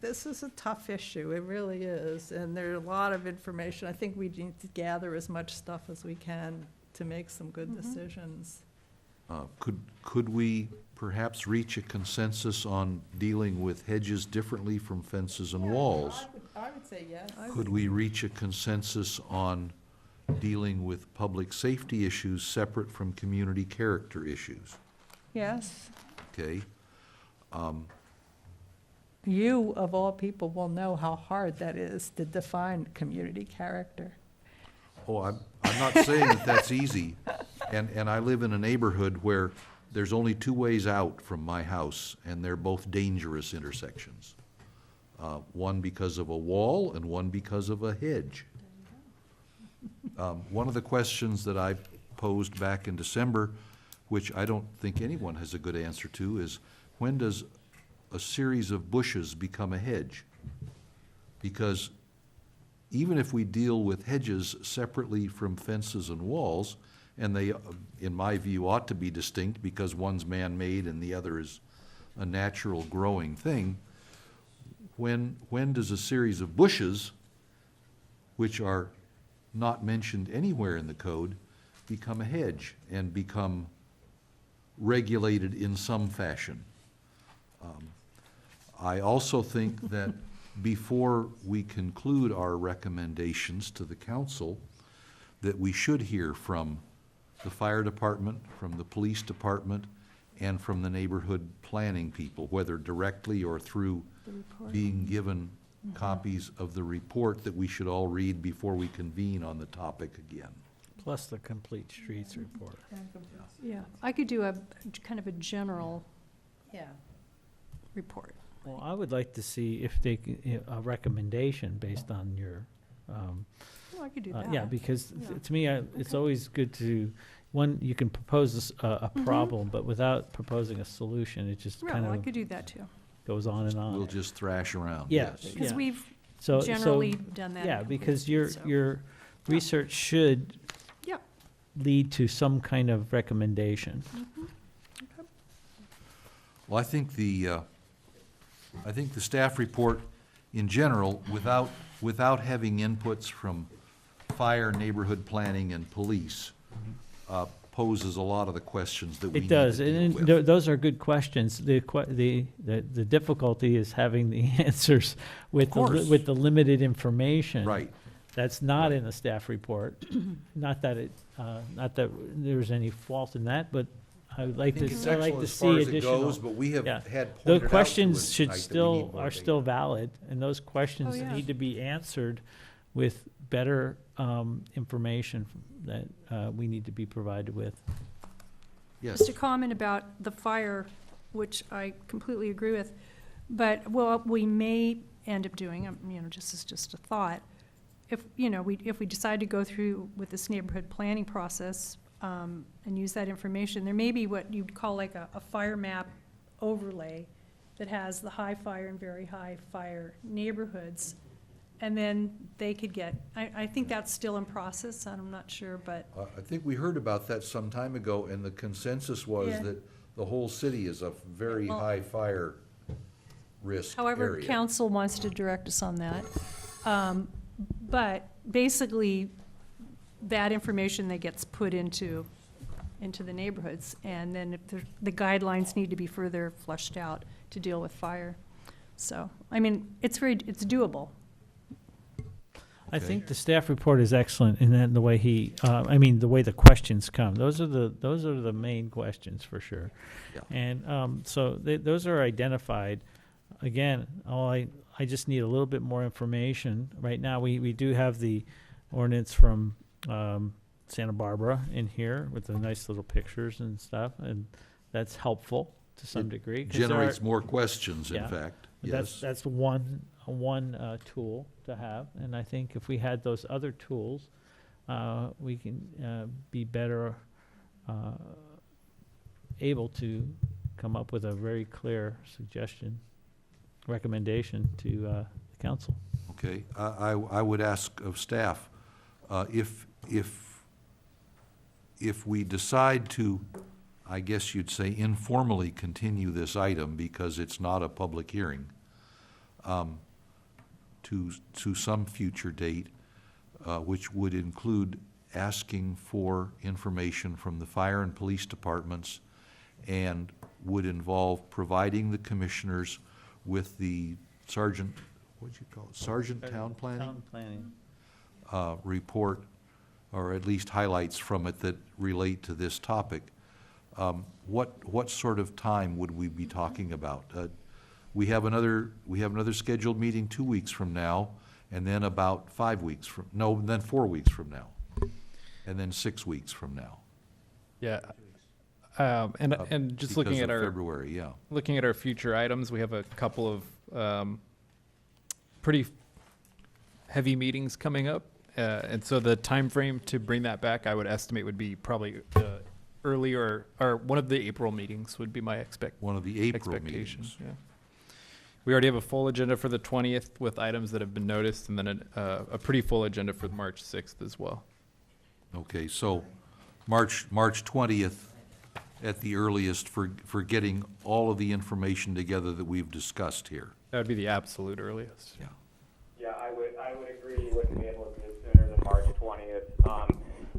this is a tough issue, it really is, and there's a lot of information. I think we need to gather as much stuff as we can to make some good decisions. Could we perhaps reach a consensus on dealing with hedges differently from fences and walls? I would say yes. Could we reach a consensus on dealing with public safety issues separate from community character issues? Yes. Okay? You, of all people, will know how hard that is to define community character. Oh, I'm not saying that that's easy, and I live in a neighborhood where there's only two ways out from my house, and they're both dangerous intersections. One because of a wall and one because of a hedge. One of the questions that I posed back in December, which I don't think anyone has a good answer to, is when does a series of bushes become a hedge? Because even if we deal with hedges separately from fences and walls, and they, in my view, ought to be distinct because one's man-made and the other is a natural growing thing, when does a series of bushes, which are not mentioned anywhere in the code, become a hedge and become regulated in some fashion? I also think that before we conclude our recommendations to the council, that we should hear from the fire department, from the police department, and from the neighborhood planning people, whether directly or through being given copies of the report that we should all read before we convene on the topic again. Plus the complete streets report. Yeah, I could do a kind of a general report. Well, I would like to see if they, a recommendation based on your, Well, I could do that. yeah, because Yeah. to me, it's always good to, one, you can propose a problem, but without proposing a solution, it just kind Well, I of could do that too, goes on and on. We'll just thrash around, Yeah. yes. because we've So- generally done that. Yeah, in because completion, so. your research should Yep. lead to some kind of recommendation. Well, I think the staff report in general, without having inputs from fire, neighborhood planning, and police, poses a lot of the questions that we It need does, to deal and with. those are good questions. The difficulty is having the answers with course. with the limited information. Right. That's not in the staff report. Not that there's any fault in that, but I would like I think to, it's I like excellent to as far see as it additional. goes, but we have Yeah. had pointed The out to questions us should tonight that we still, need more are data. still valid, and those questions yeah. need to be answered with better information that we need to be provided with. Yes. Just a comment about the fire, which I completely agree with, but what we may end up doing, just as just a thought, if we decide to go through with this neighborhood planning process and use that information, there may be what you'd call like a fire map overlay that has the high fire and very high fire neighborhoods, and then they could get, I think that's still in process, I'm not sure, but I think we heard about that some time ago, and the consensus was Yeah. that the whole city is a very Well- high fire risk however, area. council wants to direct us on that. But basically, that information that gets put into the neighborhoods, and then if the guidelines need to be further fleshed out to deal with fire. So, it's doable. I think the staff report is excellent in that the way the way the questions come. Those are the main questions for sure. Yeah. And so those are identified. Again, I just need a little bit more information. Right now, we do have the ordinance from Santa Barbara in here with the nice little pictures and stuff, and that's helpful to some degree. 'Cause there Generates are- more questions, in Yeah. fact, But yes. That's one tool to have, and I think if we had those other tools, we can be better able to come up with a very clear suggestion. recommendation to the council. Okay, I would ask of staff, if we decide to, I guess you'd say informally continue this item because it's not a public hearing, to some future date, which would include asking for information from the fire and police departments and would involve providing the commissioners with the sergeant, what'd you call it, Sergeant Town Planning? Town planning. Report, or at least highlights from it that relate to this topic. What sort of time would we be talking about? We have another scheduled meeting 2 weeks from now, and then about 5 weeks from, no, then 4 weeks from now, and then 6 weeks from now. Yeah. And just looking Because at of our February, yeah. looking at our future items, we have a couple of pretty heavy meetings coming up, and so the time frame to bring that back, I would estimate, would be probably early or one of the April meetings would be my One of the April expectation. meetings. Yeah. We already have a full agenda for the 20th with items that have been noticed, and then a pretty full agenda for March 6th as well. Okay, so March 20th at the earliest for getting all of the information together that we've discussed here. That would be the absolute earliest. Yeah. Yeah, I would agree you wouldn't be able to do it sooner than March 20th.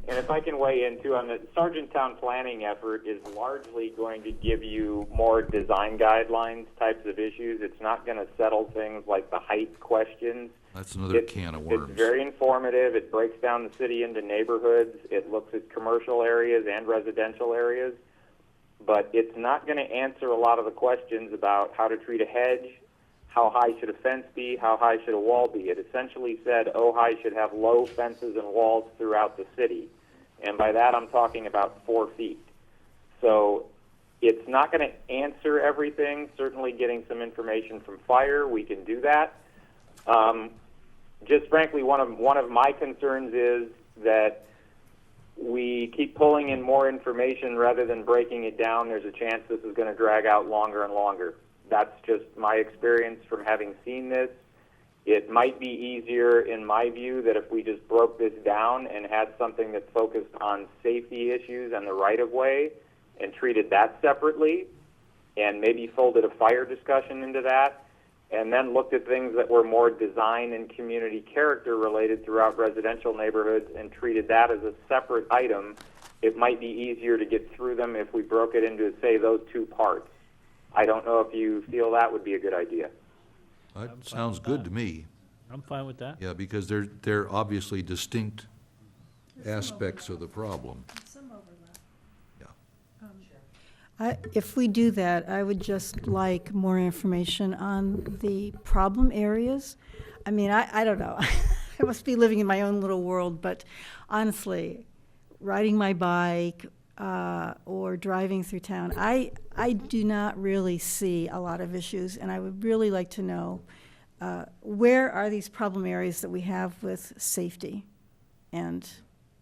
And if I can weigh in too on the Sergeant Town planning effort is largely going to give you more design guidelines types of issues. It's not going to settle things like the height questions. That's another can of worms. It's very informative. It breaks down the city into neighborhoods. It looks at commercial areas and residential areas. But it's not going to answer a lot of the questions about how to treat a hedge, how high should a fence be, how high should a wall be. It essentially said Ojai should have low fences and walls throughout the city. And by that, I'm talking about 4 feet. So it's not going to answer everything. Certainly getting some information from fire, we can do that. Just frankly, one of my concerns is that we keep pulling in more information rather than breaking it down. There's a chance this is going to drag out longer and longer. That's just my experience from having seen this. It might be easier, in my view, that if we just broke this down and had something that's focused on safety issues and the right-of-way and treated that separately and maybe folded a fire discussion into that and then looked at things that were more design and community character related throughout residential neighborhoods and treated that as a separate item, it might be easier to get through them if we broke it into, say, those 2 parts. I don't know if you feel that would be a good idea. That sounds good to me. I'm fine with that. Yeah, because they're obviously distinct aspects of the problem. Some overlap. Yeah. If we do that, I would just like more information on the problem areas. I mean, I don't know. I must be living in my own little world, but honestly, riding my bike or driving through town, I do not really see a lot of issues, and I would really like to know where are these problem areas that we have with safety? And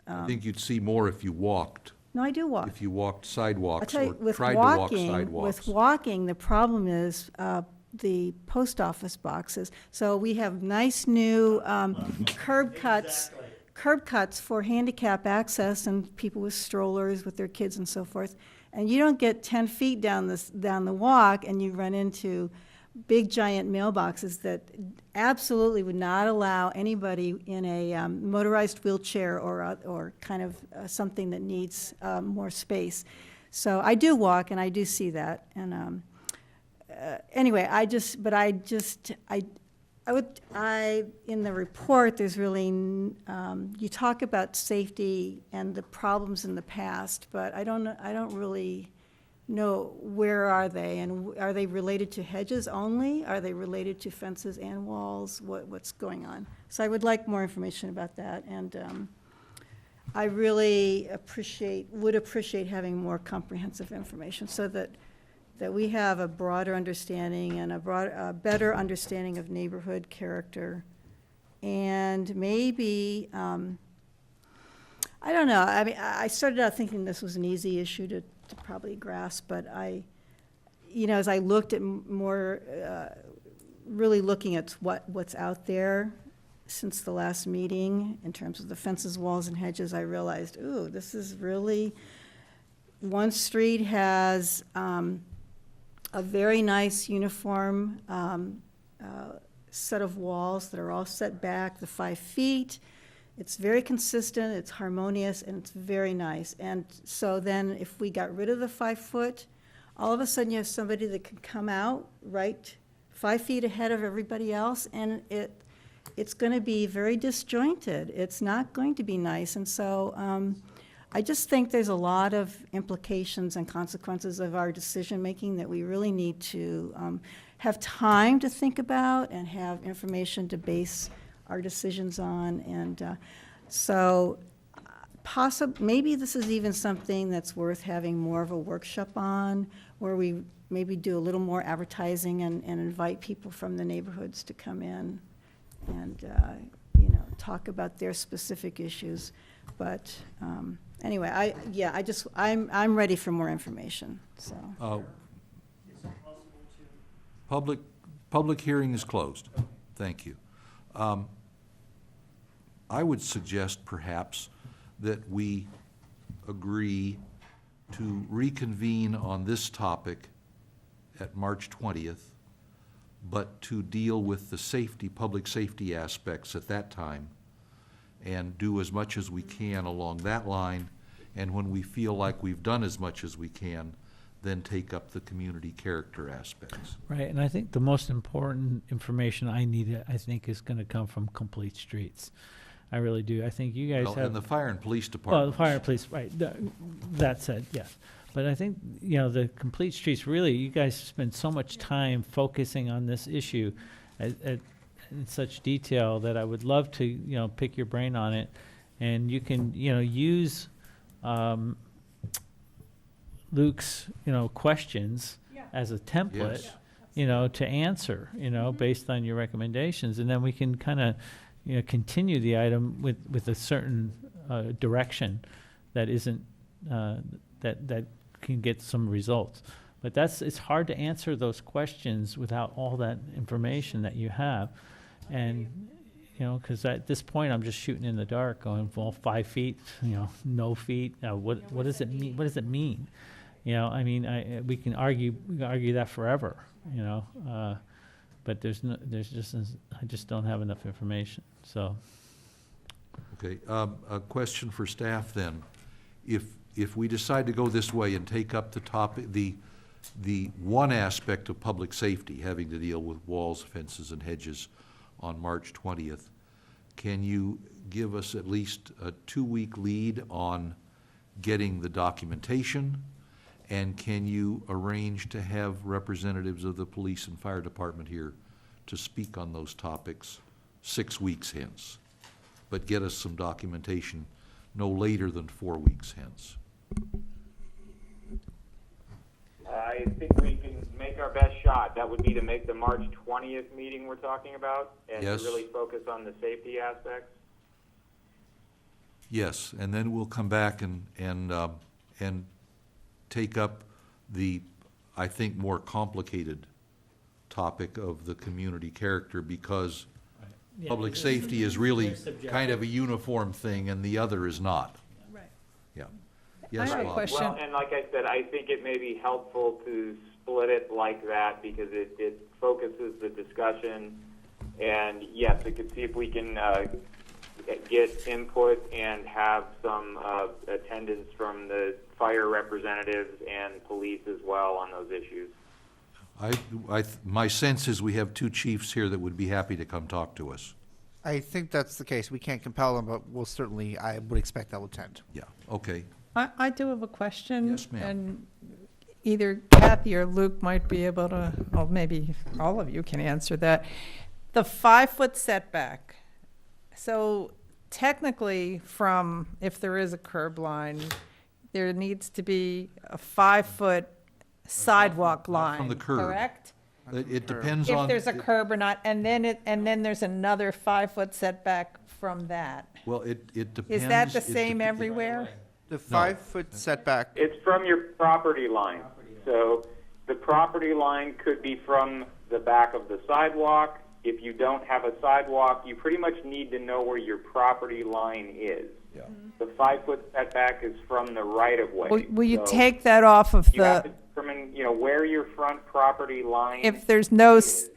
I think you'd see more if you walked, no, I do walk. if you walked I'll sidewalks tell you, or with tried to walk walking, sidewalks. with walking, the problem is the post office boxes. So we have nice new curb cuts for handicap access and people with strollers with their kids and so forth. And you don't get 10 feet down the walk and you run into big giant mailboxes that absolutely would not allow anybody in a motorized wheelchair or kind of something that needs more space. So I do walk and I do see that. And anyway, in the report, there's really, you talk about safety and the problems in the past, but I don't really know where are they, and are they related to hedges only? Are they related to fences and walls? What's going on? So I would like more information about that, and I really would appreciate having more comprehensive information so that we have a broader understanding and a better understanding of neighborhood character. And maybe, I don't know, I mean, I started out thinking this was an easy issue to probably grasp, but as I looked at more really looking at what's out there since the last meeting in terms of the fences, walls, and hedges, I realized, ooh, this is really, one street has a very nice uniform set of walls that are all set back the 5 feet. It's very consistent, it's harmonious, and it's very nice. And so then if we got rid of the 5 foot, all of a sudden you have somebody that can come out right 5 feet ahead of everybody else, and it's going to be very disjointed. It's not going to be nice. And so I just think there's a lot of implications and consequences of our decision-making that we really need to have time to think about and have information to base our decisions on. And so maybe this is even something that's worth having more of a workshop on, where we maybe do a little more advertising and invite people from the neighborhoods to come in and, talk about their specific issues. But anyway, I'm ready for more information, so. Public hearing is closed. Thank you. I would suggest perhaps that we agree to reconvene on this topic at March 20th, but to deal with the public safety aspects at that time, and do as much as we can along that line, and when we feel like we've done as much as we can, then take up the community character aspects. Right, and I think the most important information I need, I think, is going to come from Complete Streets. I really do. I think you guys Well, have... and the fire and police Well, department. the fire and police, right. That said, yes. But I think, the Complete Streets, really, you guys spend so much time focusing on this issue in such detail that I would love to, pick your brain on it. And you can, use Luke's, questions as a template, Yes. to answer, based on your recommendations. And then we can kind of, continue the item with a certain direction that isn't, that can get some results. But it's hard to answer those questions without all that information that you have. And, because at this point, I'm just shooting in the dark, going, well, 5 feet, no feet, what does it mean? What does it mean? We can argue that forever, but I just don't have enough information, so. Okay, a question for staff then. If we decide to go this way and take up the topic, the one aspect of public safety, having to deal with walls, fences, and hedges on March 20th, can you give us at least a 2-week lead on getting the documentation? And can you arrange to have representatives of the police and fire department here to speak on those topics 6 weeks hence? But get us some documentation no later than 4 weeks hence. I think we can make our best shot. That would be to make the March 20th meeting we're talking about and Yes. to really focus on the safety aspects. Yes, and then we'll come back and take up the, I think, more complicated topic of the community character, because public safety is really kind of a uniform thing and the other is not. Right. Yeah. Yes, I have a Bob? question. Well, and like I said, I think it may be helpful to split it like that because it focuses the discussion. And yes, we could see if we can get input and have some attendance from the fire representatives and police as well on those issues. My sense is we have 2 chiefs here that would be happy to come talk to us. I think that's the case. We can't compel them, but I would expect they'll attend. Yeah, okay. I do have a question. Yes, ma'am. And either Kathy or Luke might be able to, or maybe all of you can answer that. The 5-foot setback. So technically, if there is a curb line, there needs to be a 5-foot sidewalk line, from the curb. correct? It depends on. If there's a curb or not, and then there's another 5-foot setback from that. Well, it depends. Is that the it same dep- everywhere? The 5-foot setback, It's from your property line. So the property line could be from the back of the sidewalk. If you don't have a sidewalk, you pretty much need to know where your property line is. Yeah. The 5-foot setback is from the right-of-way. Will you So take that off of you have to the, determine, where your front property line if there's no, is.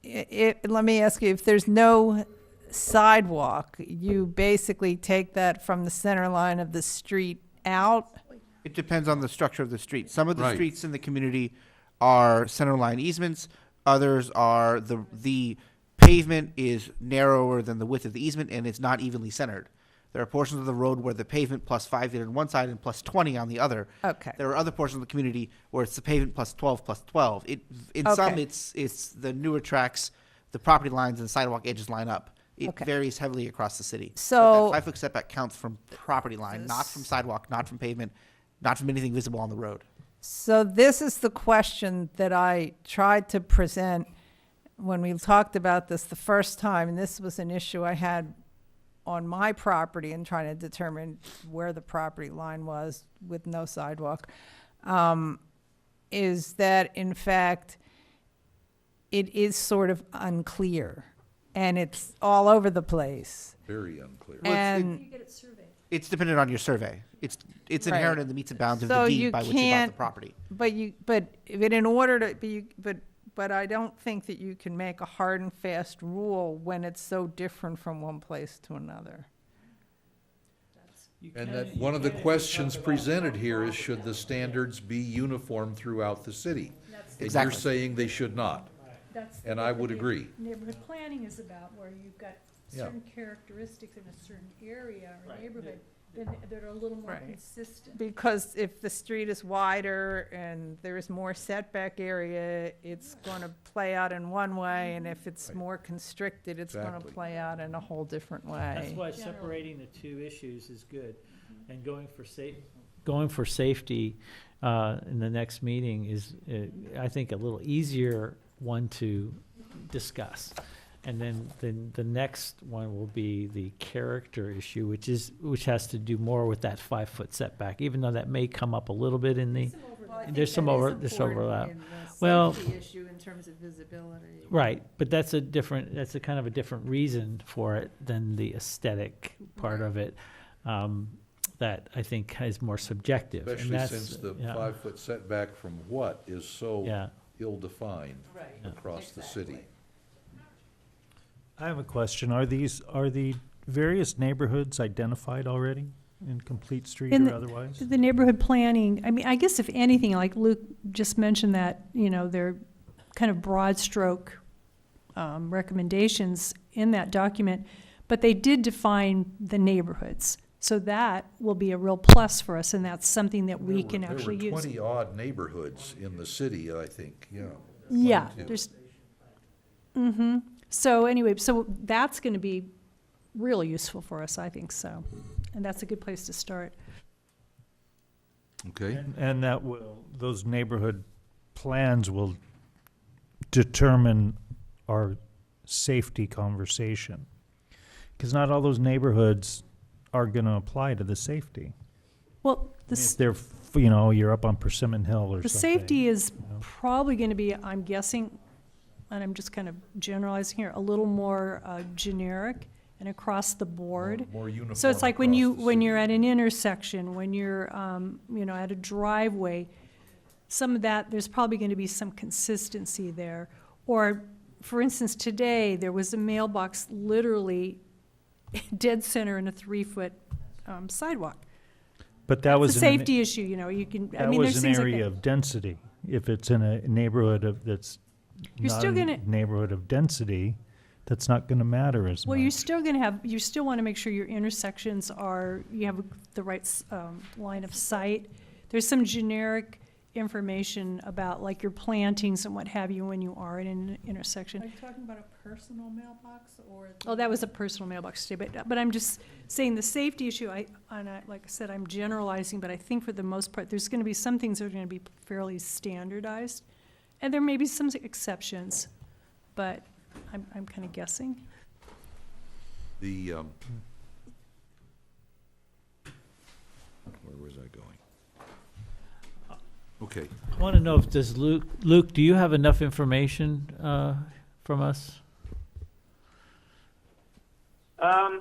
let me ask you, if there's no sidewalk, you basically take that from the center line of the street out? It depends on the structure of the street. Some of the Right. streets in the community are center line easements. Others are the pavement is narrower than the width of the easement, and it's not evenly centered. There are portions of the road where the pavement plus 5 feet on one side and plus 20 on the other. Okay. There are other portions of the community where it's the pavement plus 12 plus 12. In some, Okay. it's the newer tracks, the property lines and sidewalk edges line up. It Okay. varies heavily across the city. So- But that 5-foot setback counts from property line, not from sidewalk, not from pavement, not from anything visible on the road. So this is the question that I tried to present when we talked about this the first time, and this was an issue I had on my property and trying to determine where the property line was with no sidewalk, is that in fact, it is sort of unclear, and it's all over the place. Very unclear. And It's dependent on your survey. It's Right. inherent in the meets and bounds of So the you deed by which you bought the can't- property. But in order to be, but I don't think that you can make a hard and fast rule when it's so different from one place to another. And that one of the questions presented here is, should the standards be uniform throughout the city? And you're Exactly. saying they should not. That's And what I the would agree. Neighborhood planning is about, where you've got Yeah. certain characteristics in a certain area or neighborhood that are a little more Right. consistent. Because if the street is wider and there is more setback area, it's going to play out in one way, and if it's Right. more constricted, it's going to Exactly. play out in a whole different That's way. why separating the two issues is good, and going for safety in the next meeting is, I think, a little easier one to discuss. And then the next one will be the character issue, which has to do more with that 5-foot setback, even though that may come up a little bit in the, there's some overlap. Well, Safety issue in terms of visibility. right, but that's a kind of a different reason for it than the aesthetic part of it, that I think is more subjective. and Especially that's- since the yeah. 5-foot setback from what is so Yeah. ill-defined across the city. I have a question. Are the various neighborhoods identified already in Complete Street In or the- otherwise? The neighborhood planning, I mean, I guess if anything, like Luke just mentioned that, they're kind of broad stroke recommendations in that document, but they did define the neighborhoods. So that will be a real plus for us, and that's something that we can actually There were use. 20-odd neighborhoods in the city, I think, yeah. Yeah, 22. there's, so anyway, so that's gonna be really useful for us, I think so. And that's a good place to start. Okay, And that will, those neighborhood plans will determine our safety conversation. Because not all those neighborhoods are going to apply to the safety. Well, If they're, you're up on Persimmon Hill or the something. safety is probably gonna be, I'm guessing, and I'm just kind of generalizing here, a little more generic and across the board. more uniform. So it's like across the when city. you're at an intersection, when you're, at a driveway, some of that, there's probably gonna be some consistency there. Or, for instance, today, there was a mailbox literally dead center in a 3-foot sidewalk. But that was It's a in an- safety issue, you can, I That mean, there's was an things like area that. of density. If it's in a neighborhood that's You're not still a gonna- neighborhood of density, that's not going to matter as Well, much. you're still gonna have, you still wanna make sure your intersections you have the right, line of sight. There's some generic information about like your plantings and what have you when you are in an intersection. Are you talking about a personal mailbox or? Oh, that was a personal mailbox today, but I'm just saying the safety issue, like I said, I'm generalizing, but I think for the most part, there's gonna be some things that are gonna be fairly standardized. And there may be some exceptions, but I'm kinda guessing. The, where was I going? Okay. I want to know if does Luke, do you have enough information from us? I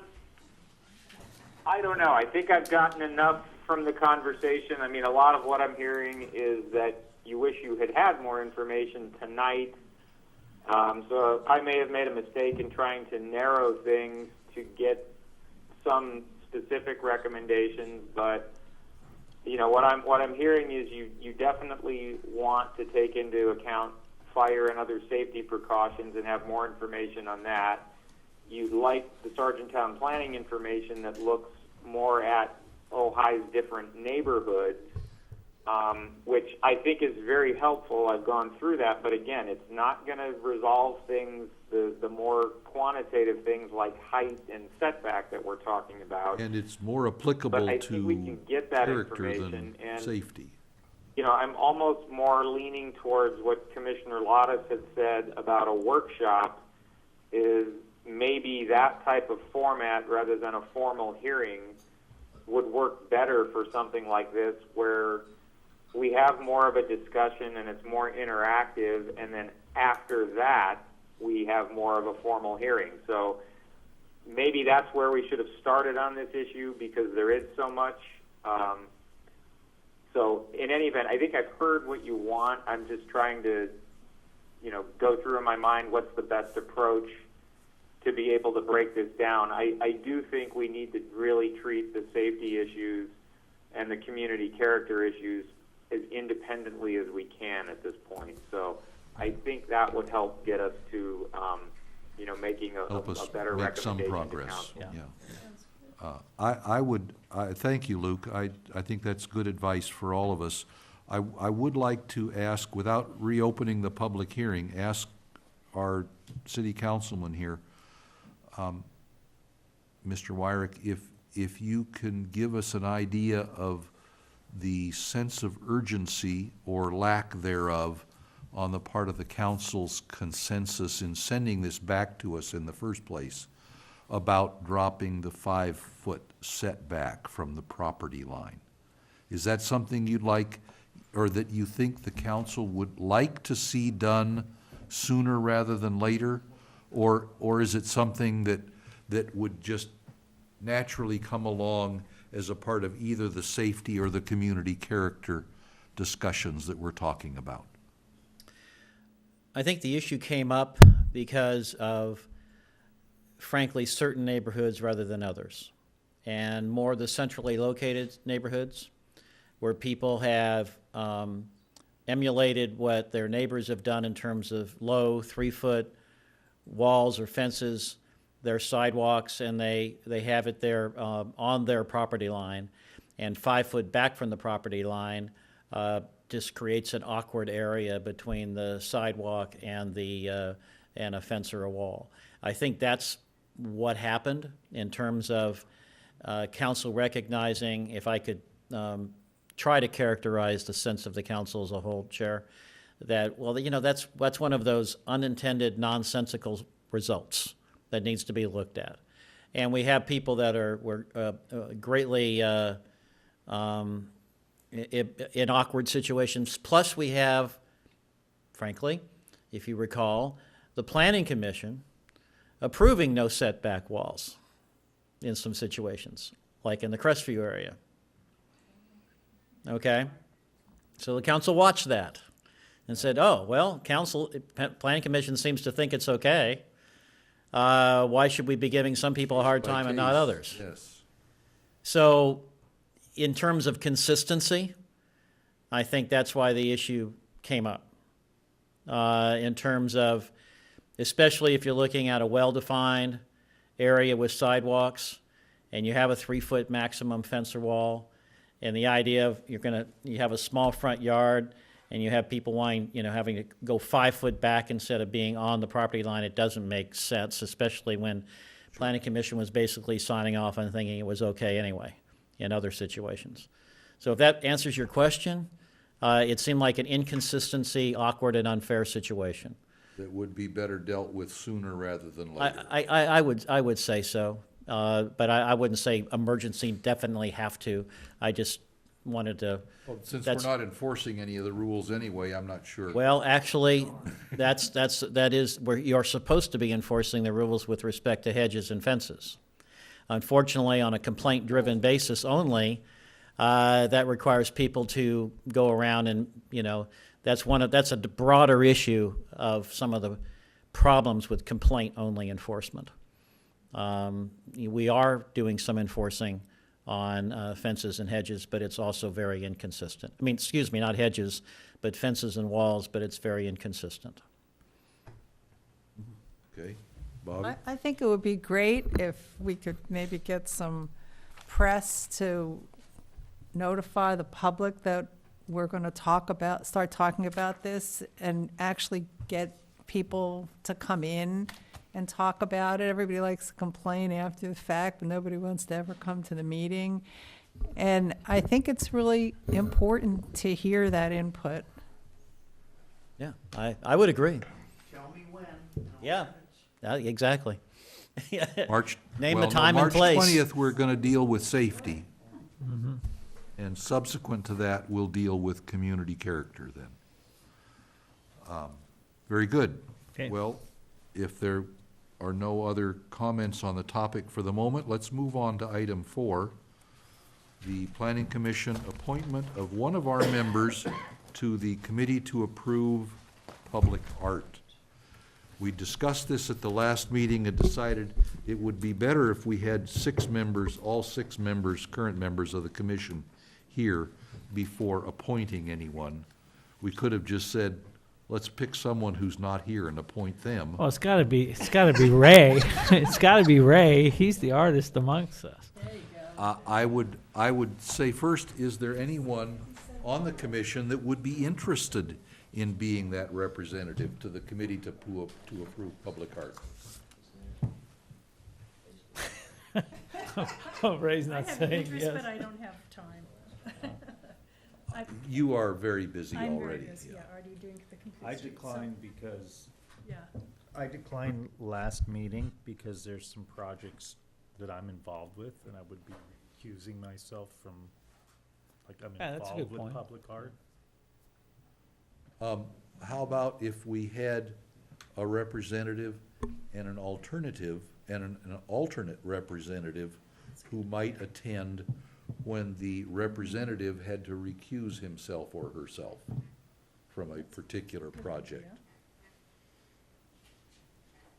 don't know. I think I've gotten enough from the conversation. I mean, a lot of what I'm hearing is that you wish you had had more information tonight. So I may have made a mistake in trying to narrow things to get some specific recommendations, but you know what I'm hearing is you definitely want to take into account fire and other safety precautions and have more information on that. You'd like the Sargenttown planning information that looks more at Ojai's different neighborhoods, which I think is very helpful. I've gone through that, but again, it's not going to resolve things, the more quantitative things like height and setback that we're talking about. And it's more applicable But I to think we can get that character information than and safety. You know, I'm almost more leaning towards what Commissioner Lottis had said about a workshop, is maybe that type of format rather than a formal hearing would work better for something like this, where we have more of a discussion and it's more interactive, and then after that we have more of a formal hearing. So maybe that's where we should have started on this issue, because there is so much. So in any event, I think I've heard what you want. I'm just trying to, you know, go through in my mind what's the best approach to be able to break this down. I do think we need to really treat the safety issues and the community character issues as independently as we can at this point. So I think that would help get us to, you know, making a better make some recommendation progress. to council. I thank you, Luke. I think that's good advice for all of us. I would like to ask, without reopening the public hearing, ask our city councilman here, Mr. Wyrick, if you can give us an idea of the sense of urgency or lack thereof on the part of the council's consensus in sending this back to us in the first place about dropping the 5-foot setback from the property line. Is that something you'd like, or that you think the council would like to see done sooner rather than later? Or is it something that would just naturally come along as a part of either the safety or the community character discussions that we're talking about? I think the issue came up because of, frankly, certain neighborhoods rather than others, and more the centrally located neighborhoods where people have emulated what their neighbors have done in terms of low 3-foot walls or fences, their sidewalks, and they have it there on their property line, and 5 foot back from the property line just creates an awkward area between the sidewalk and and a fence or a wall. I think that's what happened in terms of council recognizing, if I could try to characterize the sense of the council as a whole, Chair, that, well, you know, that's one of those unintended nonsensical results that needs to be looked at. And we have people that were greatly in awkward situations. Plus we have, frankly, if you recall, the Planning Commission approving no setback walls in some situations, like in the Crestview area. Okay? So the council watched that and said, oh, well, Planning Commission seems to think it's okay. Why should we be giving some people a hard time and not others? Yes. So in terms of consistency, I think that's why the issue came up. In terms of, especially if you're looking at a well-defined area with sidewalks and you have a 3-foot maximum fence or wall, and the idea of you have a small front yard and you have people having to go 5 foot back instead of being on the property line, it doesn't make sense, especially when Planning Commission was basically signing off on thinking it was okay anyway in other situations. So if that answers your question, it seemed like an inconsistency, awkward, and unfair situation. That would be better dealt with sooner rather than later. I would say so, but I wouldn't say emergency definitely have to. I just wanted to. Well, since we're not enforcing any of the rules anyway, I'm not sure. Well, actually, that is where you're supposed to be enforcing the rules with respect to hedges and fences. Unfortunately, on a complaint-driven basis only, that requires people to go around and, that's a broader issue of some of the problems with complaint-only enforcement. We are doing some enforcing on fences and hedges, but it's also very inconsistent. I mean, excuse me, not hedges, but fences and walls, but it's very inconsistent. Okay, Bobby? I think it would be great if we could maybe get some press to notify the public that we're going to start talking about this and actually get people to come in and talk about it. Everybody likes to complain after the fact, but nobody wants to ever come to the meeting. And I think it's really important to hear that input. Yeah, I would agree. Tell me when. Yeah, exactly. Name well, the time no, and place. March 20th, we're going to deal with safety. Mm-hmm. And subsequent to that, we'll deal with community character then. Very good. Okay. Well, if there are no other comments on the topic for the moment, let's move on to item 4, the Planning Commission appointment of one of our members to the Committee to Approve Public Art. We discussed this at the last meeting and decided it would be better if we had 6 members, all 6 members, current members of the commission here before appointing anyone. We could have just said, let's pick someone who's not here and appoint them. Well, it's got to be Ray. It's got to be Ray. He's the artist amongst us. I would say first, is there anyone on the commission that would be interested in being that representative to the Committee to Approve Public Art? Oh, Ray's not I have saying interest, yes. but I don't have time. You are very busy I'm already. very busy, yeah. Are you doing the complete I street? declined because Yeah. I declined last meeting because there's some projects that I'm involved with, and I would be recusing myself from, like, I'm Yeah, that's a involved good with point. public art. How about if we had a representative and an alternative, and an alternate representative who might attend when the representative had to recuse himself or herself from a particular project?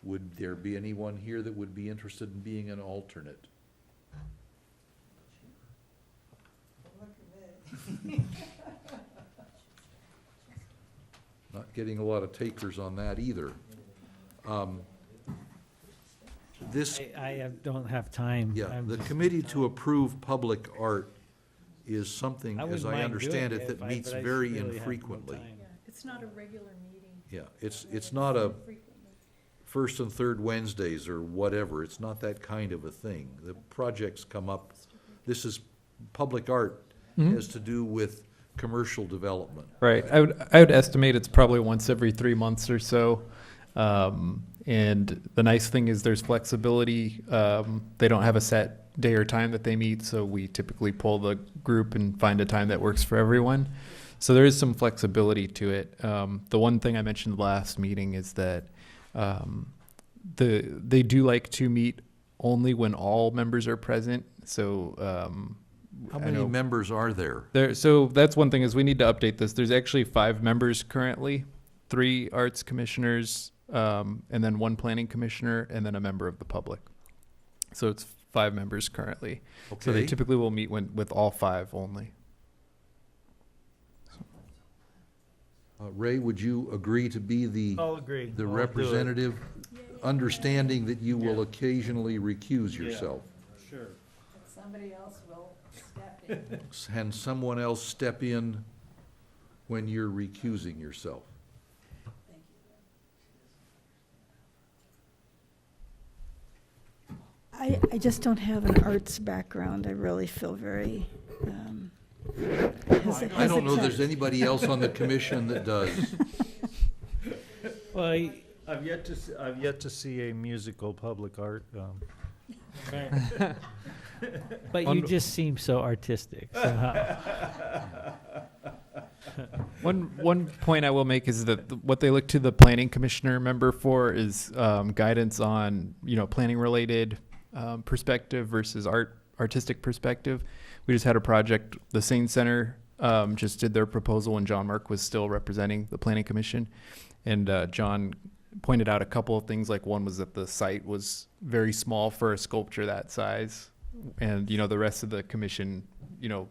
Would there be anyone here that would be interested in being an alternate? Not getting a lot of takers on that either. This, don't have time. yeah, I'm the just- Committee to Approve Public Art is something, I as wouldn't I mind understand doing it, that but meets I very really have no infrequently. time. Yeah, it's not a regular meeting. Yeah, it's not a Frequently. first and third Wednesdays or whatever, it's not that kind of a thing. The projects come up, this is, public art has to do with commercial development. Right. I would estimate it's probably once every 3 months or so. And the nice thing is there's flexibility. They don't have a set day or time that they meet, so we typically pull the group and find a time that works for everyone. So there is some flexibility to it. The one thing I mentioned last meeting is that they do like to meet only when all members are present. So How I many know- members are there? So that's one thing is we need to update this. There's actually 5 members currently, 3 arts commissioners, and then 1 planning commissioner, and then a member of the public. So it's 5 members currently. So they Okay. typically will meet with all 5 only. Ray, would you agree to be the, I'll agree. the I'll do it. representative, understanding that you will occasionally recuse yourself? Sure. Somebody else will step in. Can someone else step in when you're recusing yourself? I just don't have an arts background. I really feel very I don't know hesitant. there's anybody else on the commission that does. Well, I've yet to see a musical public art. But you just seem so artistic. So One point I will make is that what they look to the planning commissioner member for is guidance on, planning related perspective versus artistic perspective. We just had a project, the Sane Center just did their proposal when John Mark was still representing the planning commission. And John pointed out a couple of things, like one was that the site was very small for a sculpture that size. And, the rest of the commission,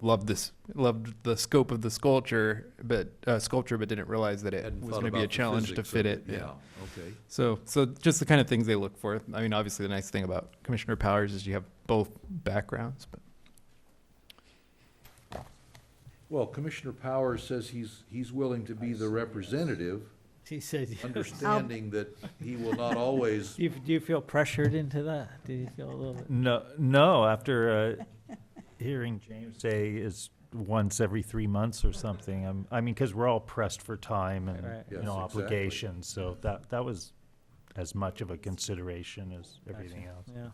loved the scope of the sculpture, but didn't realize that it Hadn't was thought going to be a about the challenge to physics fit of it. it. Yeah, okay. So just the kind of things they look for. I mean, obviously the nice thing about Commissioner Powers is you have both backgrounds, but. Well, Commissioner Powers says he's willing to be the representative, he said, understanding that he will not always. do you feel pressured into that? Do you feel a little bit? No, after hearing James say is once every 3 months or something, because we're all pressed for time and, Right. Yes, exactly. obligations, so that was as much of a consideration as everything else. Yeah.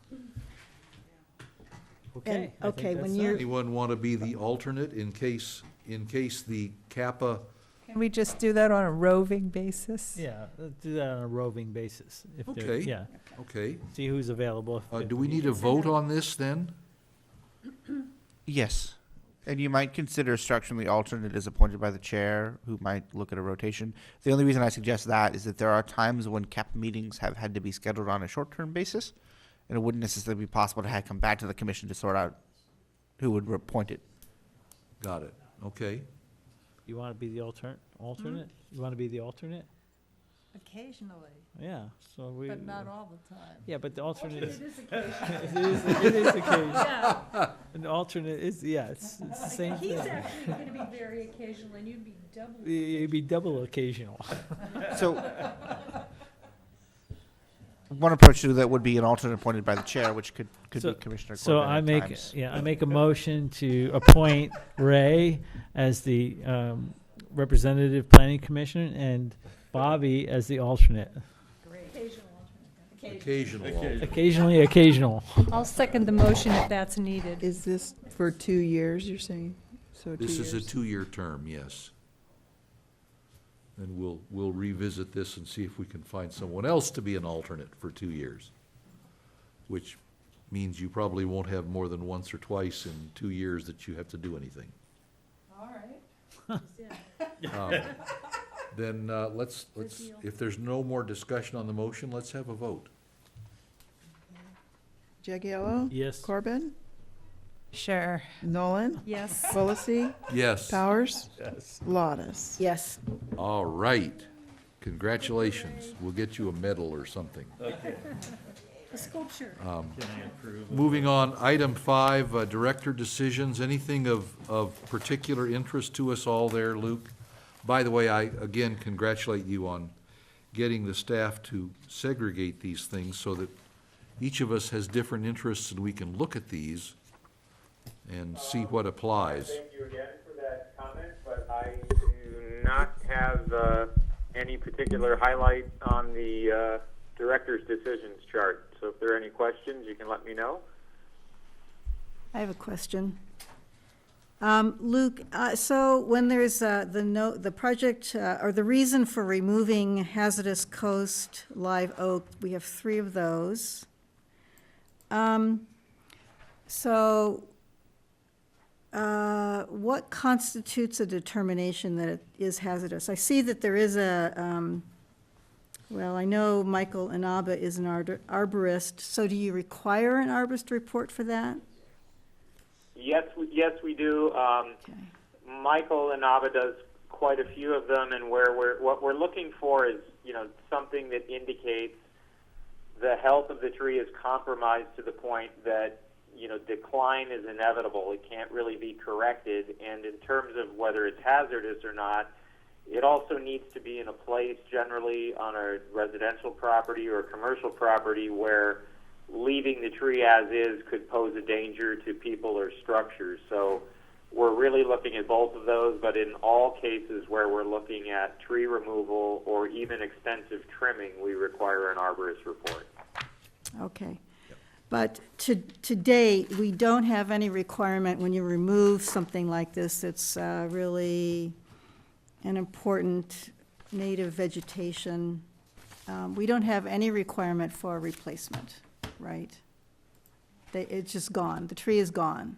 And, I think okay, that's when done. you're, Anyone want to be the alternate in case the Kappa? Can we just do that on a roving basis? Yeah, let's do that on a roving basis. If they're- Okay. Yeah, Okay. see who's available. if Do we need a vote on this then? Yes. And you might consider structuring the alternate as appointed by the chair, who might look at a rotation. The only reason I suggest that is that there are times when CAP meetings have had to be scheduled on a short-term basis, and it wouldn't necessarily be possible to have come back to the commission to sort out who would appoint it. Got it. Okay. You want to be the alternate? You want to be the alternate? Occasionally, Yeah, so we. but not all the time. Yeah, but the alternate is. It is occasionally. It is occasional. Yeah. And the alternate is, it's the same He's thing. actually going to be very occasional, and you'd be double. It'd be double occasional. So, one approach to that would be an alternate appointed by the chair, which could So- be Commissioner So Corbett I at make, times. I make a motion to appoint Ray as the representative planning commission and Bobby as the alternate. Occasional alternate. Occasional alternate. Occasionally occasional. I'll second the motion if that's needed. Is this for 2 years, you're saying? So 2 years? This is a 2-year term, yes. And we'll revisit this and see if we can find someone else to be an alternate for 2 years, which means you probably won't have more than once or twice in 2 years that you have to do anything. All right. Then let's, if there's no more discussion on the motion, let's have a vote. Jagiello? Yes. Corbin? Sure. Nolan? Yes. Quillisi? Yes. Powers? Yes. Lawless? yes. All right. Congratulations. We'll get you a medal or something. A sculpture. Moving on, item 5, director decisions. Anything of particular interest to us all there, Luke? By the way, I again congratulate you on getting the staff to segregate these things so that each of us has different interests and we can look at these and see what applies. Thank you again for that comment, but I do not have any particular highlight on the director's decisions chart. So if there are any questions, you can let me know. I have a question. Luke, so when there's the project, or the reason for removing hazardous coast live oak, we have 3 of those. So what constitutes a determination that it is hazardous? I see that there is well, I know Michael Inaba is an arborist, so do you require an arborist report for that? Yes, we do. Okay. Michael Inaba does quite a few of them, and what we're looking for is, something that indicates the health of the tree is compromised to the point that, decline is inevitable. It can't really be corrected. And in terms of whether it's hazardous or not, it also needs to be in a place, generally on a residential property or a commercial property, where leaving the tree as is could pose a danger to people or structures. So we're really looking at both of those, but in all cases where we're looking at tree removal or even extensive trimming, we require an arborist report. Okay. But to date, we don't have any requirement when you remove something like this, it's really an important native vegetation. We don't have any requirement for a replacement, right? It's just gone, the tree is gone.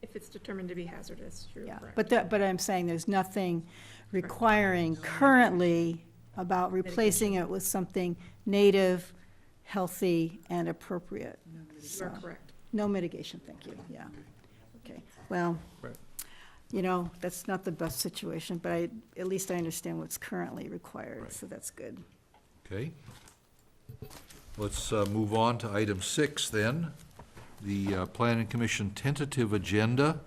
If it's determined to be hazardous, you're Yeah, correct. but I'm saying there's nothing requiring currently about replacing it with something native, healthy, and appropriate. You are correct. No mitigation, thank you, yeah. Okay, well, Right. you know, that's not the best situation, but at least I understand what's currently required, Right. so that's good. Okay. Let's move on to item 6 then, the Planning Commission tentative agenda.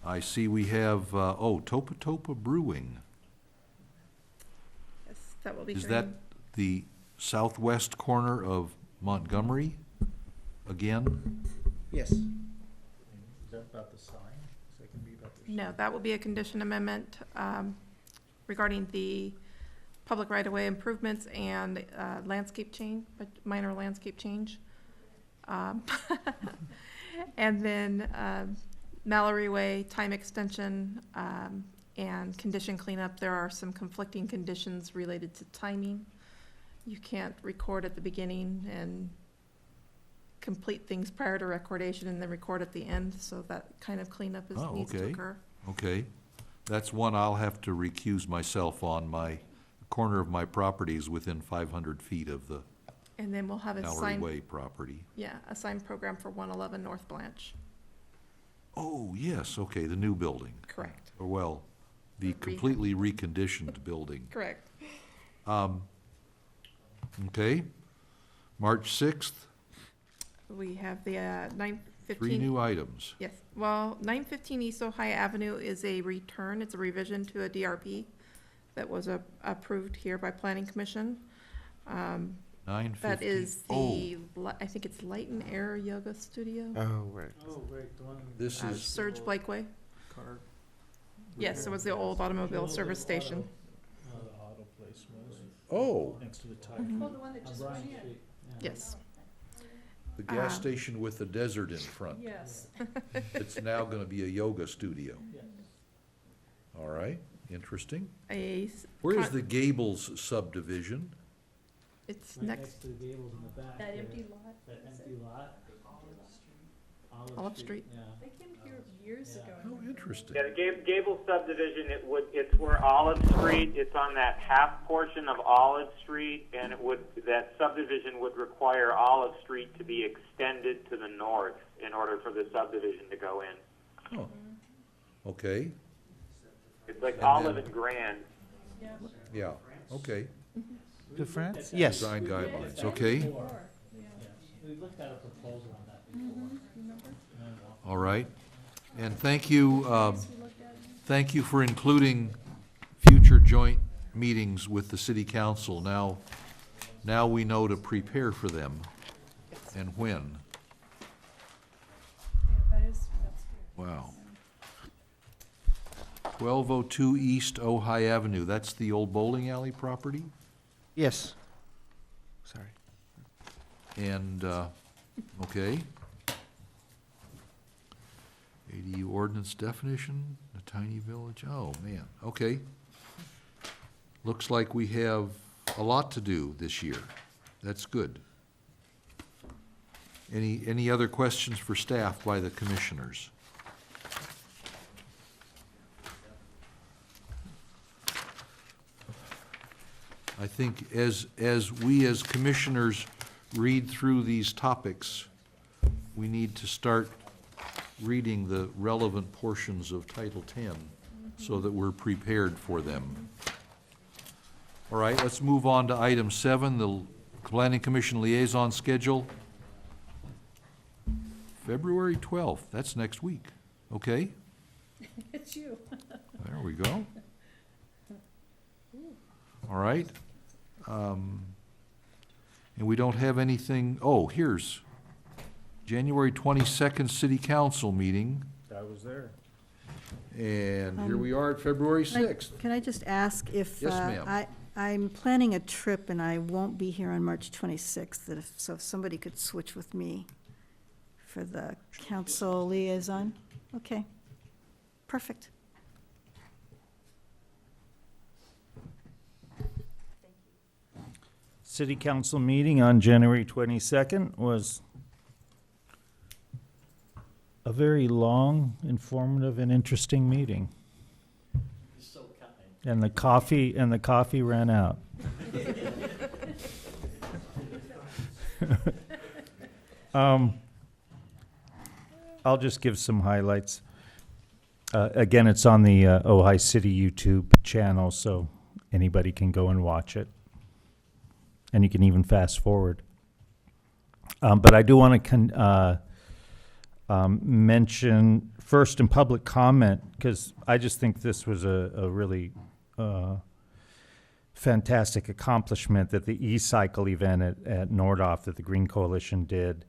I see we have, Topa Topa Brewing. Yes, that will be Is during- that the southwest corner of Montgomery again? Yes. Is that about the sign? Is that gonna be about the No, that will be a condition amendment regarding the public right-of-way improvements and landscape change, minor landscape change. And then Mallory Way, time extension, and condition cleanup. There are some conflicting conditions related to timing. You can't record at the beginning and complete things prior to recordation and then record at the end, so that kind of cleanup needs to occur. Okay. That's one I'll have to recuse myself on. My corner of my property is within 500 feet of the And then we'll have a Mallory sign, Way property. yeah, a sign program for 111 North Blanche. Oh, yes, okay, the new building. Correct. Or, well, the completely reconditioned building. Correct. Okay. March 6th, We have the 915. 3 new items. Yes, well, 915 East Ojai Avenue is a return, it's a revision to a DRP that was approved here by Planning Commission. 9:15. That is Oh, I think it's Light and Air Yoga Studio. Oh, right. Oh, right, the one. This is, Serge Blakeway. Car. Yes, it was the old automobile service station. the auto place was? oh, Next to the tire. Mm-hmm. Oh, the one that just went in. Yes. the gas station with the desert in front. Yes. It's now gonna be a yoga studio. All right, interesting. Where is the Gables subdivision? It's Right next, to the gables in the back. That there. empty lot. That empty lot. Olive Street. Yeah. They came here years ago. Oh, interesting. Yeah, the Gable subdivision, it's where Olive Street, it's on that half portion of Olive Street, and that subdivision would require Olive Street to be extended to the north in order for the subdivision to go in. Oh, okay, It's like And Olive then- and Grand. yeah, okay. To France? Yes. Design guidelines, okay. We looked at a proposal on that before. All right. And thank you for including future joint meetings with the city council. Now we know to prepare for them and when. Yeah, that's good. Wow. 1202 East Ojai Avenue, that's the old bowling alley property? Yes. Sorry. And, okay. ADU ordinance definition, the tiny village, oh, man, okay. Looks like we have a lot to do this year. That's good. Any other questions for staff by the commissioners? I think as we as commissioners read through these topics, we need to start reading the relevant portions of Title 10 so that we're prepared for them. All right, let's move on to item 7, the Planning Commission liaison schedule. February 12th, that's next week, okay? It's you. There we go. All right. And we don't have anything, oh, here's January 22nd City Council meeting, I was there. and here we are at February 6th. Can I just ask if, Yes, ma'am. I'm planning a trip and I won't be here on March 26th, so if somebody could switch with me for the council liaison. Okay, perfect. City council meeting on January 22nd was a very long, informative, and interesting meeting. And the coffee ran out. I'll just give some highlights. Again, it's on the Ojai City YouTube channel, so anybody can go and watch it. And you can even fast forward. But I do want to mention first in public comment, because I just think this was a really fantastic accomplishment that the e-cycle event at Nordhoff that the Green Coalition did.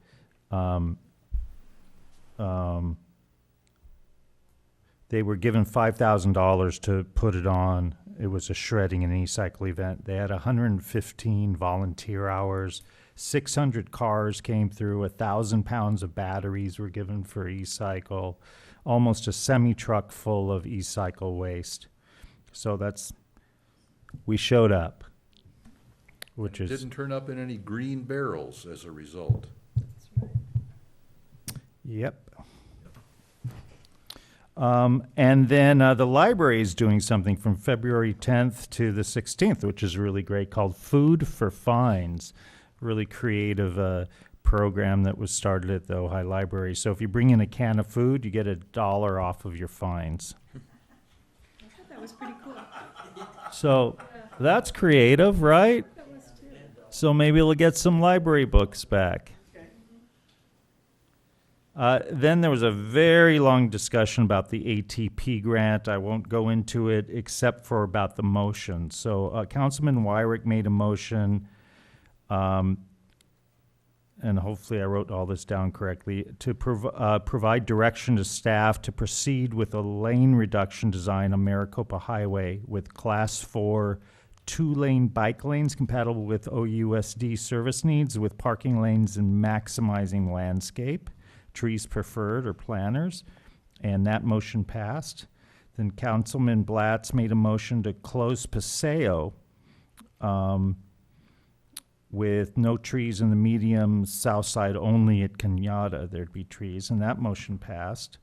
They were given $5,000 to put it on. It was a shredding and e-cycle event. They had 115 volunteer hours. 600 cars came through. 1,000 pounds of batteries were given for e-cycle. Almost a semi-truck full of e-cycle waste. So we showed up, which is... Didn't turn up in any green barrels as a result. Yep. And then the library is doing something from February 10th to the 16th, which is really great, called Food for Fines. Really creative program that was started at the Ojai Library. So if you bring in a can of food, you get $1 off of your fines. I thought that was pretty cool. So that's creative, right? That was too. So maybe we'll get some library books back. Then there was a very long discussion about the ATP grant. I won't go into it except for about the motion. So Councilman Wyrick made a motion, and hopefully I wrote all this down correctly, to provide direction to staff to proceed with a lane reduction design on Maricopa Highway with Class 4 two-lane bike lanes compatible with OUSD service needs with parking lanes and maximizing landscape. Trees preferred or planters, and that motion passed. Then Councilman Blatz made a motion to close Paseo with no trees in the medium south side, only at Cañada there'd be trees, and that motion passed.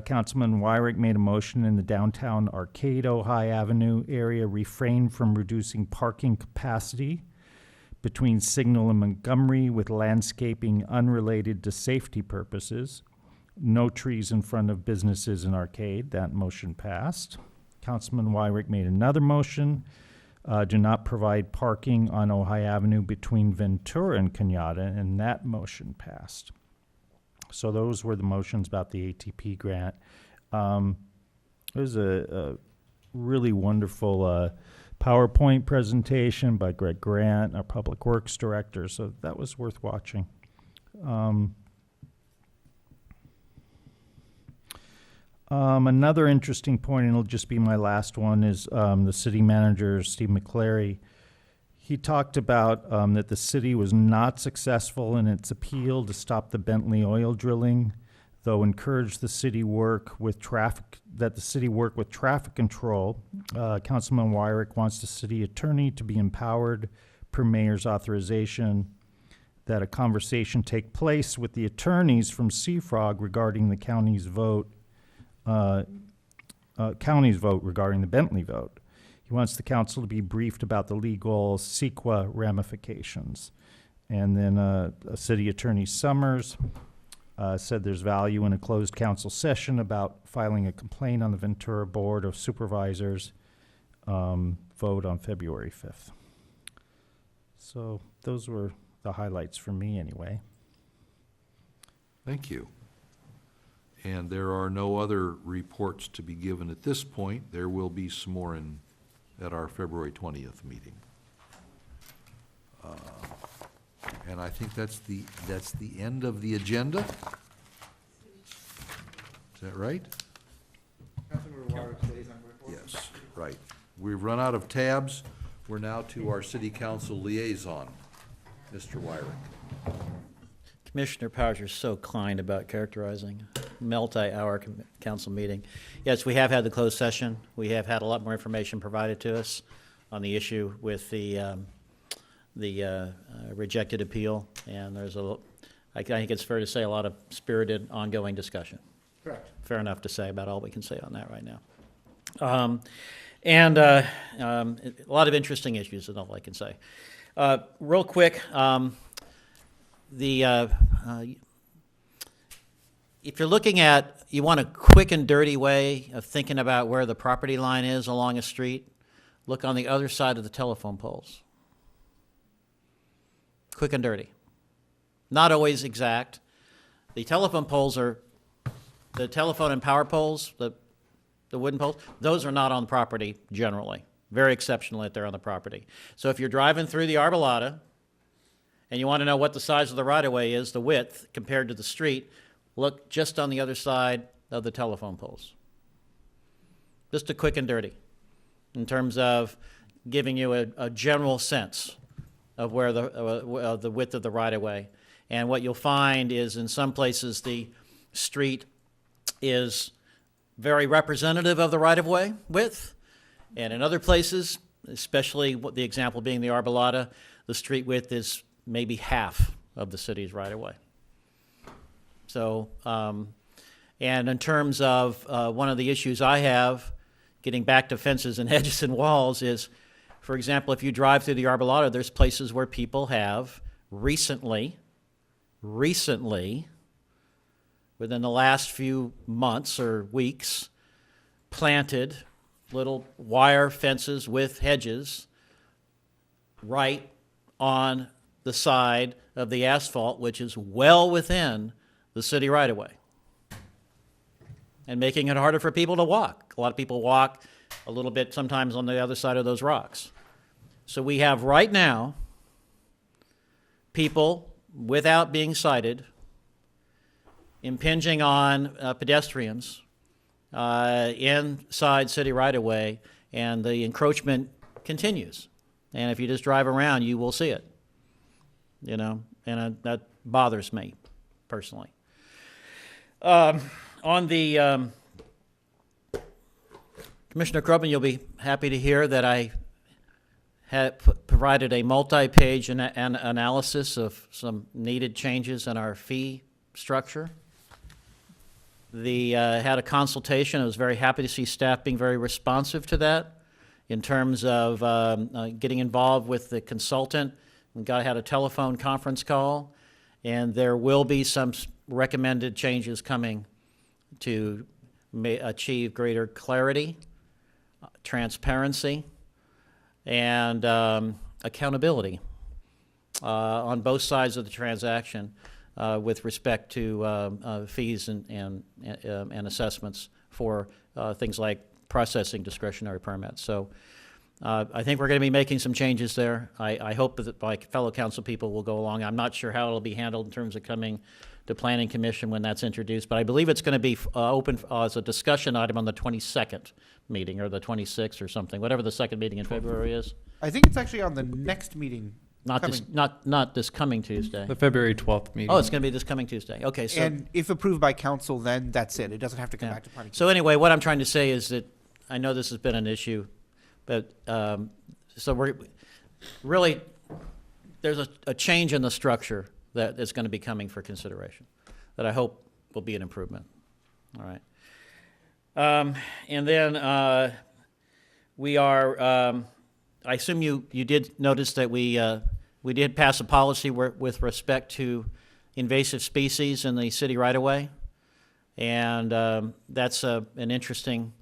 Councilman Wyrick made a motion in the downtown Arcade Ojai Avenue area refrain from reducing parking capacity between Signal and Montgomery with landscaping unrelated to safety purposes. No trees in front of businesses in Arcade. That motion passed. Councilman Wyrick made another motion. Do not provide parking on Ojai Avenue between Ventura and Cañada, and that motion passed. So those were the motions about the ATP grant. It was a really wonderful PowerPoint presentation by Greg Grant, our Public Works Director, so that was worth watching. Another interesting point, and it'll just be my last one, is the city manager, Steve McClary. He talked about that the city was not successful in its appeal to stop the Bentley oil drilling, though encouraged the city work with traffic control. Councilman Wyrick wants the city attorney to be empowered per mayor's authorization, that a conversation take place with the attorneys from CFROG regarding the county's vote regarding the Bentley vote. He wants the council to be briefed about the legal CEQA ramifications. And then City Attorney Summers said there's value in a closed council session about filing a complaint on the Ventura Board of Supervisors, vote on February 5th. So those were the highlights for me anyway. Thank you. And there are no other reports to be given at this point. There will be some more at our February 20th meeting. And I think that's the end of the agenda. Is that right? Yes, right. We've run out of tabs. We're now to our city council liaison, Mr. Wyrick. Commissioner Powers, you're so kind about characterizing multi-hour council meeting. Yes, we have had the closed session. We have had a lot more information provided to us on the issue with the rejected appeal, and there's I think it's fair to say a lot of spirited ongoing discussion. Correct. Fair enough to say about all we can say on that right now. A lot of interesting issues is all I can say. Real quick, if you're looking at, you want a quick and dirty way of thinking about where the property line is along a street, look on the other side of the telephone poles. Quick and dirty. Not always exact. The telephone poles are, the telephone and power poles, the wooden poles, those are not on property generally. Very exceptionally if they're on the property. So if you're driving through the Arbolada and you want to know what the size of the right-of-way is, the width compared to the street, look just on the other side of the telephone poles. Just a quick and dirty in terms of giving you a general sense of where the width of the right-of-way. And what you'll find is in some places the street is very representative of the right-of-way width, and in other places, especially the example being the Arbolada, the street width is maybe half of the city's right-of-way. So, and in terms of one of the issues I have, getting back to fences and hedges and walls, is, for example, if you drive through the Arbolada, there's places where people have recently, within the last few months or weeks, planted little wire fences with hedges right on the side of the asphalt, which is well within the city right-of-way, and making it harder for people to walk. A lot of people walk a little bit sometimes on the other side of those rocks. So we have right now people, without being cited, impinging on pedestrians inside city right-of-way, and the encroachment continues. And if you just drive around, you will see it, you know, and that bothers me personally. On the Commissioner Krubin, you'll be happy to hear that I had provided a multi-page analysis of some needed changes in our fee structure. Had a consultation. I was very happy to see staff being very responsive to that in terms of getting involved with the consultant. We had a telephone conference call, and there will be some recommended changes coming to achieve greater clarity, transparency, and accountability on both sides of the transaction with respect to fees and assessments for things like processing discretionary permits. So I think we're going to be making some changes there. I hope that my fellow council people will go along. I'm not sure how it'll be handled in terms of coming to Planning Commission when that's introduced, but I believe it's going to be open as a discussion item on the 22nd meeting, or the 26th or something, whatever the second meeting in February is. I think it's actually on the next meeting. Not this coming Tuesday. The February 12th meeting. Oh, it's going to be this coming Tuesday. Okay, so And if approved by council, then that's it. It doesn't have to come back to planning. So anyway, what I'm trying to say is that I know this has been an issue, but so we're really, there's a change in the structure that is going to be coming for consideration that I hope will be an improvement. All right. And then we are, I assume you did notice that we did pass a policy with respect to invasive species in the city right-of-way. And that's an interesting,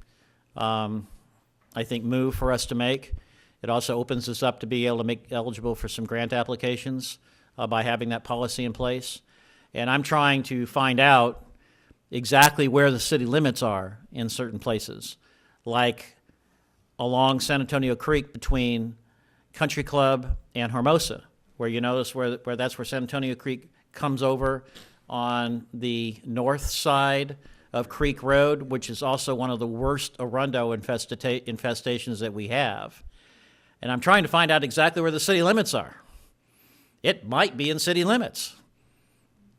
I think, move for us to make. It also opens us up to be able to make eligible for some grant applications by having that policy in place. And I'm trying to find out exactly where the city limits are in certain places, like along San Antonio Creek between Country Club and Hermosa, where you notice where that's where San Antonio Creek comes over on the north side of Creek Road, which is also one of the worst arundo infestations that we have. And I'm trying to find out exactly where the city limits are. It might be in city limits.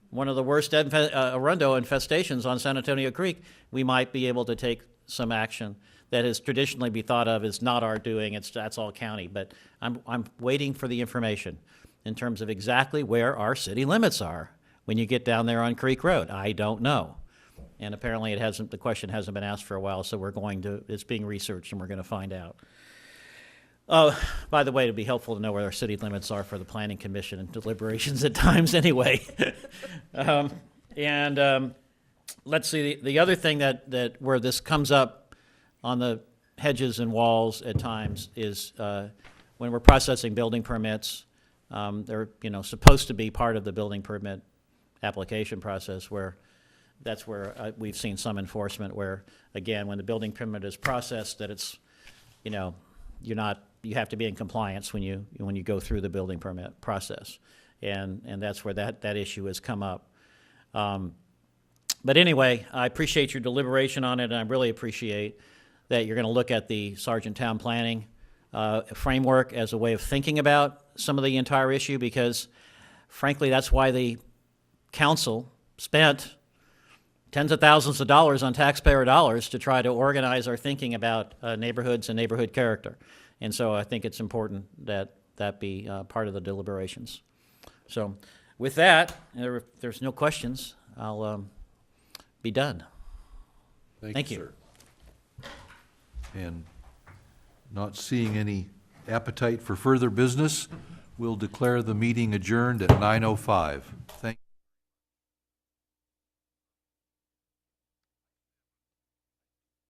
One of the worst Arundo infestations on San Antonio Creek, we might be able to take some action that has traditionally been thought of as not our doing. That's all county. But I'm waiting for the information in terms of exactly where our city limits are when you get down there on Creek Road. I don't know. And apparently the question hasn't been asked for a while, so it's being researched and we're going to find out. By the way, it'd be helpful to know where our city limits are for the Planning Commission and deliberations at times anyway. Let's see, the other thing that where this comes up on the hedges and walls at times is when we're processing building permits. They're supposed to be part of the building permit application process that's where we've seen some enforcement where, again, when the building permit is processed, that it's, you have to be in compliance when you go through the building permit process. And that's where that issue has come up. But anyway, I appreciate your deliberation on it, and I really appreciate that you're going to look at the Sargent-Town planning framework as a way of thinking about some of the entire issue, because frankly, that's why the council spent tens of thousands of dollars on taxpayer dollars to try to organize our thinking about neighborhoods and neighborhood character. And so I think it's important that that be part of the deliberations. So with that, if there's no questions, I'll be done. Thank you. Sir. And not seeing any appetite for further business, we'll declare the meeting adjourned at 9:05.